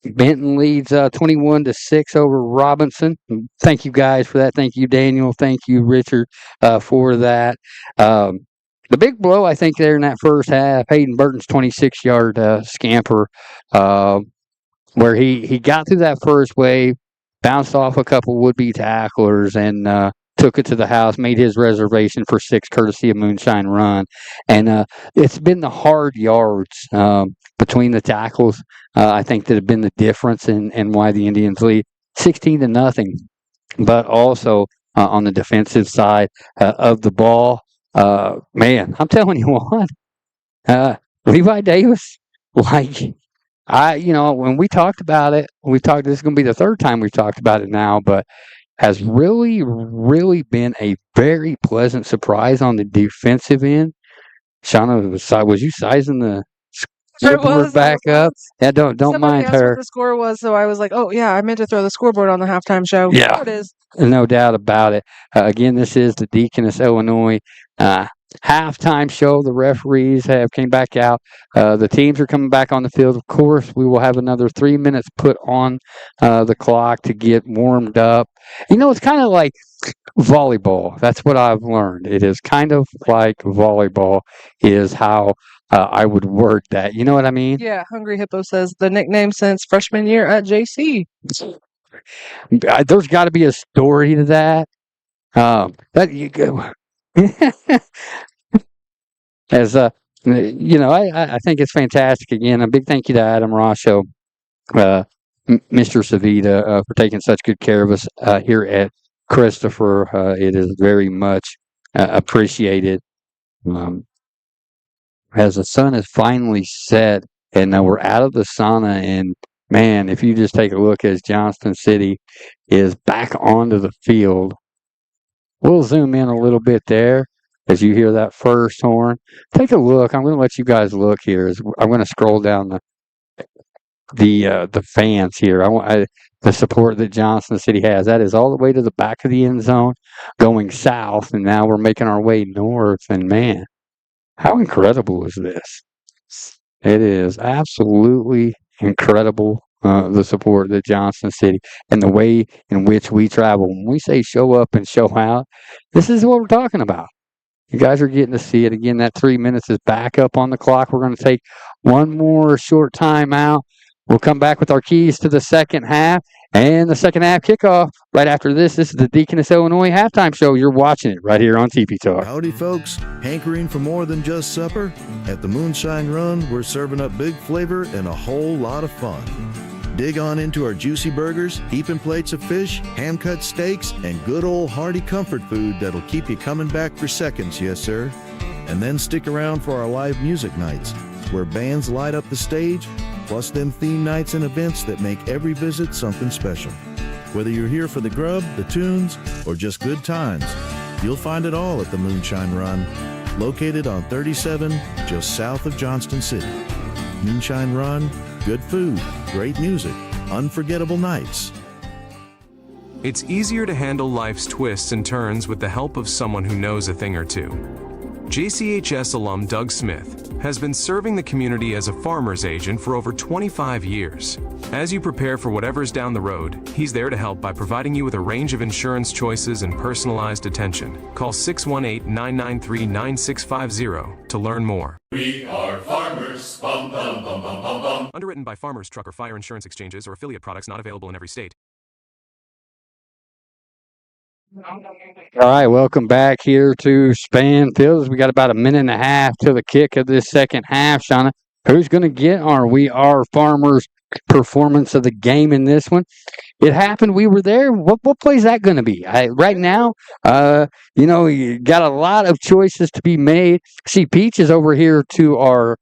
Benton leads 21-6 over Robinson. Thank you guys for that. Thank you, Daniel. Thank you, Richard, for that. The big blow, I think, there in that first half, Hayden Burton's 26-yard scamper, where he got through that first wave, bounced off a couple would-be tacklers, and took it to the house, made his reservation for 6 courtesy of Moonshine Run. And it's been the hard yards between the tackles, I think, that have been the difference in why the Indians lead 16-0. But also on the defensive side of the ball, man, I'm telling you what, Levi Davis, when we talked about it, this is going to be the third time we've talked about it now, but has really, really been a very pleasant surprise on the defensive end. Shauna, was you sizing the scoreboard back up? Yeah, don't mind asked her. what the score was, so I was like, oh, yeah, I meant to throw the scoreboard on the halftime show. Yeah. There it is. No doubt about it. Again, this is the Deaconess, Illinois halftime show. The referees have came back out. The teams are coming back on the field. Of course, we will have another 3 minutes put on the clock to get warmed up. It's kind of like volleyball. That's what I've learned. It is kind of like volleyball is how I would word that. You know what I mean? Yeah, Hungry Hippo says the nickname since freshman year at JC. There's got to be a story to that. That you go. As I think it's fantastic. Again, a big thank you to Adam Rasho, Mr. Savita, for taking such good care of us here at Christopher. It is very much appreciated. As the sun is finally set, and we're out of the sauna, and man, if you just take a look as Johnston City is back onto the field. We'll zoom in a little bit there as you hear that first horn. Take a look. I'm going to let you guys look here. I'm going to scroll down the fans here. The support that Johnston City has. That is all the way to the back of the end zone, going south, and now we're making our way north. And man, how incredible is this? It is absolutely incredible. The support that Johnston City and the way in which we travel. When we say show up and show out, this is what we're talking about. You guys are getting to see it. Again, that 3 minutes is back up on the clock. We're going to take one more short time out. We'll come back with our keys to the second half and the second half kickoff. Right after this is the Deaconess, Illinois halftime show. You're watching it right here on TP Talk. Howdy, folks. Hankering for more than just supper? At the Moonshine Run, we're serving up big flavor and a whole lot of fun. Dig on into our juicy burgers, heaping plates of fish, hand-cut steaks, and good old hearty comfort food that'll keep you coming back for seconds, yes sir. And then stick around for our live music nights, where bands light up the stage, plus them theme nights and events that make every visit something special. Whether you're here for the grub, the tunes, or just good times, you'll find it all at the Moonshine Run, located on 37, just south of Johnston City. Moonshine Run, good food, great music, unforgettable nights. It's easier to handle life's twists and turns with the help of someone who knows a thing or two. JCHS alum Doug Smith has been serving the community as a farmer's agent for over 25 years. As you prepare for whatever's down the road, he's there to help by providing you with a range of insurance choices and personalized attention. Call 618-993-9650 to learn more. We are farmers. Bum, bum, bum, bum, bum, bum. Underwritten by Farmers Truck or Fire Insurance Exchanges or affiliate products not available in every state. All right, welcome back here to Span Fields. We got about a minute and a half to the kick of this second half. Shauna, who's going to get our We Are Farmers performance of the game in this one? It happened. We were there. What play is that going to be? Right now, you got a lot of choices to be made. See, Peach is over here to our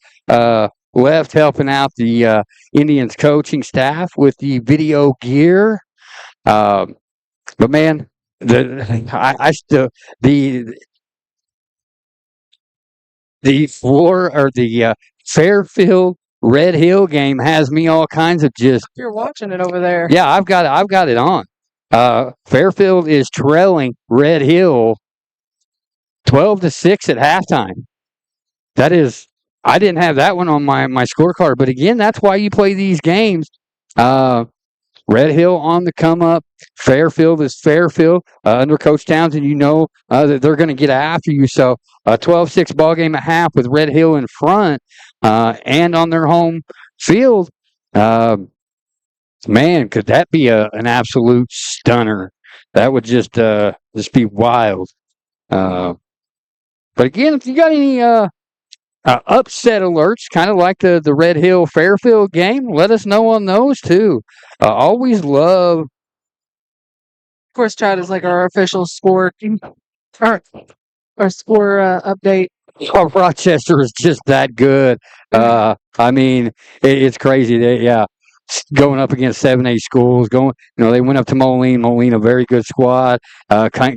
left helping out the Indians coaching staff with the video gear. But, man, I still the floor or the Fairfield Red Hill game has me all kinds of just. You're watching it over there. Yeah, I've got it on. Fairfield is trailing Red Hill 12-6 at halftime. That is, I didn't have that one on my scorecard, but again, that's why you play these games. Red Hill on the come up. Fairfield is Fairfield. Under Coach Townsend, you know that they're going to get after you. So a 12-6 ball game at half with Red Hill in front and on their home field. Man, could that be an absolute stunner? That would just be wild. But again, if you got any upset alerts, kind of like the Red Hill Fairfield game, let us know on those too. Always love. Of course, Chad is like our official score, our score update. Oh, Rochester is just that good. I mean, it's crazy. Going up against 7A schools. They went up to Moline. Moline, a very good squad.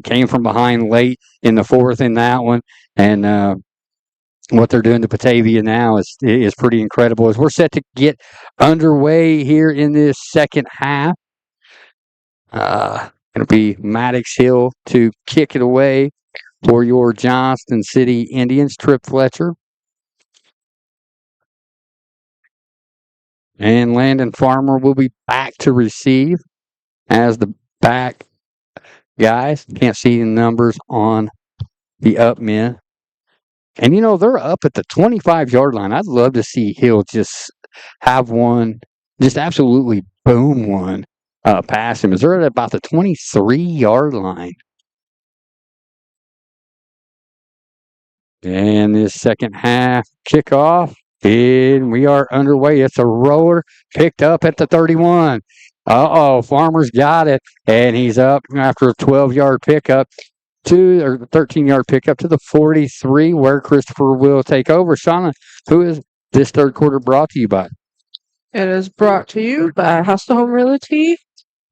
Came from behind late in the fourth in that one, and what they're doing to Batavia now is pretty incredible. As we're set to get underway here in this second half, going to be Maddox Hill to kick it away for your Johnston City Indians. Trip Fletcher and Landon Farmer will be back to receive as the back guys. Can't see the numbers on the up men. And, they're up at the 25-yard line. I'd love to see Hill just have one, just absolutely boom one past him. Is they're at about the 23-yard line. And this second half kickoff, and we are underway. It's a roller picked up at the 31. Farmer's got it, and he's up after a 12-yard pickup. 13-yard pickup to the 43, where Christopher will take over. Shauna, who is this third quarter brought to you by? It is brought to you by House to Home Realty,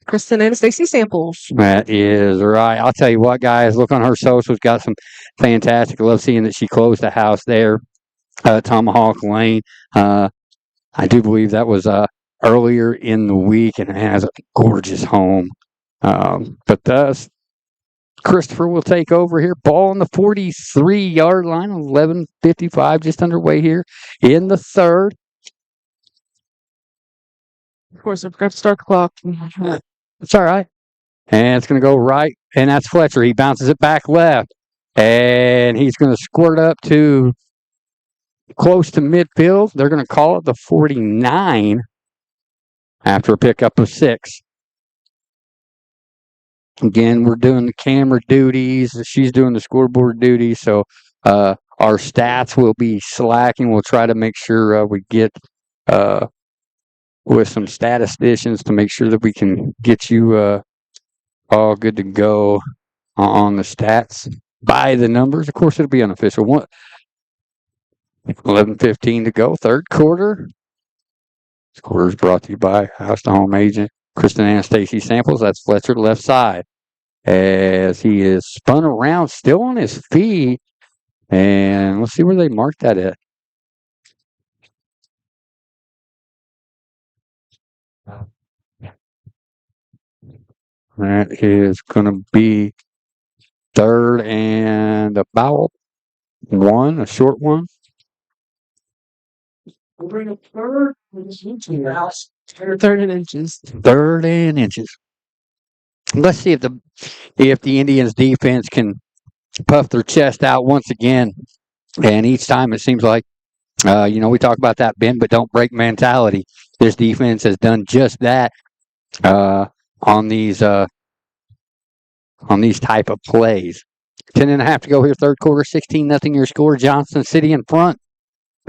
Kristen and Stacy Samples. That is right. I'll tell you what, guys, look on her socials. Got some fantastic. I love seeing that she closed the house there, Tomahawk Lane. I do believe that was earlier in the week, and it has a gorgeous home. But thus, Christopher will take over here. Ball on the 43-yard line. 11:55 just underway here in the third. Of course, I forgot to start the clock. It's all right. And it's going to go right, and that's Fletcher. He bounces it back left, and he's going to squirt up to close to midfield. They're going to call it the 49 after a pickup of 6. Again, we're doing the camera duties. She's doing the scoreboard duties. So our stats will be slacking. We'll try to make sure we get with some statisticians to make sure that we can get you all good to go on the stats by the numbers. Of course, it'll be unofficial. 11:15 to go, third quarter. This quarter is brought to you by House to Home agent Kristen and Stacy Samples. That's Fletcher left side as he is spun around, still on his feet. And let's see where they marked that at. That is going to be third and about 1, a short one. We'll bring up third and inches. Third and inches. Let's see if the Indians defense can puff their chest out once again. And each time it seems like, we talk about that bend but don't break mentality. This defense has done just that on these type of plays. 10.5 to go here, third quarter, 16-0 your score. Johnston City in front.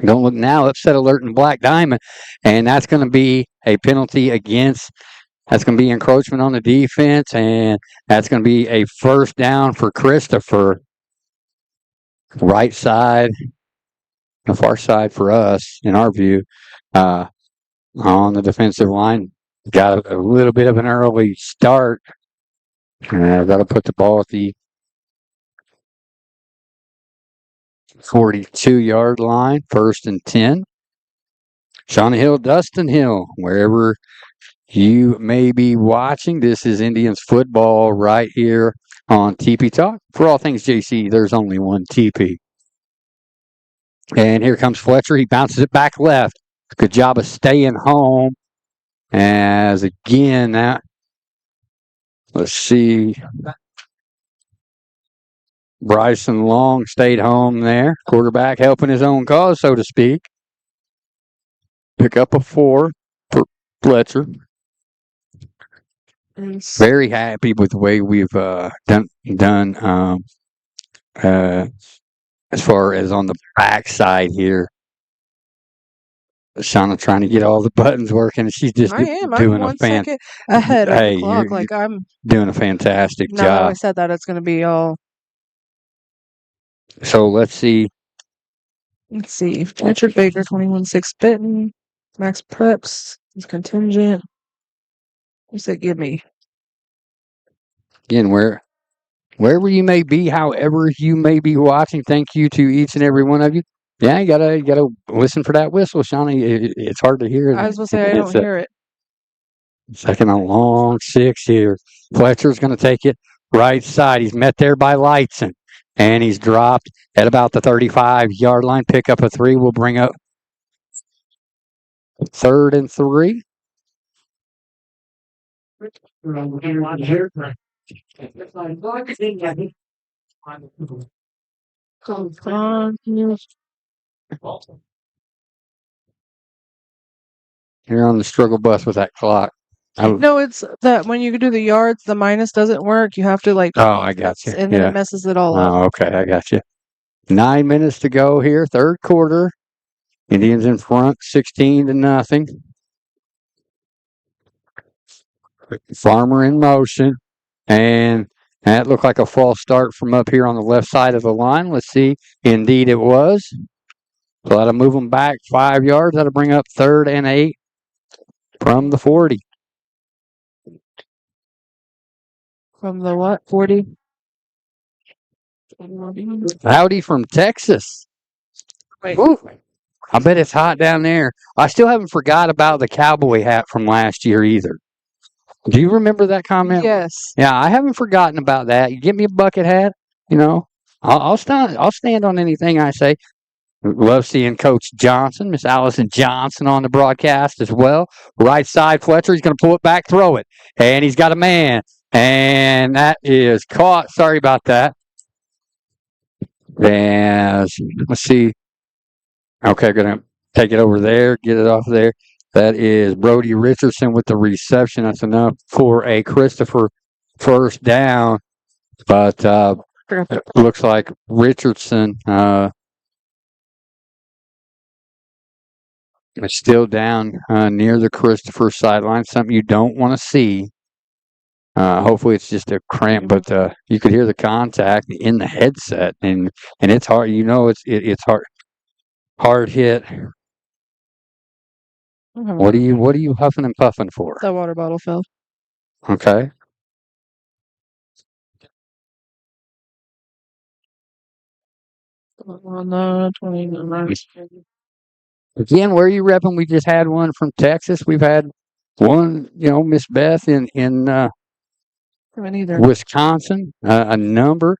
Don't look now, upset alert in Black Diamond. And that's going to be a penalty against. That's going to be encroachment on the defense, and that's going to be a first down for Christopher. Right side, the far side for us, in our view, on the defensive line. Got a little bit of an early start That'll put the ball at the 42-yard line, 1st and 10. Shawnee Hill, Dustin Hill, wherever you may be watching, this is Indians football right here on TP Talk. For all things JC, there's only one TP. And here comes Fletcher. He bounces it back left. Good job of staying home. As again, let's see. Bryson Long stayed home there. Quarterback helping his own cause, so to speak. Pick up a 4 for Fletcher. Very happy with the way we've done as far as on the backside here. Shauna trying to get all the buttons working. She's just I'm doing 1 second ahead of the clock. Like I'm doing a fantastic now job. that I said that, it's going to be all. So let's see. Richard Baker, 21-6 Benton. Max Preps is contingent. What's that give me? Again, wherever you may be, however you may be watching, thank you to each and every one of you. Yeah, you gotta listen for that whistle, Shawnee. It's hard to hear. I was going to say I don't hear it. Second and long 6 here. Fletcher's going to take it right side. He's met there by Lightson, and he's dropped at about the 35-yard line. Pick up a 3. We'll bring up 3rd and 3. You're on the struggle bus with that clock. No, it's that when you do the yards, the minus doesn't work. You have to Oh, I got you. and then it messes it all up. Oh, okay, I got you. 9 minutes to go here, 3rd quarter. Indians in front, 16-0. Farmer in motion, and that looked like a false start from up here on the left side of the line. Let's see. Indeed, it was. So that'll move them back 5 yards. That'll bring up 3rd and 8 from the 40. From the what? 40? Howdy from Texas. Woo. I bet it's hot down there. I still haven't forgot about the cowboy hat from last year either. Do you remember that comment? Yes. Yeah, I haven't forgotten about that. You give me a bucket hat, I'll stand on anything I say. Love seeing Coach Johnson, Miss Allison Johnson on the broadcast as well. Right side, Fletcher. He's going to pull it back, throw it. And he's got a man. And that is caught. Sorry about that. And let's see. Okay, going to take it over there, get it off there. That is Brody Richardson with the reception. That's enough for a Christopher first down. But it looks like Richardson is still down near the Christopher sideline, something you don't want to see. Hopefully it's just a cramp, but you could hear the contact in the headset, and it's hard. It's hard hit. What are you huffing and puffing for? The water bottle fell. Okay. Again, where are you repping? We just had one from Texas. We've had one, Miss Beth in Wisconsin. A number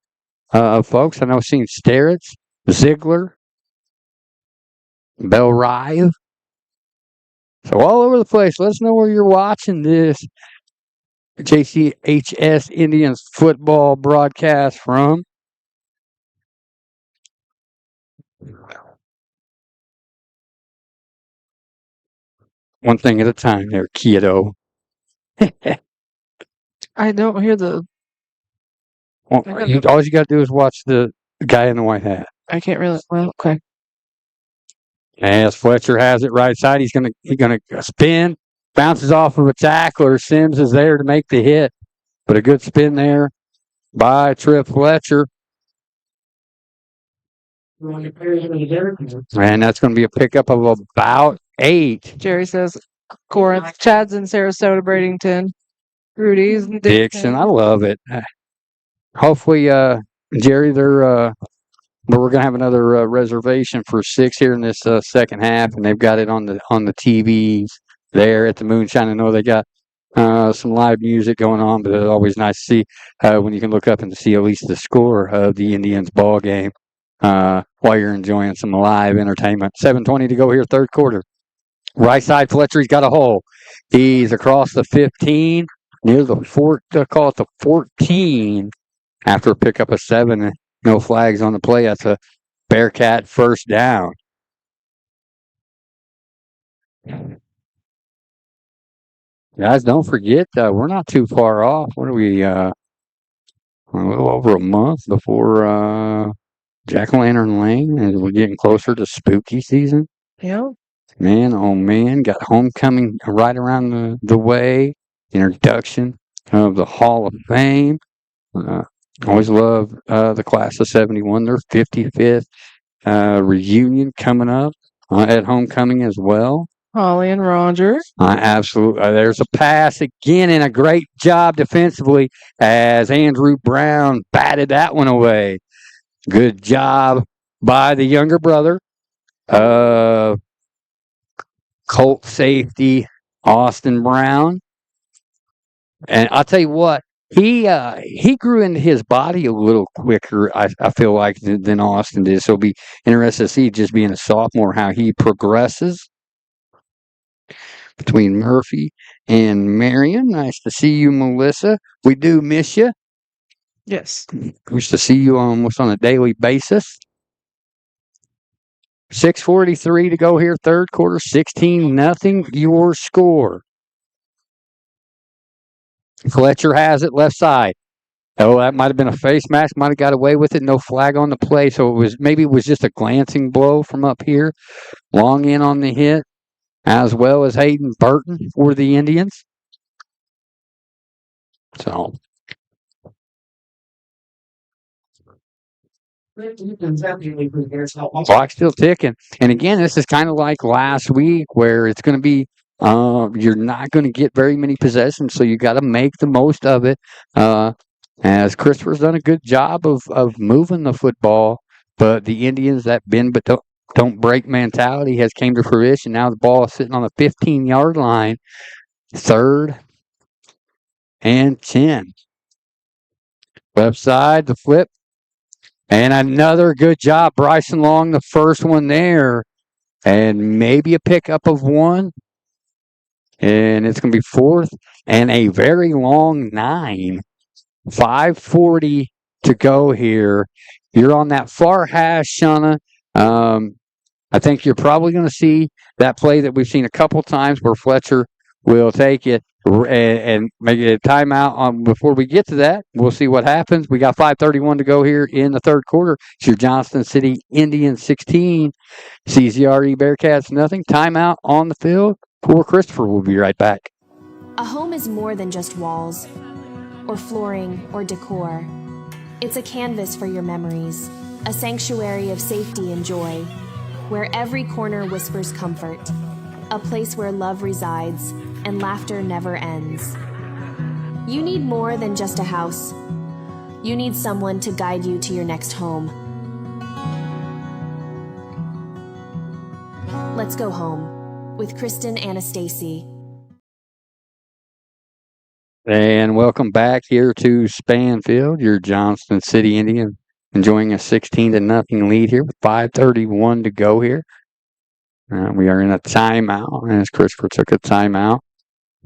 of folks. I know I've seen Starretts, Ziegler, Bell Rive. So all over the place. Let us know where you're watching this JCHS Indians football broadcast from. One thing at a time there, kiddo. I don't hear the... All you got to do is watch the guy in the white hat. I can't really... Well, okay. As Fletcher has it right side, he's gonna spin, bounces off of a tackler. Sims is there to make the hit, but a good spin there by Tripp Fletcher. And that's going to be a pickup of about 8. Jerry says Corinth. Chad's in Sarasota, Bradenton. Rudy's and Dixon. I love it. Hopefully, Jerry, but we're gonna have another reservation for 6 here in this second half, and they've got it on the TVs there at the Moonshine. I know they got some live music going on, but it's always nice to see when you can look up and see at least the score of the Indians ball game while you're enjoying some live entertainment. 7:20 to go here, third quarter. Right side, Fletcher, he's got a hole. He's across the 15, near the call it the 14, after a pickup of 7. No flags on the play. That's a Bearcat first down. Guys, don't forget, we're not too far off. What are we, a little over a month before Jack-o'-lantern Lane, and we're getting closer to spooky season. Yeah. Man, oh man, got homecoming right around the way. Introduction of the Hall of Fame. Always love the class of 71. Their 55th reunion coming up at homecoming as well. Holly and Roger. Absolutely. There's a pass again, and a great job defensively as Andrew Brown batted that one away. Good job by the younger brother of Colt safety Austin Brown. And I'll tell you what, he grew into his body a little quicker, I feel like, than Austin did. So it'll be interesting to see, just being a sophomore, how he progresses. Between Murphy and Marion. Nice to see you, Melissa. We do miss you. Yes. Wish to see you almost on a daily basis. 6:43 to go here, third quarter, 16-0, your score. Fletcher has it, left side. Oh, that might have been a face mask. Might have got away with it. No flag on the play, so maybe it was just a glancing blow from up here. Long in on the hit, as well as Hayden Burton for the Indians. So, clock's still ticking. And again, this is kind of like last week, where it's going to be, you're not going to get very many possessions, so you got to make the most of it. As Christopher's done a good job of moving the football, but the Indians, that bend but don't break mentality has came to fruition. Now the ball is sitting on the 15-yard line. 3rd and 10. Left side, the flip. And another good job. Bryson Long, the first one there. And maybe a pickup of 1. And it's going to be 4th and a very long 9. 5:40 to go here. You're on that far hash, Shauna. I think you're probably going to see that play that we've seen a couple times, where Fletcher will take it and make a timeout. Before we get to that, we'll see what happens. We got 5:31 to go here in the third quarter. It's your Johnston City Indians 16, CZRE Bearcats nothing. Timeout on the field. Poor Christopher will be right back. A home is more than just walls, or flooring, or decor. It's a canvas for your memories, a sanctuary of safety and joy, where every corner whispers comfort, a place where love resides and laughter never ends. You need more than just a house. You need someone to guide you to your next home. Let's go home with Kristen Anastasi. And welcome back here to Spanfield, your Johnston City Indian, enjoying a 16-0 lead here with 5:31 to go here. We are in a timeout, as Christopher took a timeout.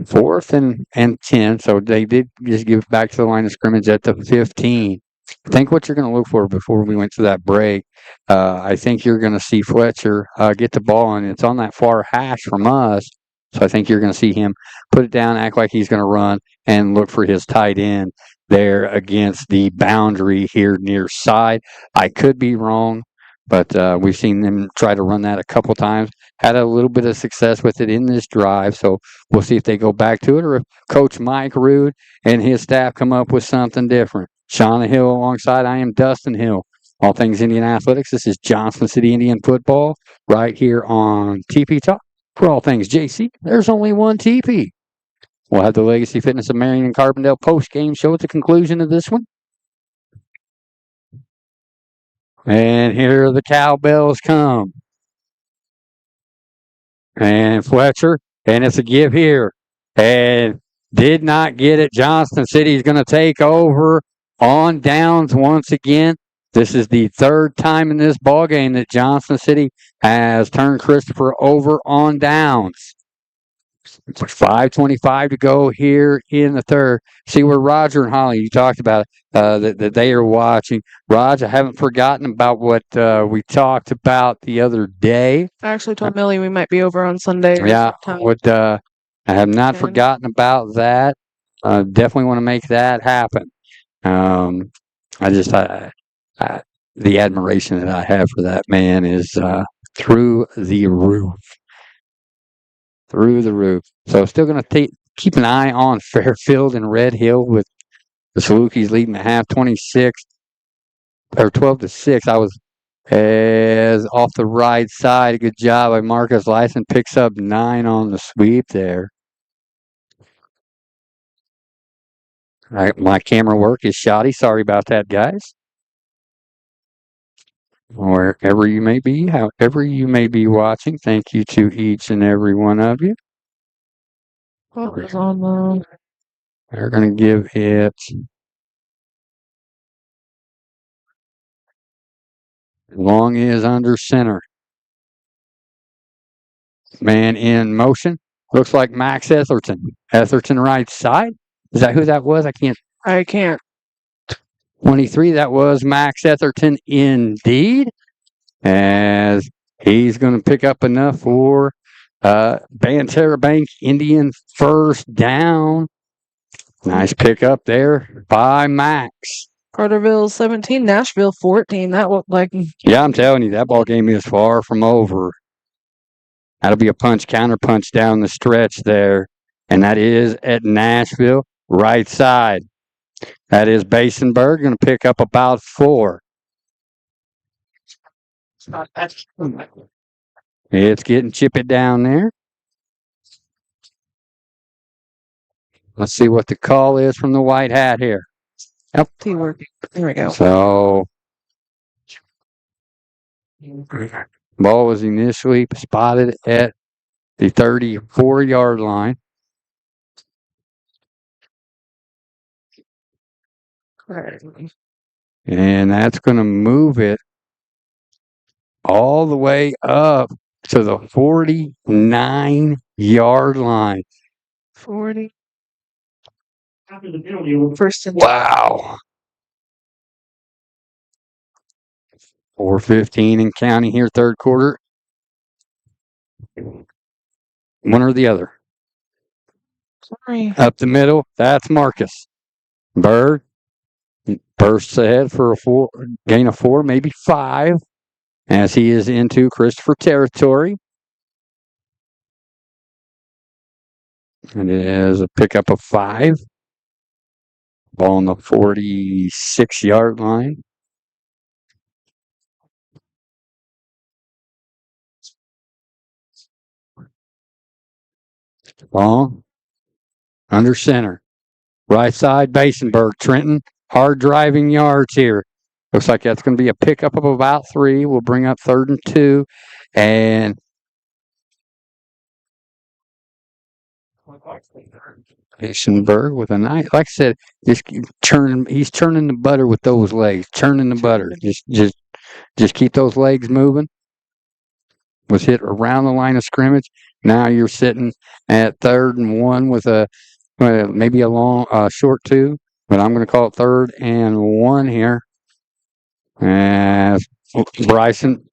4th and 10, so they did just give it back to the line of scrimmage at the 15. I think what you're going to look for before we went to that break, I think you're going to see Fletcher get the ball, and it's on that far hash from us. So I think you're going to see him put it down, act like he's going to run, and look for his tight end there against the boundary here near side. I could be wrong, but we've seen them try to run that a couple times. Had a little bit of success with it in this drive, so we'll see if they go back to it, or if Coach Mike Rood and his staff come up with something different. Shauna Hill alongside, I am Dustin Hill. All things Indian athletics. This is Johnston City Indian football right here on TP Talk. For all things JC, there's only one TP. We'll have the Legacy Fitness of Marion and Carbondale post-game show at the conclusion of this one. And here the cowbells come. And Fletcher, and it's a give here. And did not get it. Johnston City is going to take over on downs once again. This is the third time in this ballgame that Johnston City has turned Christopher over on downs. 5:25 to go here in the third. See where Roger and Holly, you talked about that they are watching. Raj, I haven't forgotten about what we talked about the other day. I actually told Millie we might be over on Sunday. Yeah, I have not forgotten about that. Definitely want to make that happen. The admiration that I have for that man is through the roof. Through the roof. So still going to keep an eye on Fairfield and Red Hill with the Salukis leading the half 26 or 12-6. I was as off the right side. Good job by Marcus Lyson. Picks up 9 on the sweep there. My camera work is shoddy. Sorry about that, guys. Wherever you may be, however you may be watching, thank you to each and every one of you. What was on the... They're going to give it long is under center. Man in motion. Looks like Max Etherton. Etherton right side. Is that who that was? I can't. 23, that was Max Etherton indeed. As he's going to pick up enough for Banterra Bank Indian first down. Nice pickup there by Max. Carterville 17, Nashville 14. That looked like... Yeah, I'm telling you, that ball game is far from over. That'll be a counter punch down the stretch there. And that is at Nashville, right side. That is Basenberg, going to pick up about 4. It's getting chippy down there. Let's see what the call is from the white hat here. Yep. There we go. So, ball was initially spotted at the 34-yard line. And that's going to move it all the way up to the 49-yard line. 40. First and wow. 4:15 in counting here, third quarter. One or the other. Sorry. Up the middle, that's Marcus. Bird bursts ahead for a gain of 4, maybe 5, as he is into Christopher territory. And it is a pickup of 5. Ball on the 46-yard line. Ball under center. Right side, Basenberg. Trenton, hard driving yards here. Looks like that's going to be a pickup of about 3. We'll bring up 3rd and 2. And Basenberg with a nice, like I said, he's churning the butter with those legs, churning the butter. Just keep those legs moving. Was hit around the line of scrimmage. Now you're sitting at 3rd and 1 with maybe a long, short 2, but I'm going to call it 3rd and 1 here. As Bryson,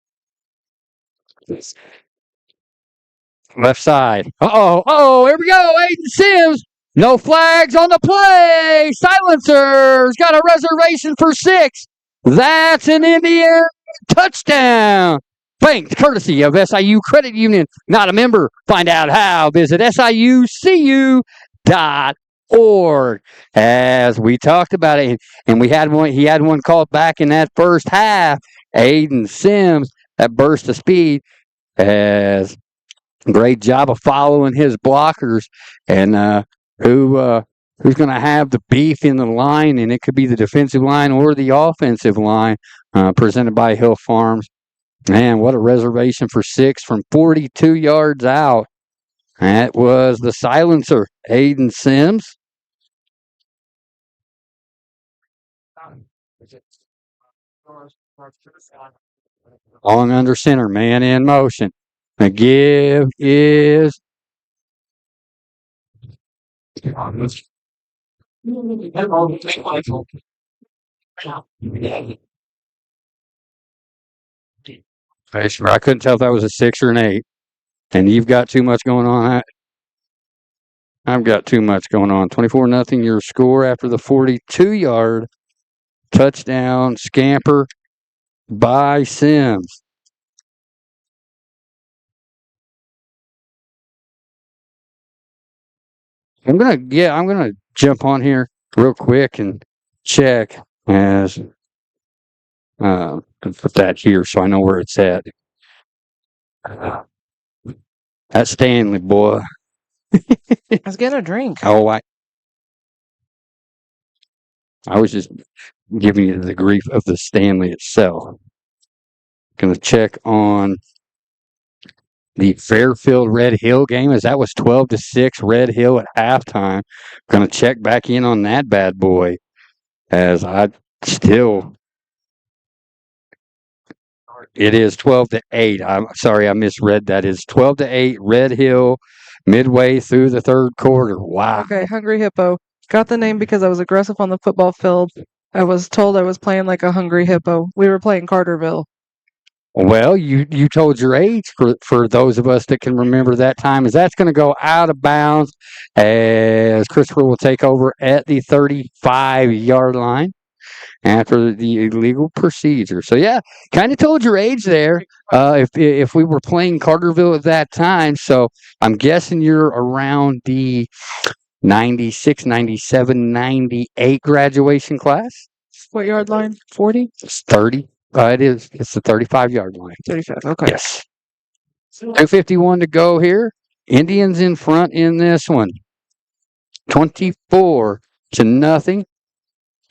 left side. Here we go. Aiden Sims. No flags on the play. Silencers got a reservation for 6. That's an Indian touchdown. Banked courtesy of SIU Credit Union. Not a member. Find out how. Visit SIUCU.org. As we talked about it, and he had one called back in that first half. Aiden Sims, that burst of speed, as great job of following his blockers and who's going to have the beef in the line, and it could be the defensive line or the offensive line, presented by Hill Farms. Man, what a reservation for 6 from 42 yards out. That was the silencer, Aiden Sims. Long under center, man in motion. The give is I couldn't tell if that was a 6 or an 8. And you've got too much going on. I've got too much going on. 24-0 your score after the 42-yard touchdown scamper by Sims. I'm gonna jump on here real quick and check as put that here so I know where it's at. That's Stanley, boy. I was getting a drink. Oh, I was just giving you the grief of the Stanley itself. Going to check on the Fairfield Red Hill game, as that was 12-6 Red Hill at halftime. Going to check back in on that bad boy, as it is 12-8. I'm sorry, I misread that. It's 12-8 Red Hill midway through the third quarter. Wow. Okay, Hungry Hippo. Got the name because I was aggressive on the football field. I was told I was playing like a hungry hippo. We were playing Carterville. Well, you told your age for those of us that can remember that time, as that's going to go out of bounds as Christopher will take over at the 35-yard line after the illegal procedure. So, yeah, kind of told your age there if we were playing Carterville at that time. So I'm guessing you're around the 96, 97, 98 graduation class. What yard line? 40? It's 30. It's the 35-yard line. 35, okay. Yes. 2:51 to go here. Indians in front in this one. 24-0.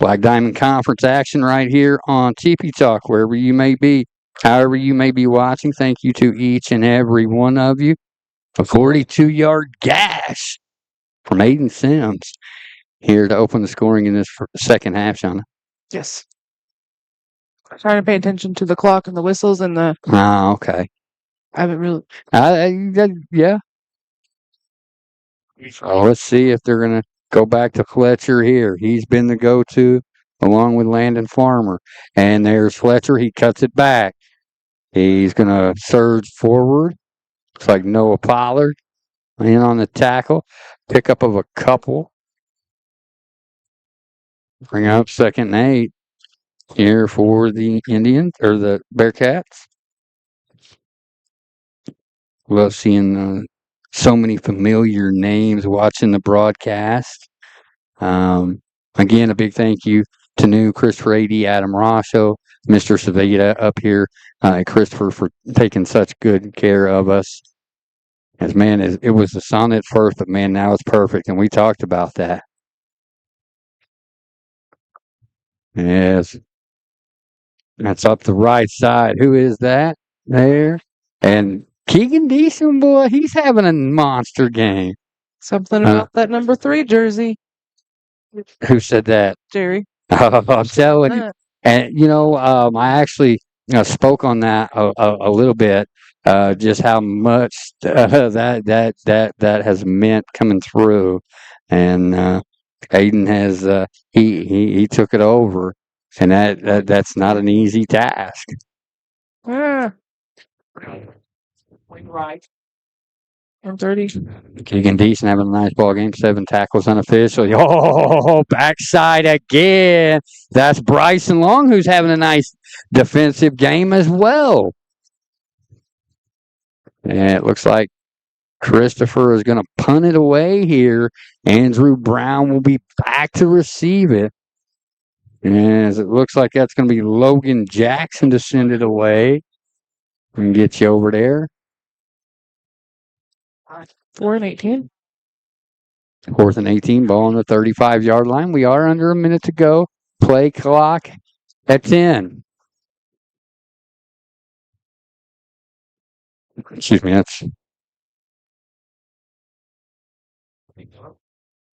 Black Diamond Conference action right here on TP Talk, wherever you may be, however you may be watching. Thank you to each and every one of you. A 42-yard gash from Aiden Sims here to open the scoring in this second half, Shauna. Yes. Trying to pay attention to the clock and the whistles and the. Oh, okay. I haven't really. Yeah. So let's see if they're going to go back to Fletcher here. He's been the go-to along with Landon Farmer. And there's Fletcher. He cuts it back. He's going to surge forward. Looks like Noah Pollard in on the tackle. Pickup of a couple. Bring up 2nd and 8 here for the Indians, or the Bearcats. Love seeing so many familiar names watching the broadcast. Again, a big thank you to new Christopher A.D., Adam Rosho, Mr. Savita up here, Christopher, for taking such good care of us. As man, it was the sun at first, but man, now it's perfect, and we talked about that. Yes. That's up the right side. Who is that there? And Keegan Deason, boy, he's having a monster game. Something about that number 3 jersey. Who said that? Jerry. I'm telling you. And, I actually spoke on that a little bit, just how much that has meant coming through. And Aiden has, he took it over. And that's not an easy task. Right. I'm 30. Keegan Deason having a nice ball game. 7 tackles unofficially. Oh, backside again. That's Bryson Long, who's having a nice defensive game as well. And it looks like Christopher is going to punt it away here. Andrew Brown will be back to receive it. As it looks like that's going to be Logan Jackson to send it away. And get you over there. 4 and 18. 4th and 18, ball on the 35-yard line. We are under a minute to go. Play clock at 10. Excuse me, that's...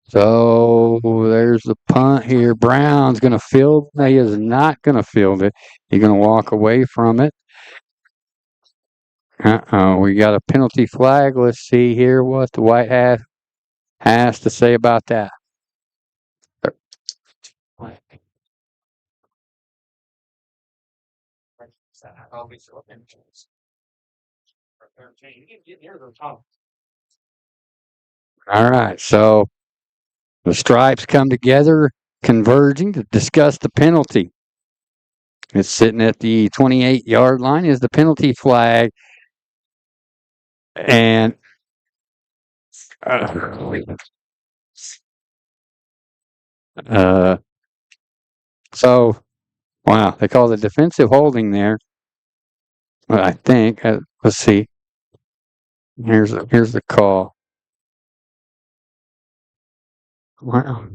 So there's the punt here. Brown's going to field. He is not going to field it. He's going to walk away from it. We got a penalty flag. Let's see here what the White Hat has to say about that. All right, so the stripes come together, converging to discuss the penalty. It's sitting at the 28-yard line is the penalty flag. And so, wow, they call it defensive holding there. Well, I think. Let's see. Here's the call. Wow.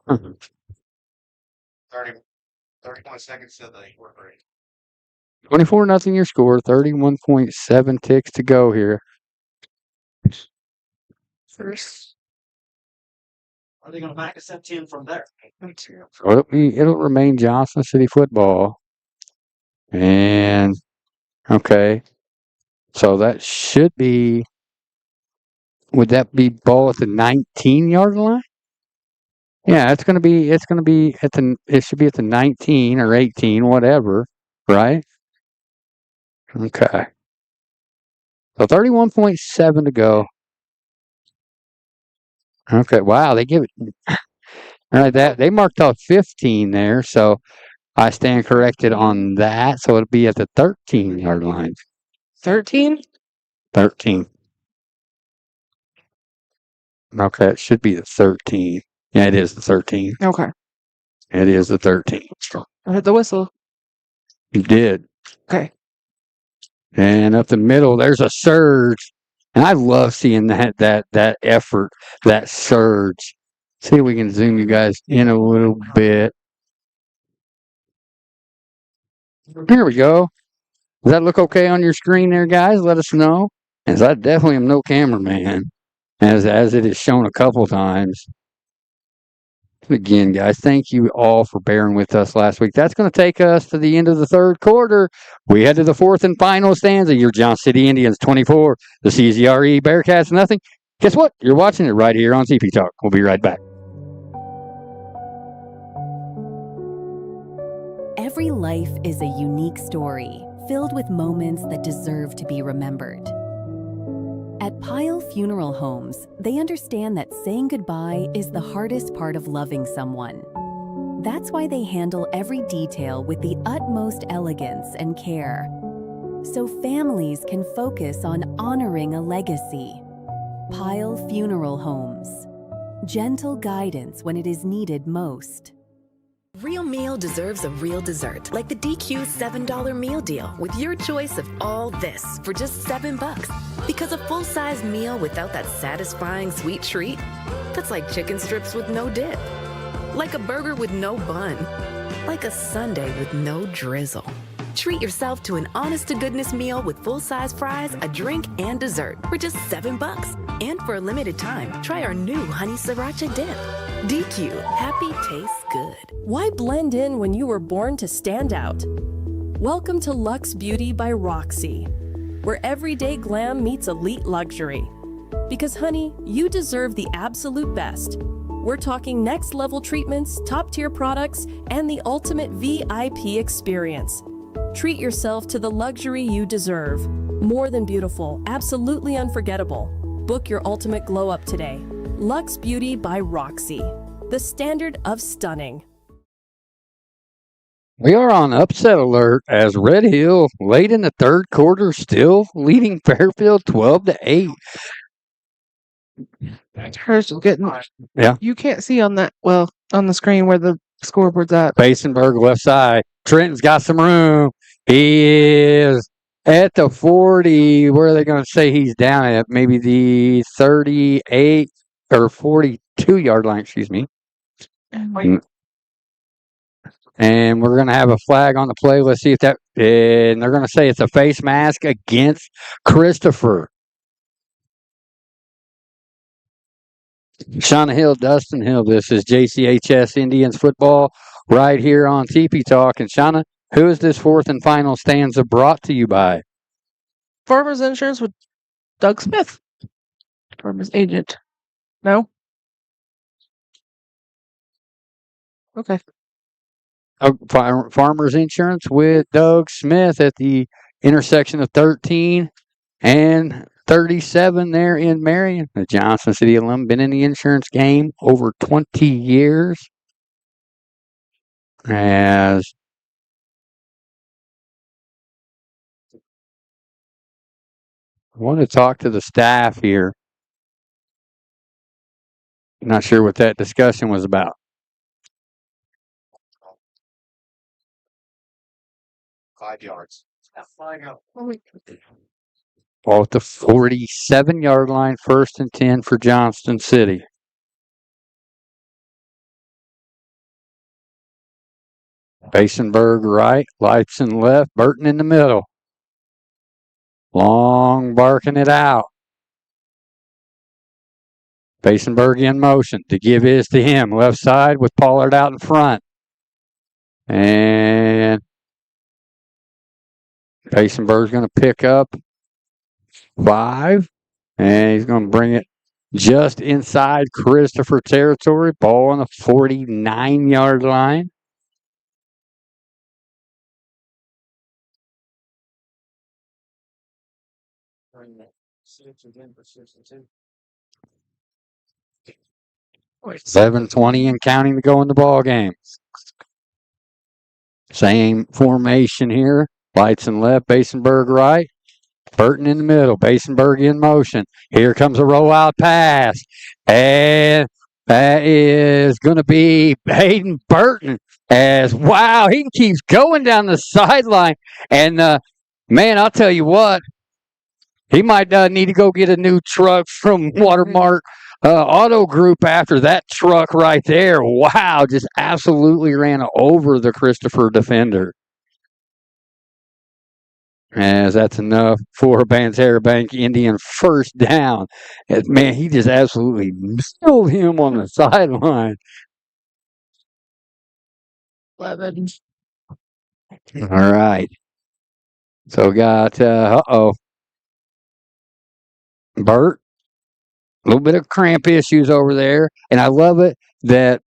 31 seconds to the work rate. 24-0 your score. 31.7 ticks to go here. First. Are they going to back us up 10 from there? So it'll remain Johnson City football. And, okay. So that should be, would that be ball at the 19-yard line? Yeah, it should be at the 19 or 18, whatever, right? Okay. So 31.7 to go. Okay, wow, they give it. All right, they marked off 15 there, so I stand corrected on that. So it'll be at the 13-yard line. 13? 13. Okay, it should be the 13. Yeah, it is the 13. Okay. It is the 13. I heard the whistle. You did. Okay. And up the middle, there's a surge. And I love seeing that effort, that surge. See if we can zoom you guys in a little bit. Here we go. Does that look okay on your screen there, guys? Let us know. As I definitely am no cameraman, as it is shown a couple times. Again, guys, thank you all for bearing with us last week. That's going to take us to the end of the third quarter. We head to the fourth and final stanza. Your Johnson City Indians 24, the CZRE Bearcats nothing. Guess what? You're watching it right here on TP Talk. We'll be right back. Every life is a unique story, filled with moments that deserve to be remembered. At Pyle Funeral Homes, they understand that saying goodbye is the hardest part of loving someone. That's why they handle every detail with the utmost elegance and care, so families can focus on honoring a legacy. Pyle Funeral Homes. Gentle guidance when it is needed most. Real meal deserves a real dessert, like the DQ $7 meal deal with your choice of all this for just $7. Because a full-size meal without that satisfying sweet treat, that's like chicken strips with no dip, like a burger with no bun, like a sundae with no drizzle. Treat yourself to an honest-to-goodness meal with full-size fries, a drink, and dessert for just $7. And for a limited time, try our new honey sriracha dip. DQ, happy tastes good. Why blend in when you were born to stand out? Welcome to Luxe Beauty by Roxy, where everyday glam meets elite luxury. Because honey, you deserve the absolute best. We're talking next level treatments, top tier products, and the ultimate VIP experience. Treat yourself to the luxury you deserve. More than beautiful, absolutely unforgettable. Book your ultimate glow up today. Luxe Beauty by Roxy, the standard of stunning. We are on upset alert as Red Hill, late in the third quarter, still leading Fairfield 12-8. Hers is getting. Yeah. You can't see on the screen where the scoreboard's at. Basenberg left side. Trenton's got some room. He is at the 40. Where are they going to say he's down at? Maybe the 38 or 42-yard line, excuse me. And we're going to have a flag on the play. Let's see if that, and they're going to say it's a face mask against Christopher. Shauna Hill, Dustin Hill. This is JCHS Indians football right here on TP Talk. And Shauna, who is this fourth and final stanza brought to you by? Farmers Insurance with Doug Smith. Farmers Agent. No? Okay. Farmers Insurance with Doug Smith at the intersection of 13 and 37 there in Marion. The Johnson City alum, been in the insurance game over 20 years. As I want to talk to the staff here. Not sure what that discussion was about. $5 yards. Ball at the 47-yard line, 1st and 10 for Johnston City. Basenberg right, Lightson left, Burton in the middle. Long barking it out. Basenberg in motion. To give is to him. Left side with Pollard out in front. And Basenberg's going to pick up 5. And he's going to bring it just inside Christopher territory. Ball on the 49-yard line. It's 11:20 and counting to go in the ball game. Same formation here. Lightson left, Basenberg right. Burton in the middle. Basenberg in motion. Here comes a rollout pass. And that is going to be Hayden Burton. As wow, he keeps going down the sideline. And man, I'll tell you what, he might need to go get a new truck from Watermark Auto Group after that truck right there. Wow, just absolutely ran over the Christopher defender. As that's enough for a Banterra Bank Indian first down. And man, he just absolutely milled him on the sideline. 11. All right. So we got, Bert. A little bit of cramp issues over there. And I love it that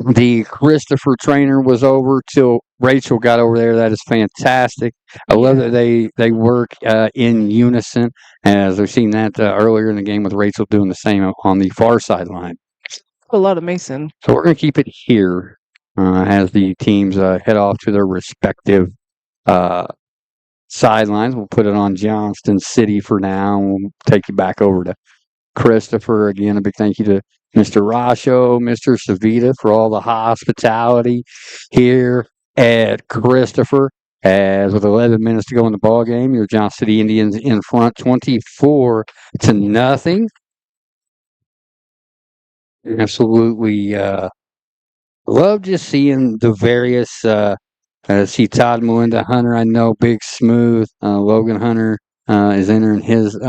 the Christopher trainer was over till Rachel got over there. That is fantastic. I love that they work in unison, as we've seen that earlier in the game with Rachel doing the same on the far sideline. A lot of Mason. So we're going to keep it here as the teams head off to their respective sidelines. We'll put it on Johnston City for now. We'll take you back over to Christopher. Again, a big thank you to Mr. Rasho, Mr. Savita for all the hospitality here at Christopher. As with 11 minutes to go in the ball game, your Johnson City Indians in front 24-0. Absolutely love just seeing the various see Todd Melinda Hunter. I know Big Smooth. Logan Hunter is entering his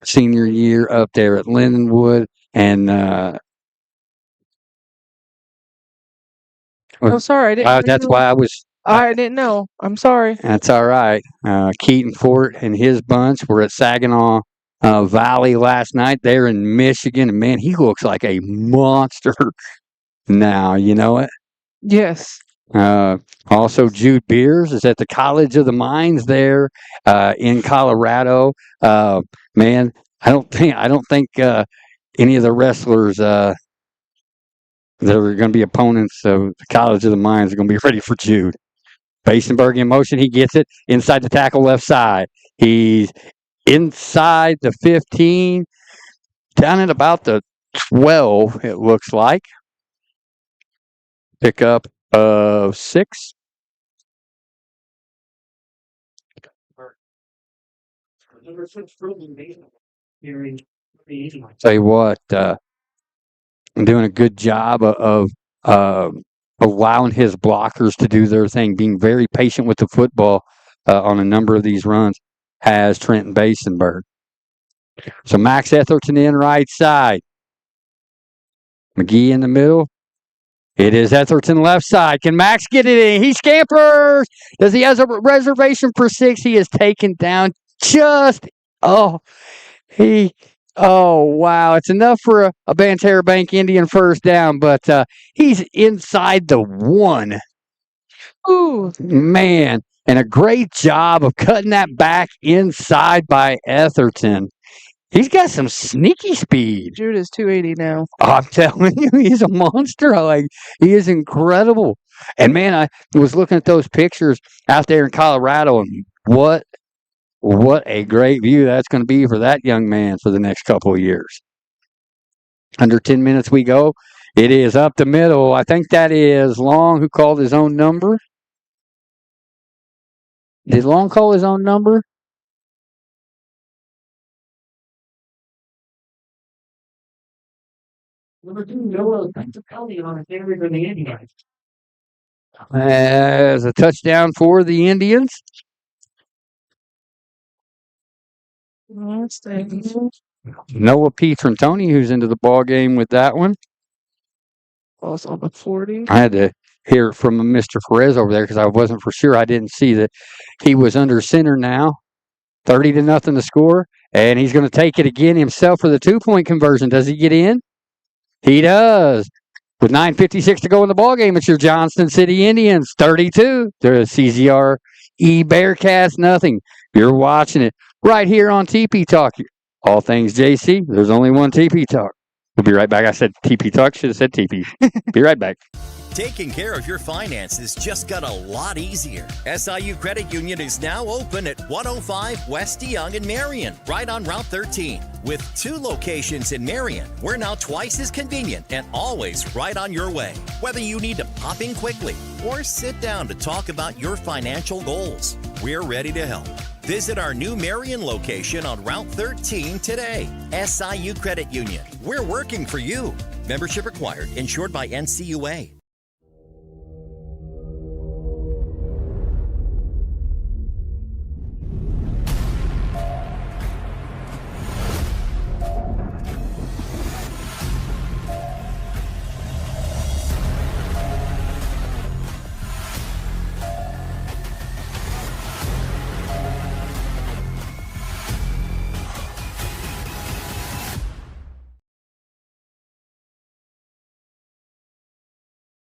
senior year up there at Lindenwood. And oh, sorry. I didn't that's why I didn't know. I'm sorry. That's all right. Keaton Fort and his bunch were at Saginaw Valley last night. They're in Michigan. And man, he looks like a monster now. You know it? Yes. Also, Jude Beers is at the College of the Mines there in Colorado. Man, I don't think any of the wrestlers that are going to be opponents of the College of the Mines are going to be ready for Jude. Basenberg in motion. He gets it inside the tackle left side. He's inside the 15, down at about the 12, it looks like. Pickup of 6. Tell you what, doing a good job of allowing his blockers to do their thing, being very patient with the football on a number of these runs, has Trenton Basenberg. So Max Etherton in right side. McGee in the middle. It is Etherton left side. Can Max get it in? He scampers. Does he have a reservation for 6? He is taken down just. Oh, wow. It's enough for a Banterra Bank Indian first down, but he's inside the 1. Ooh, man. And a great job of cutting that back inside by Etherton. He's got some sneaky speed. Jude is 280 now. I'm telling you, he's a monster. He is incredible. And man, I was looking at those pictures out there in Colorado, and what a great view that's going to be for that young man for the next couple of years. Under 10 minutes we go. It is up the middle. I think that is Long, who called his own number. Did Long call his own number? As a touchdown for the Indians. Noah Pietrantoni, who's into the ball game with that one. Also on the 40. I had to hear it from Mr. Perez over there because I wasn't for sure. I didn't see that he was under center now. 30-0 the score, and he's going to take it again himself for the 2-point conversion. Does he get in? He does. With 9:56 to go in the ballgame, it's your Johnston City Indians 32 to CZRE Bearcats nothing. You're watching it right here on TP Talk. All things JC. There's only one TP Talk. We'll be right back. I said TP Talk. Should have said TP. Be right back. Taking care of your finances just got a lot easier. SIU Credit Union is now open at 105 West DeYoung in Marion, right on Route 13. With 2 locations in Marion, we're now twice as convenient and always right on your way. Whether you need to pop in quickly or sit down to talk about your financial goals, we're ready to help. Visit our new Marion location on Route 13 today. SIU Credit Union. We're working for you. Membership required. Insured by NCUA.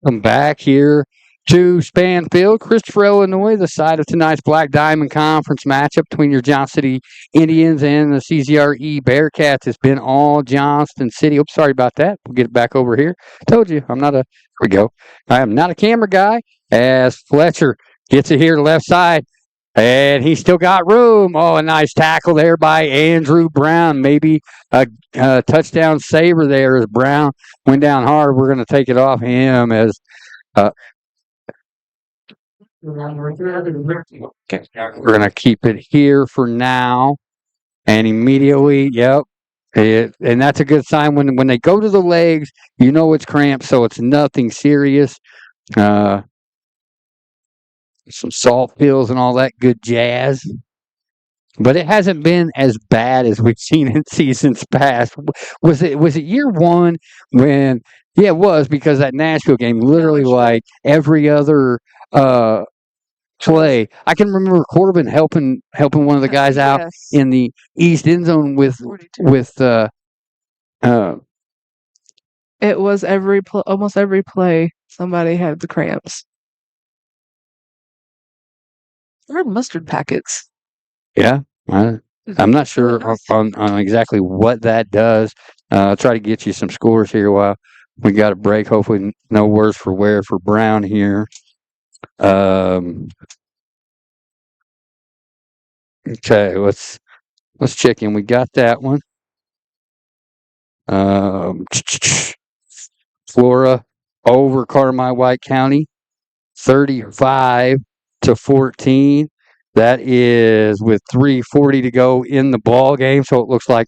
Come back here to Span Field, Christopher, Illinois, the site of tonight's Black Diamond Conference matchup between your Johnston City Indians and the CZRE Bearcats. It's been all Johnston City. Oops, sorry about that. We'll get it back over here. Told you, I'm not a, here we go. I am not a camera guy, as Fletcher gets it here to left side. And he's still got room. Oh, a nice tackle there by Andrew Brown. Maybe a touchdown saver there as Brown went down hard. We're going to take it off him as we're going to keep it here for now. And immediately, yep. And that's a good sign when they go to the legs, you know it's cramped, so it's nothing serious. Some salt pills and all that good jazz. But it hasn't been as bad as we've seen in seasons past. Was it year one when yeah, it was, because that Nashville game, literally like every other play. I can remember Corbin helping one of the guys out in the east end zone with it was almost every play somebody had the cramps. They're mustard packets. Yeah, I'm not sure on exactly what that does. I'll try to get you some scores here while we got a break. Hopefully no worse for wear for Brown here. Okay, let's check in. We got that one. Flora over Carmi White County, 35-14. That is with 3:40 to go in the ball game. So it looks like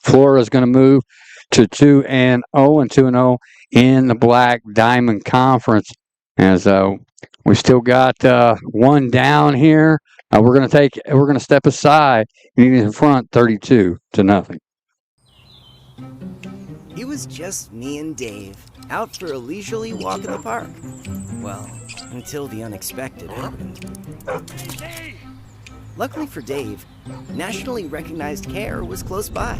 Flora is going to move to 2-0 and 2-0 in the Black Diamond Conference. As we still got one down here. We're going to step aside. Indians in front 32-0. It was just me and Dave, out for a leisurely walk in the park. Well, until the unexpected happened. Luckily for Dave, nationally recognized care was close by.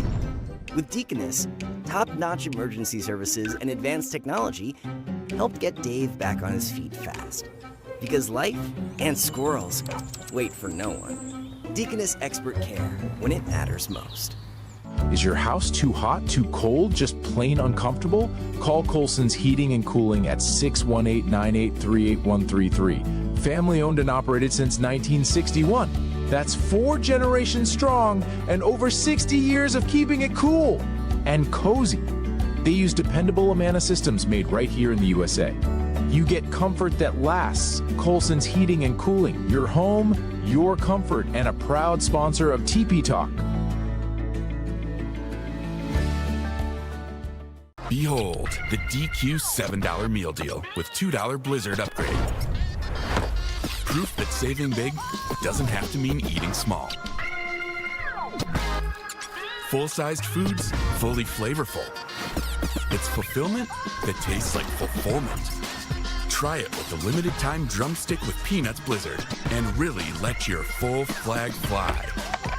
With Deaconess, top-notch emergency services and advanced technology helped get Dave back on his feet fast. Because life and squirrels wait for no one. Deaconess expert care when it matters most. Is your house too hot, too cold, just plain uncomfortable? Call Colson's Heating and Cooling at 618-983-8133. Family owned and operated since 1961. That's 4 generations strong and over 60 years of keeping it cool and cozy. They use dependable Amana systems made right here in the USA. You get comfort that lasts. Colson's Heating and Cooling, your home, your comfort, and a proud sponsor of TP Talk. Behold, the DQ $7 meal deal with $2 Blizzard upgrade. Proof that saving big doesn't have to mean eating small. Full-sized foods, fully flavorful. It's fulfillment that tastes like fulfillment. Try it with the limited time drumstick with Peanuts Blizzard and really let your full flag fly.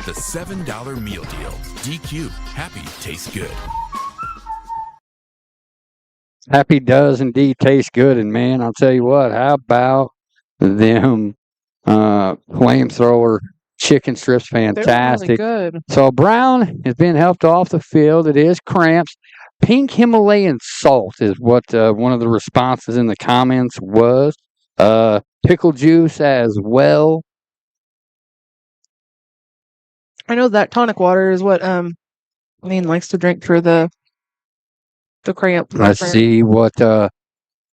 The $7 meal deal. DQ, happy tastes good. Happy does indeed taste good, and man, I'll tell you what. How about them flamethrower chicken strips? Fantastic. They're really good. So Brown is being helped off the field. It is cramps. Pink Himalayan salt is what one of the responses in the comments was. Pickle juice as well. I know that tonic water is what likes to drink for the cramp. Let's see what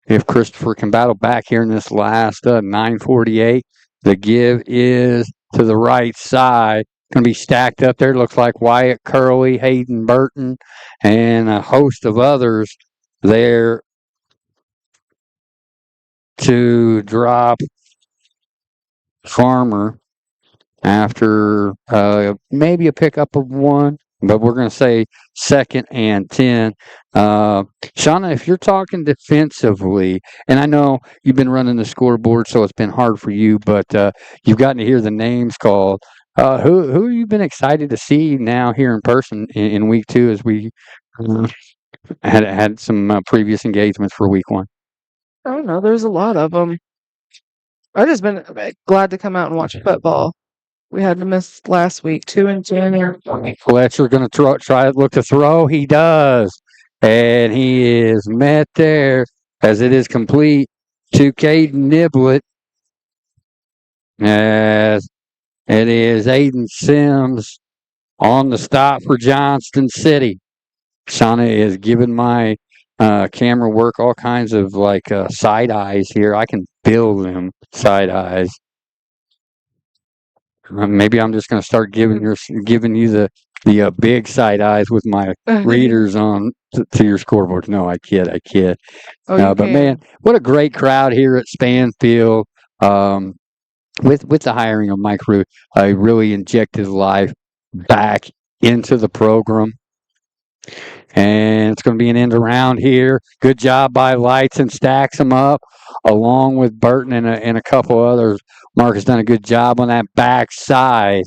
if Christopher can battle back here in this last 9:48. The give is to the right side. Going to be stacked up there. Looks like Wyatt Curley, Hayden Burton, and a host of others there to drop Farmer after maybe a pickup of one. But we're going to say 2nd and 10. Shauna, if you're talking defensively, and I know you've been running the scoreboard, so it's been hard for you, but you've gotten to hear the names called. Who have you been excited to see now here in person in week 2 as we had some previous engagements for week 1? I don't know. There's a lot of them. I've just been glad to come out and watch football. We had to miss last week, 2 and 10. Fletcher going to try to look to throw. He does. And he is met there as it is complete to Caden Niblett. As it is Aiden Sims on the stop for Johnston City. Shauna is giving my camera work all kinds of side eyes here. I can build them side eyes. Maybe I'm just going to start giving you the big side eyes with my readers on to your scoreboards. No, I kid. But man, what a great crowd here at Spanfield. With the hiring of Mike Root, I really injected life back into the program. And it's going to be an end around here. Good job by Lights and stacks them up along with Burton and a couple others. Mark has done a good job on that back side.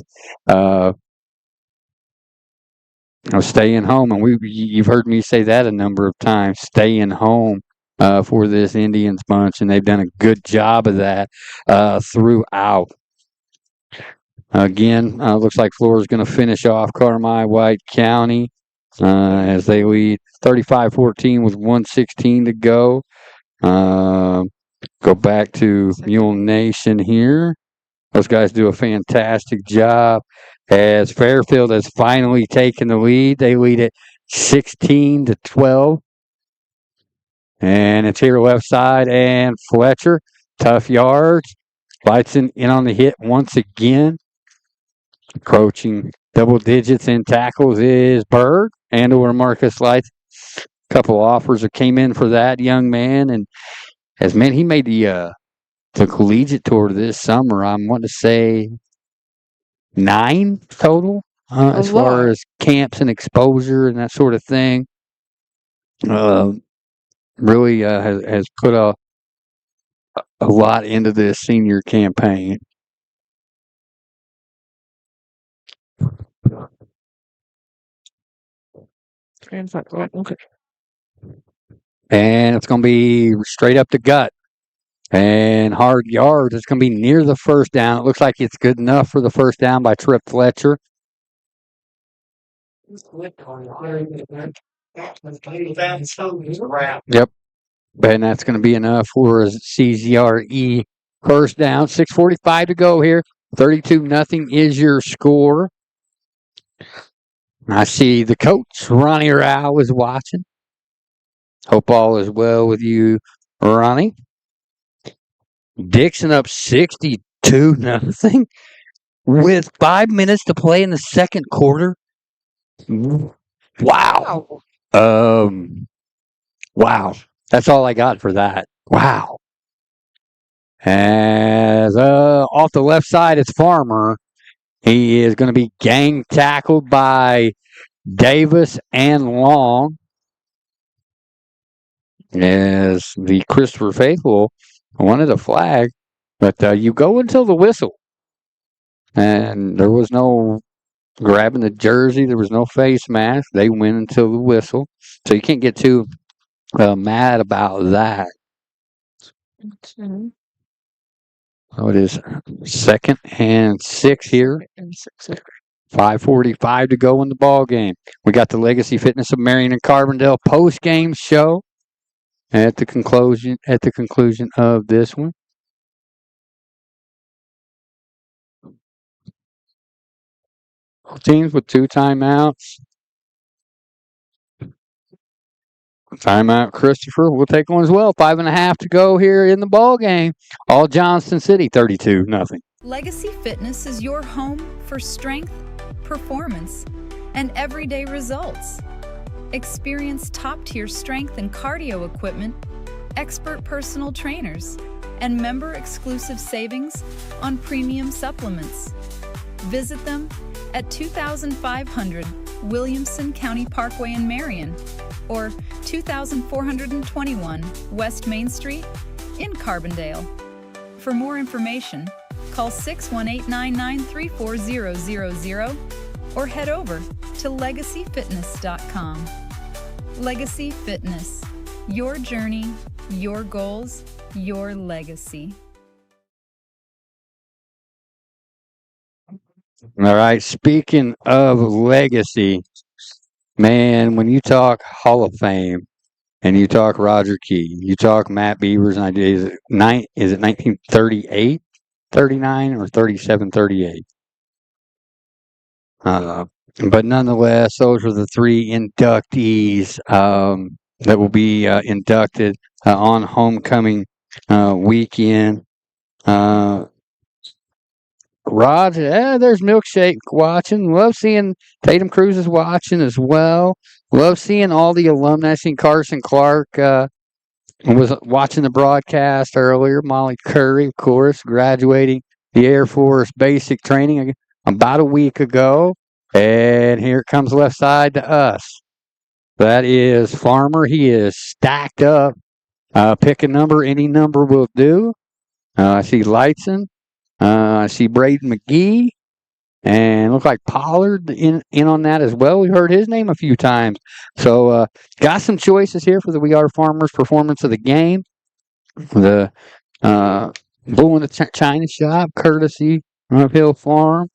Staying home, and you've heard me say that a number of times. Staying home for this Indians bunch, and they've done a good job of that throughout. Again, looks like Flora's going to finish off Carmi-White County as they lead 35-14 with 1:16 to go. Go back to Mule Nation here. Those guys do a fantastic job as Fairfield has finally taken the lead. They lead it 16-12. And it's here left side and Fletcher. Tough yards. Lights in on the hit once again. Approaching double digits in tackles is Berg and or Marcus Lights. A couple offers that came in for that young man, and he made the collegiate tour this summer. I'm wanting to say 9 total as far as camps and exposure and that sort of thing. Really has put a lot into this senior campaign. Okay. And it's going to be straight up the gut. And hard yards. It's going to be near the first down. It looks like it's good enough for the first down by Trip Fletcher. Yep. And that's going to be enough for a CZRE first down. 6:45 to go here. 32-0 is your score. I see the coach, Ronnie Rao, is watching. Hope all is well with you, Ronnie. Dixon up 62-0 with 5 minutes to play in the second quarter. Wow. Wow. That's all I got for that. Wow. As off the left side, it's Farmer. He is going to be gang tackled by Davis and Long. As the Christopher Faithful wanted a flag, but you go until the whistle. And there was no grabbing the jersey. There was no face mask. They win until the whistle. So you can't get too mad about that. So it is 2nd and 6 here. 5:45 to go in the ball game. We got the Legacy Fitness of Marion and Carbondale post game show at the conclusion of this one. Teams with 2 timeouts. Timeout, Christopher. We'll take one as well. 5.5 to go here in the ball game. All Johnston City, 32-0. Legacy Fitness is your home for strength, performance, and everyday results. Experience top-tier strength and cardio equipment, expert personal trainers, and member-exclusive savings on premium supplements. Visit them at 2500 Williamson County Parkway in Marion or 2421 West Main Street in Carbondale. For more information, call 618-993-4000 or head over to legacyfitness.com. Legacy Fitness. Your journey, your goals, your legacy. All right. Speaking of legacy, man, when you talk Hall of Fame and you talk Roger Key, you talk Matt Beavers, and is it 1938, 39, or 37, 38? But nonetheless, those are the 3 inductees that will be inducted on homecoming weekend. Rod, there's Milkshake watching. Love seeing Tatum Cruz is watching as well. Love seeing all the alumni. Seeing Carson Clark was watching the broadcast earlier. Molly Curry, of course, graduating the Air Force basic training about a week ago. And here it comes left side to us. That is Farmer. He is stacked up. Pick a number. Any number will do. I see Lightson. I see Braden McGee. And look like Pollard in on that as well. We heard his name a few times. So got some choices here for the We Are Farmers Performance of the Game. The Bull in the China Shop, courtesy Uphill Farm.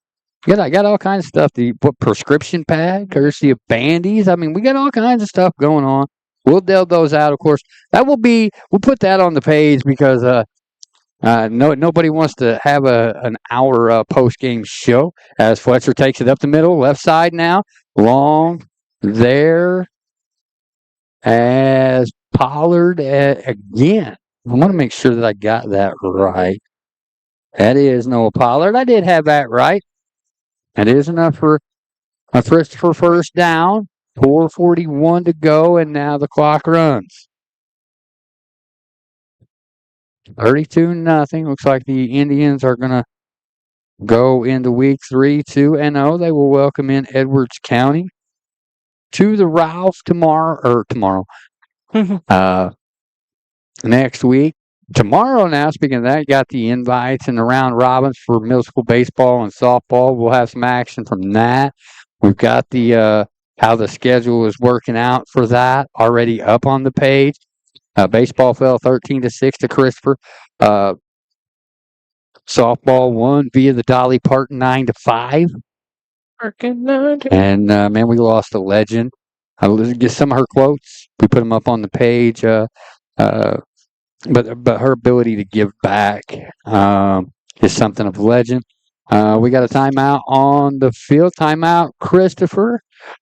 I got all kinds of stuff. The prescription pad, courtesy of Bandy's. I mean, we got all kinds of stuff going on. We'll delve those out, of course. We'll put that on the page because nobody wants to have an hour post-game show as Fletcher takes it up the middle, left side now. Long there as Pollard again. I want to make sure that I got that right. That is Noah Pollard. I did have that right. That is enough for a Christopher first down. 4:41 to go, and now the clock runs. 32-0. Looks like the Indians are going to go into week 3 2-0. They will welcome in Edwards County to the Ralph tomorrow. Next week. Tomorrow now, speaking of that, you got the invites and the round robins for middle school baseball and softball. We'll have some action from that. We've got the how the schedule is working out for that already up on the page. Baseball fell 13-6 to Christopher. Softball won via the Dolly Park 9-5. And man, we lost a legend. I'll get some of her quotes. We put them up on the page. But her ability to give back is something of legend. We got a timeout on the field. Timeout, Christopher.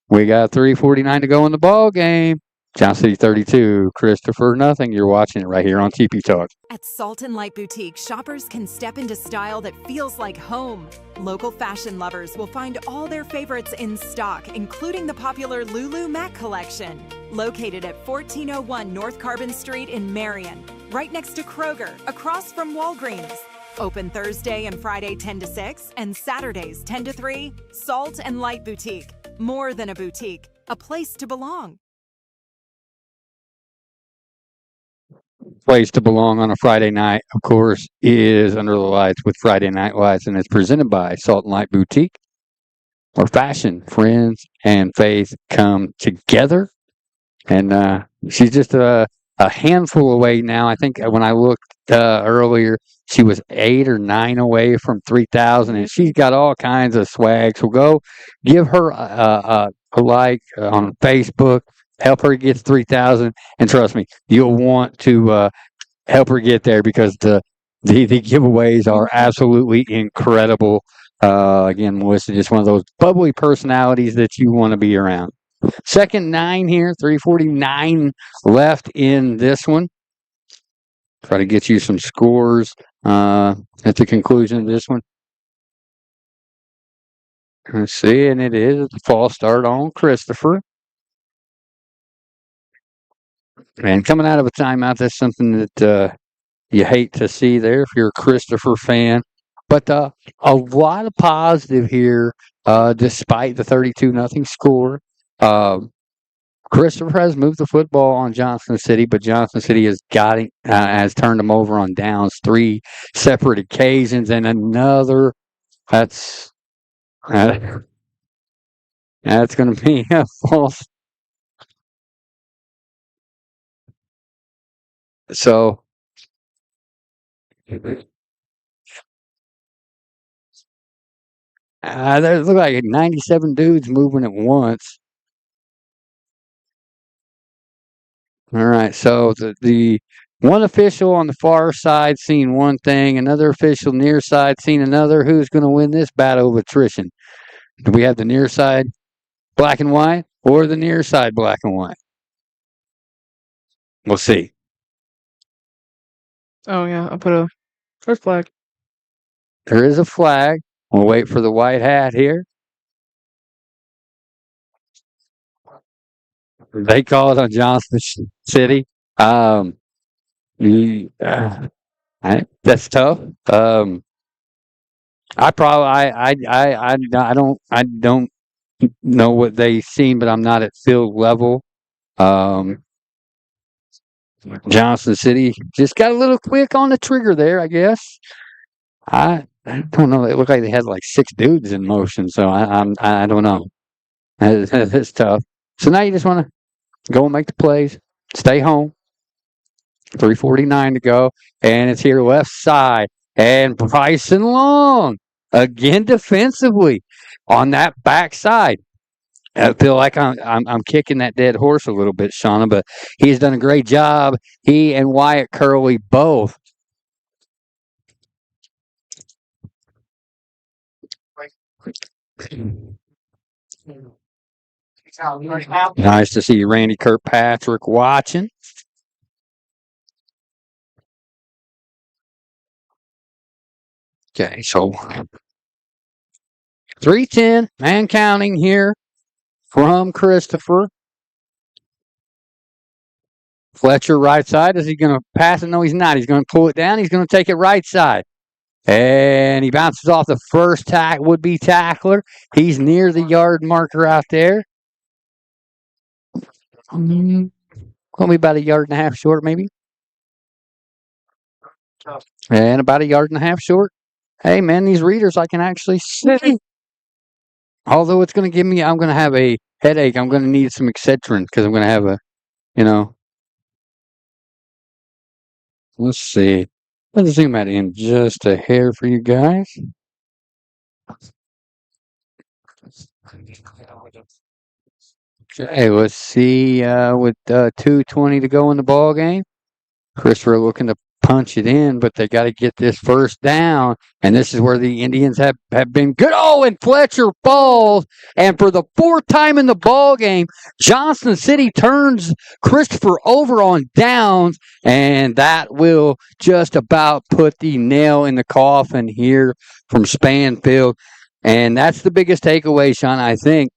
We got 3:49 to go in the ball game. Johnson City 32, Christopher nothing. You're watching it right here on TP Talk. At Salt and Light Boutique, shoppers can step into style that feels like home. Local fashion lovers will find all their favorites in stock, including the popular Lulu Mac collection. Located at 1401 North Carbon Street in Marion, right next to Kroger, across from Walgreens. Open Thursday and Friday 10 to 6 and Saturdays 10 to 3. Salt and Light Boutique. More than a boutique, a place to belong. Place to belong on a Friday night, of course, is Under the Lights with Friday Night Lights, and it's presented by Salt and Light Boutique, where fashion, friends, and faith come together. And she's just a handful away now. I think when I looked earlier, she was 8 or 9 away from 3,000, and she's got all kinds of swag. So go give her a like on Facebook. Help her get 3,000, and trust me, you'll want to help her get there because the giveaways are absolutely incredible. Again, Melissa, just one of those bubbly personalities that you want to be around. Second 9 here, 3:49 left in this one. Try to get you some scores at the conclusion of this one. Let's see, and it is a false start on Christopher. And coming out of a timeout, that's something that you hate to see there if you're a Christopher fan. But a lot of positive here, despite the 32-0 score. Christopher has moved the football on Johnson City, but Johnson City has turned them over on downs 3 separate occasions, and another. That's going to be a false. So there look like 97 dudes moving at once. All right, so the one official on the far side seeing one thing, another official near side seeing another. Who's going to win this battle of attrition? Do we have the near side black and white or the near side black and white? We'll see. Oh, yeah. I'll put a first flag. There is a flag. We'll wait for the white hat here. They call it on Johnson City. That's tough. I don't know what they seen, but I'm not at field level. Johnson City just got a little quick on the trigger there, I guess. I don't know. It looked like they had like 6 dudes in motion, so I don't know. It's tough. So now you just want to go and make the plays, stay home. 3:49 to go, and it's here left side, and Bryson Long again defensively on that back side. I feel like I'm kicking that dead horse a little bit, Shauna, but he's done a great job. He and Wyatt Curley both. Nice to see Randy Kirkpatrick watching. Okay, so 310, man counting here from Christopher. Fletcher right side. Is he going to pass it? No, he's not. He's going to pull it down. He's going to take it right side. And he bounces off the first would-be tackler. He's near the yard marker out there. Going to be about a yard and a half short, maybe. And about a yard and a half short. Hey, man, these readers I can actually see. Although it's going to give me, I'm going to have a headache. I'm going to need some Excedrin because I'm going to have a, let's see. Let's zoom that in just a hair for you guys. Okay, let's see. With 2:20 to go in the ball game, Christopher looking to punch it in, but they got to get this first down. And this is where the Indians have been good. Oh, and Fletcher falls. And for the fourth time in the ball game, Johnson City turns Christopher over on downs. And that will just about put the nail in the coffin here from Spanfield. And that's the biggest takeaway, Sean, I think,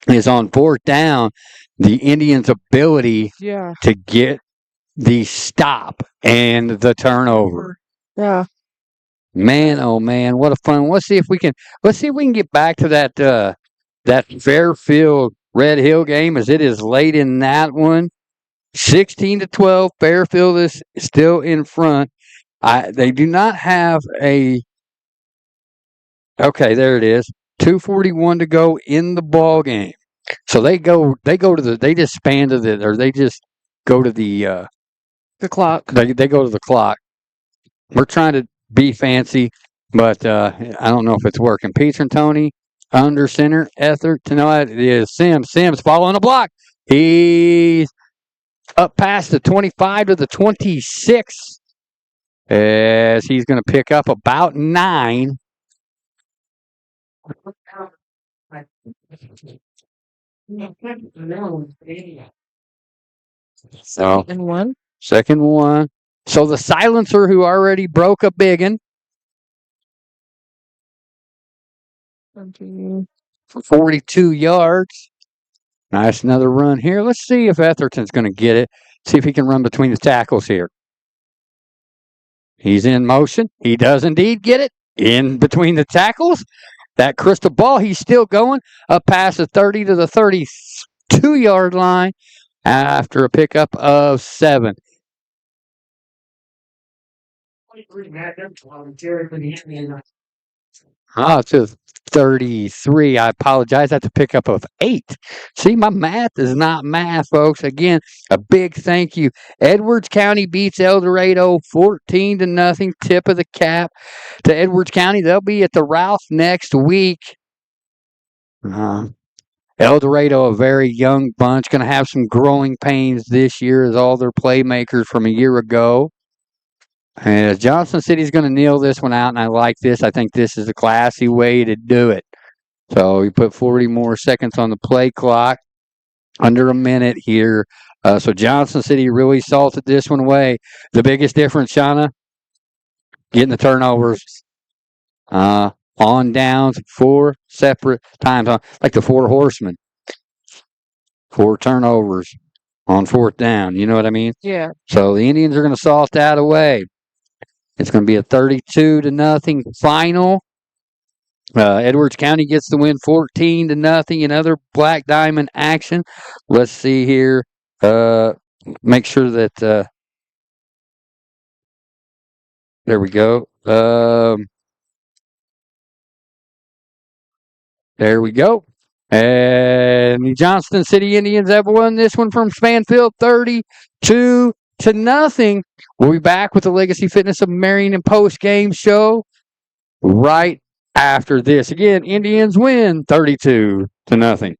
is on fourth down, the Indians' ability to get the stop and the turnover. Yeah. Man, oh man, what a fun. Let's see if we can get back to that Fairfield Red Hill game, as it is late in that one. 16-12. Fairfield is still in front. They do not have a. Okay, there it is. 2:41 to go in the ball game. So they just span to they just go to the clock. They go to the clock. We're trying to be fancy, but I don't know if it's working. Peter and Tony under center. Etherton, no, it is Sims. Sims following a block. He's up past the 25 to the 26 as he's going to pick up about 9. So second one. So the silencer who already broke a biggin for 42 yards. Nice, another run here. Let's see if Etherton's going to get it. See if he can run between the tackles here. He's in motion. He does indeed get it in between the tackles. That crystal ball, he's still going up past the 30 to the 32-yard line after a pickup of 7. To 33. I apologize. That's a pickup of 8. See, my math is not math, folks. Again, a big thank you. Edwards County beats El Dorado 14-0. Tip of the cap to Edwards County. They'll be at the Ralph next week. El Dorado, a very young bunch, going to have some growing pains this year as all their playmakers from a year ago. And Johnson City's going to kneel this one out, and I like this. I think this is a classy way to do it. So we put 40 more seconds on the play clock, under a minute here. So Johnson City really salted this one away. The biggest difference, Shauna, getting the turnovers on downs 4 separate times, like the 4 horsemen. 4 turnovers on fourth down. You know what I mean? Yeah. So the Indians are going to salt that away. It's going to be a 32-0 final. Edwards County gets the win 14-0 in other Black Diamond action. Let's see here. Make sure that there we go. There we go. And the Johnston City Indians have won this one from Spanfield 32-0. We'll be back with the Legacy Fitness of Marion post-game show right after this. Again, Indians win 32-0.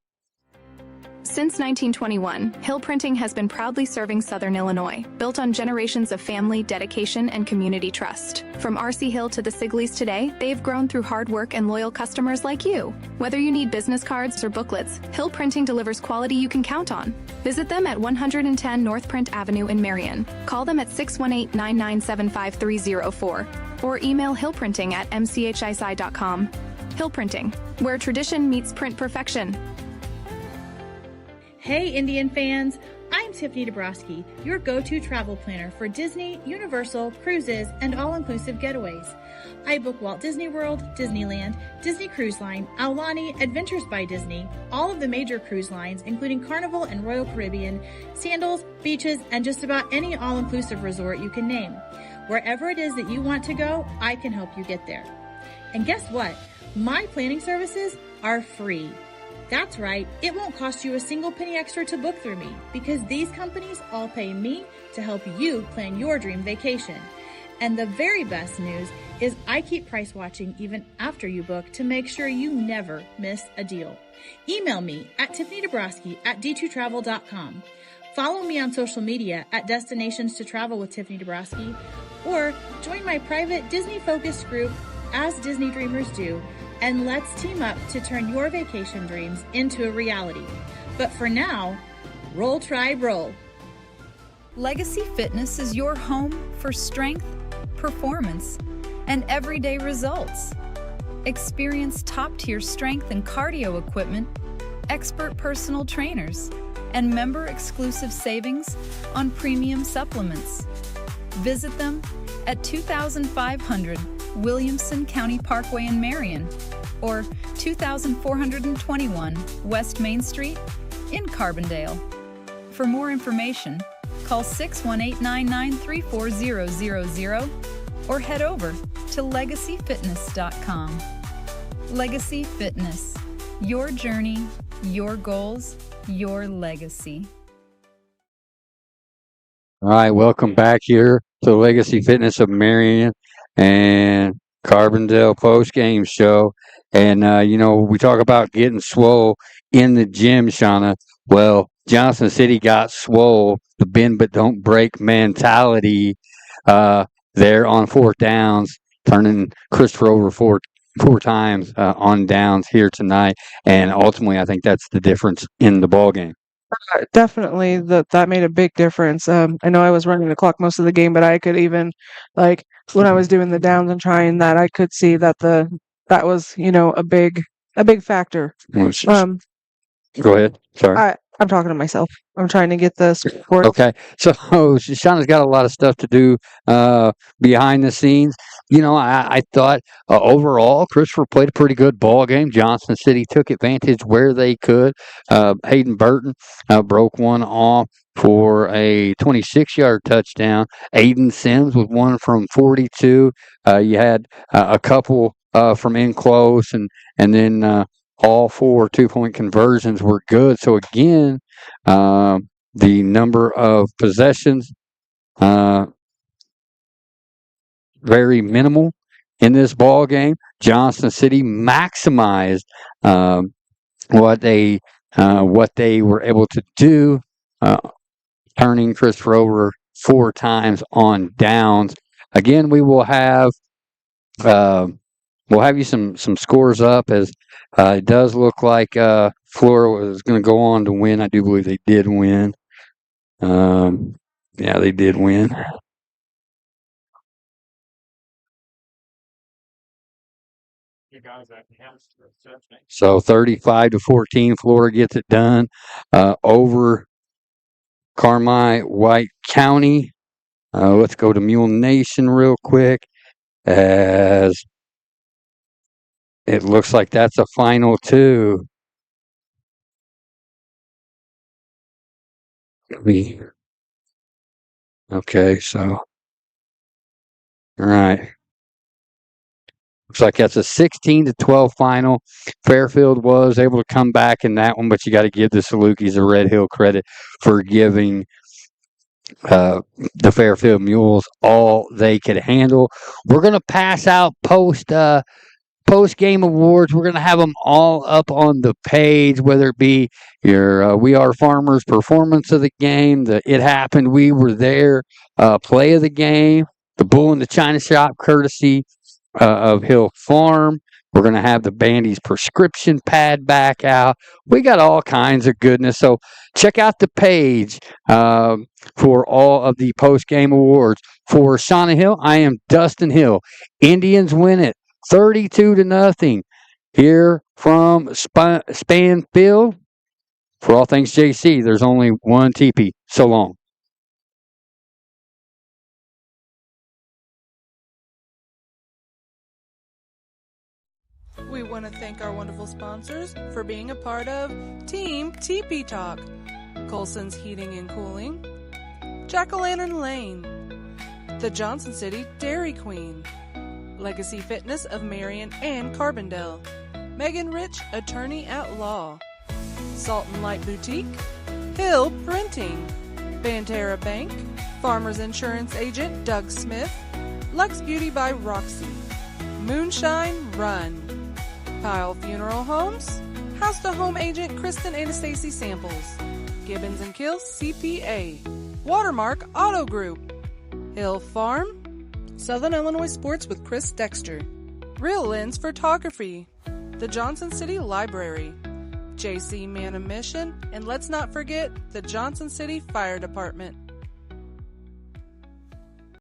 Since 1921, Hill Printing has been proudly serving Southern Illinois, built on generations of family, dedication, and community trust. From RC Hill to the Sigleys today, they've grown through hard work and loyal customers like you. Whether you need business cards or booklets, Hill Printing delivers quality you can count on. Visit them at 110 North Print Avenue in Marion. Call them at 618-997-5304 or email hillprinting@mchisi.com. Hill Printing, where tradition meets print perfection. Hey, Indian fans! I'm Tiffany Dabrowski, your go-to travel planner for Disney, Universal, cruises, and all-inclusive getaways. I book Walt Disney World, Disneyland, Disney Cruise Line, Aulani, Adventures by Disney, all of the major cruise lines, including Carnival and Royal Caribbean, Sandals, beaches, and just about any all-inclusive resort you can name. Wherever it is that you want to go, I can help you get there. And guess what? My planning services are free. That's right, it won't cost you a single penny extra to book through me because these companies all pay me to help you plan your dream vacation. And the very best news is I keep price watching even after you book to make sure you never miss a deal. Email me at tiffanydabrowski@d2travel.com. Follow me on social media at Destinations to Travel with Tiffany Dabrowski, or join my private Disney-focused group, As Disney Dreamers Do, and let's team up to turn your vacation dreams into a reality. But for now, roll, tribe, roll. Legacy Fitness is your home for strength, performance, and everyday results. Experience top-tier strength and cardio equipment, expert personal trainers, and member-exclusive savings on premium supplements. Visit them at 2500 Williamson County Parkway in Marion, or 2421 West Main Street in Carbondale. For more information, call 618-993-4000 or head over to legacyfitness.com. Legacy Fitness, your journey, your goals, your legacy. All right, welcome back here to the Legacy Fitness of Marion and Carbondale post-game show. And, we talk about getting swole in the gym, Shauna. Well, Johnson City got swole, the bend but don't break mentality there on fourth downs, turning Christopher over four times on downs here tonight. And ultimately, I think that's the difference in the ball game. Definitely that made a big difference. I know I was running the clock most of the game, but I could even, like, when I was doing the downs and trying that, I could see that that was, a big factor. Go ahead. Sorry. I'm talking to myself. I'm trying to get the score. Okay. So Shauna's got a lot of stuff to do behind the scenes. I thought overall Christopher played a pretty good ball game. Johnson City took advantage where they could. Hayden Burton broke one off for a 26-yard touchdown. Aiden Sims with one from 42. You had a couple from in close, and then all 4 2-point conversions were good. So again, the number of possessions very minimal in this ball game. Johnson City maximized what they were able to do, turning Christopher over 4 times on downs. Again, we will have you some scores up, as it does look like Flora was going to go on to win. I do believe they did win. Yeah, they did win. So 35-14, Flora gets it done over Carmi White County. Let's go to Mule Nation real quick, as it looks like that's a final 2. Okay, so all right. Looks like that's a 16-12 final. Fairfield was able to come back in that one, but you got to give the Salukis a Red Hill credit for giving the Fairfield Mules all they could handle. We're going to pass out post post-game awards. We're going to have them all up on the page, whether it be your We Are Farmers performance of the game, the It Happened, We Were There play of the game, the Bull in the China Shop courtesy of Hill Farm. We're going to have the Bandy's prescription pad back out. We got all kinds of goodness. So check out the page for all of the post-game awards. For Shauna Hill, I am Dustin Hill. Indians win it 32-0 here from Spanfield. For all things JC, there's only one teepee. So long. We want to thank our wonderful sponsors for being a part of Team TP Talk, Colson's Heating and Cooling, Jack-O-Lantern Lane, the Johnson City Dairy Queen, Legacy Fitness of Marion and Carbondale, Megan Rich, Attorney at Law, Salt and Light Boutique, Hill Printing, Banterra Bank, Farmers Insurance Agent Doug Smith, Lux Beauty by Roxy, Moonshine Run, Pyle Funeral Homes, House to Home Agent Kristen Anastacy Samples, Gibbons and Kill CPA, Watermark Auto Group, Hill Farm, Southern Illinois Sports with Chris Dexter, Real Lens Photography, the Johnson City Library, JC Man of Mission, and let's not forget the Johnson City Fire Department.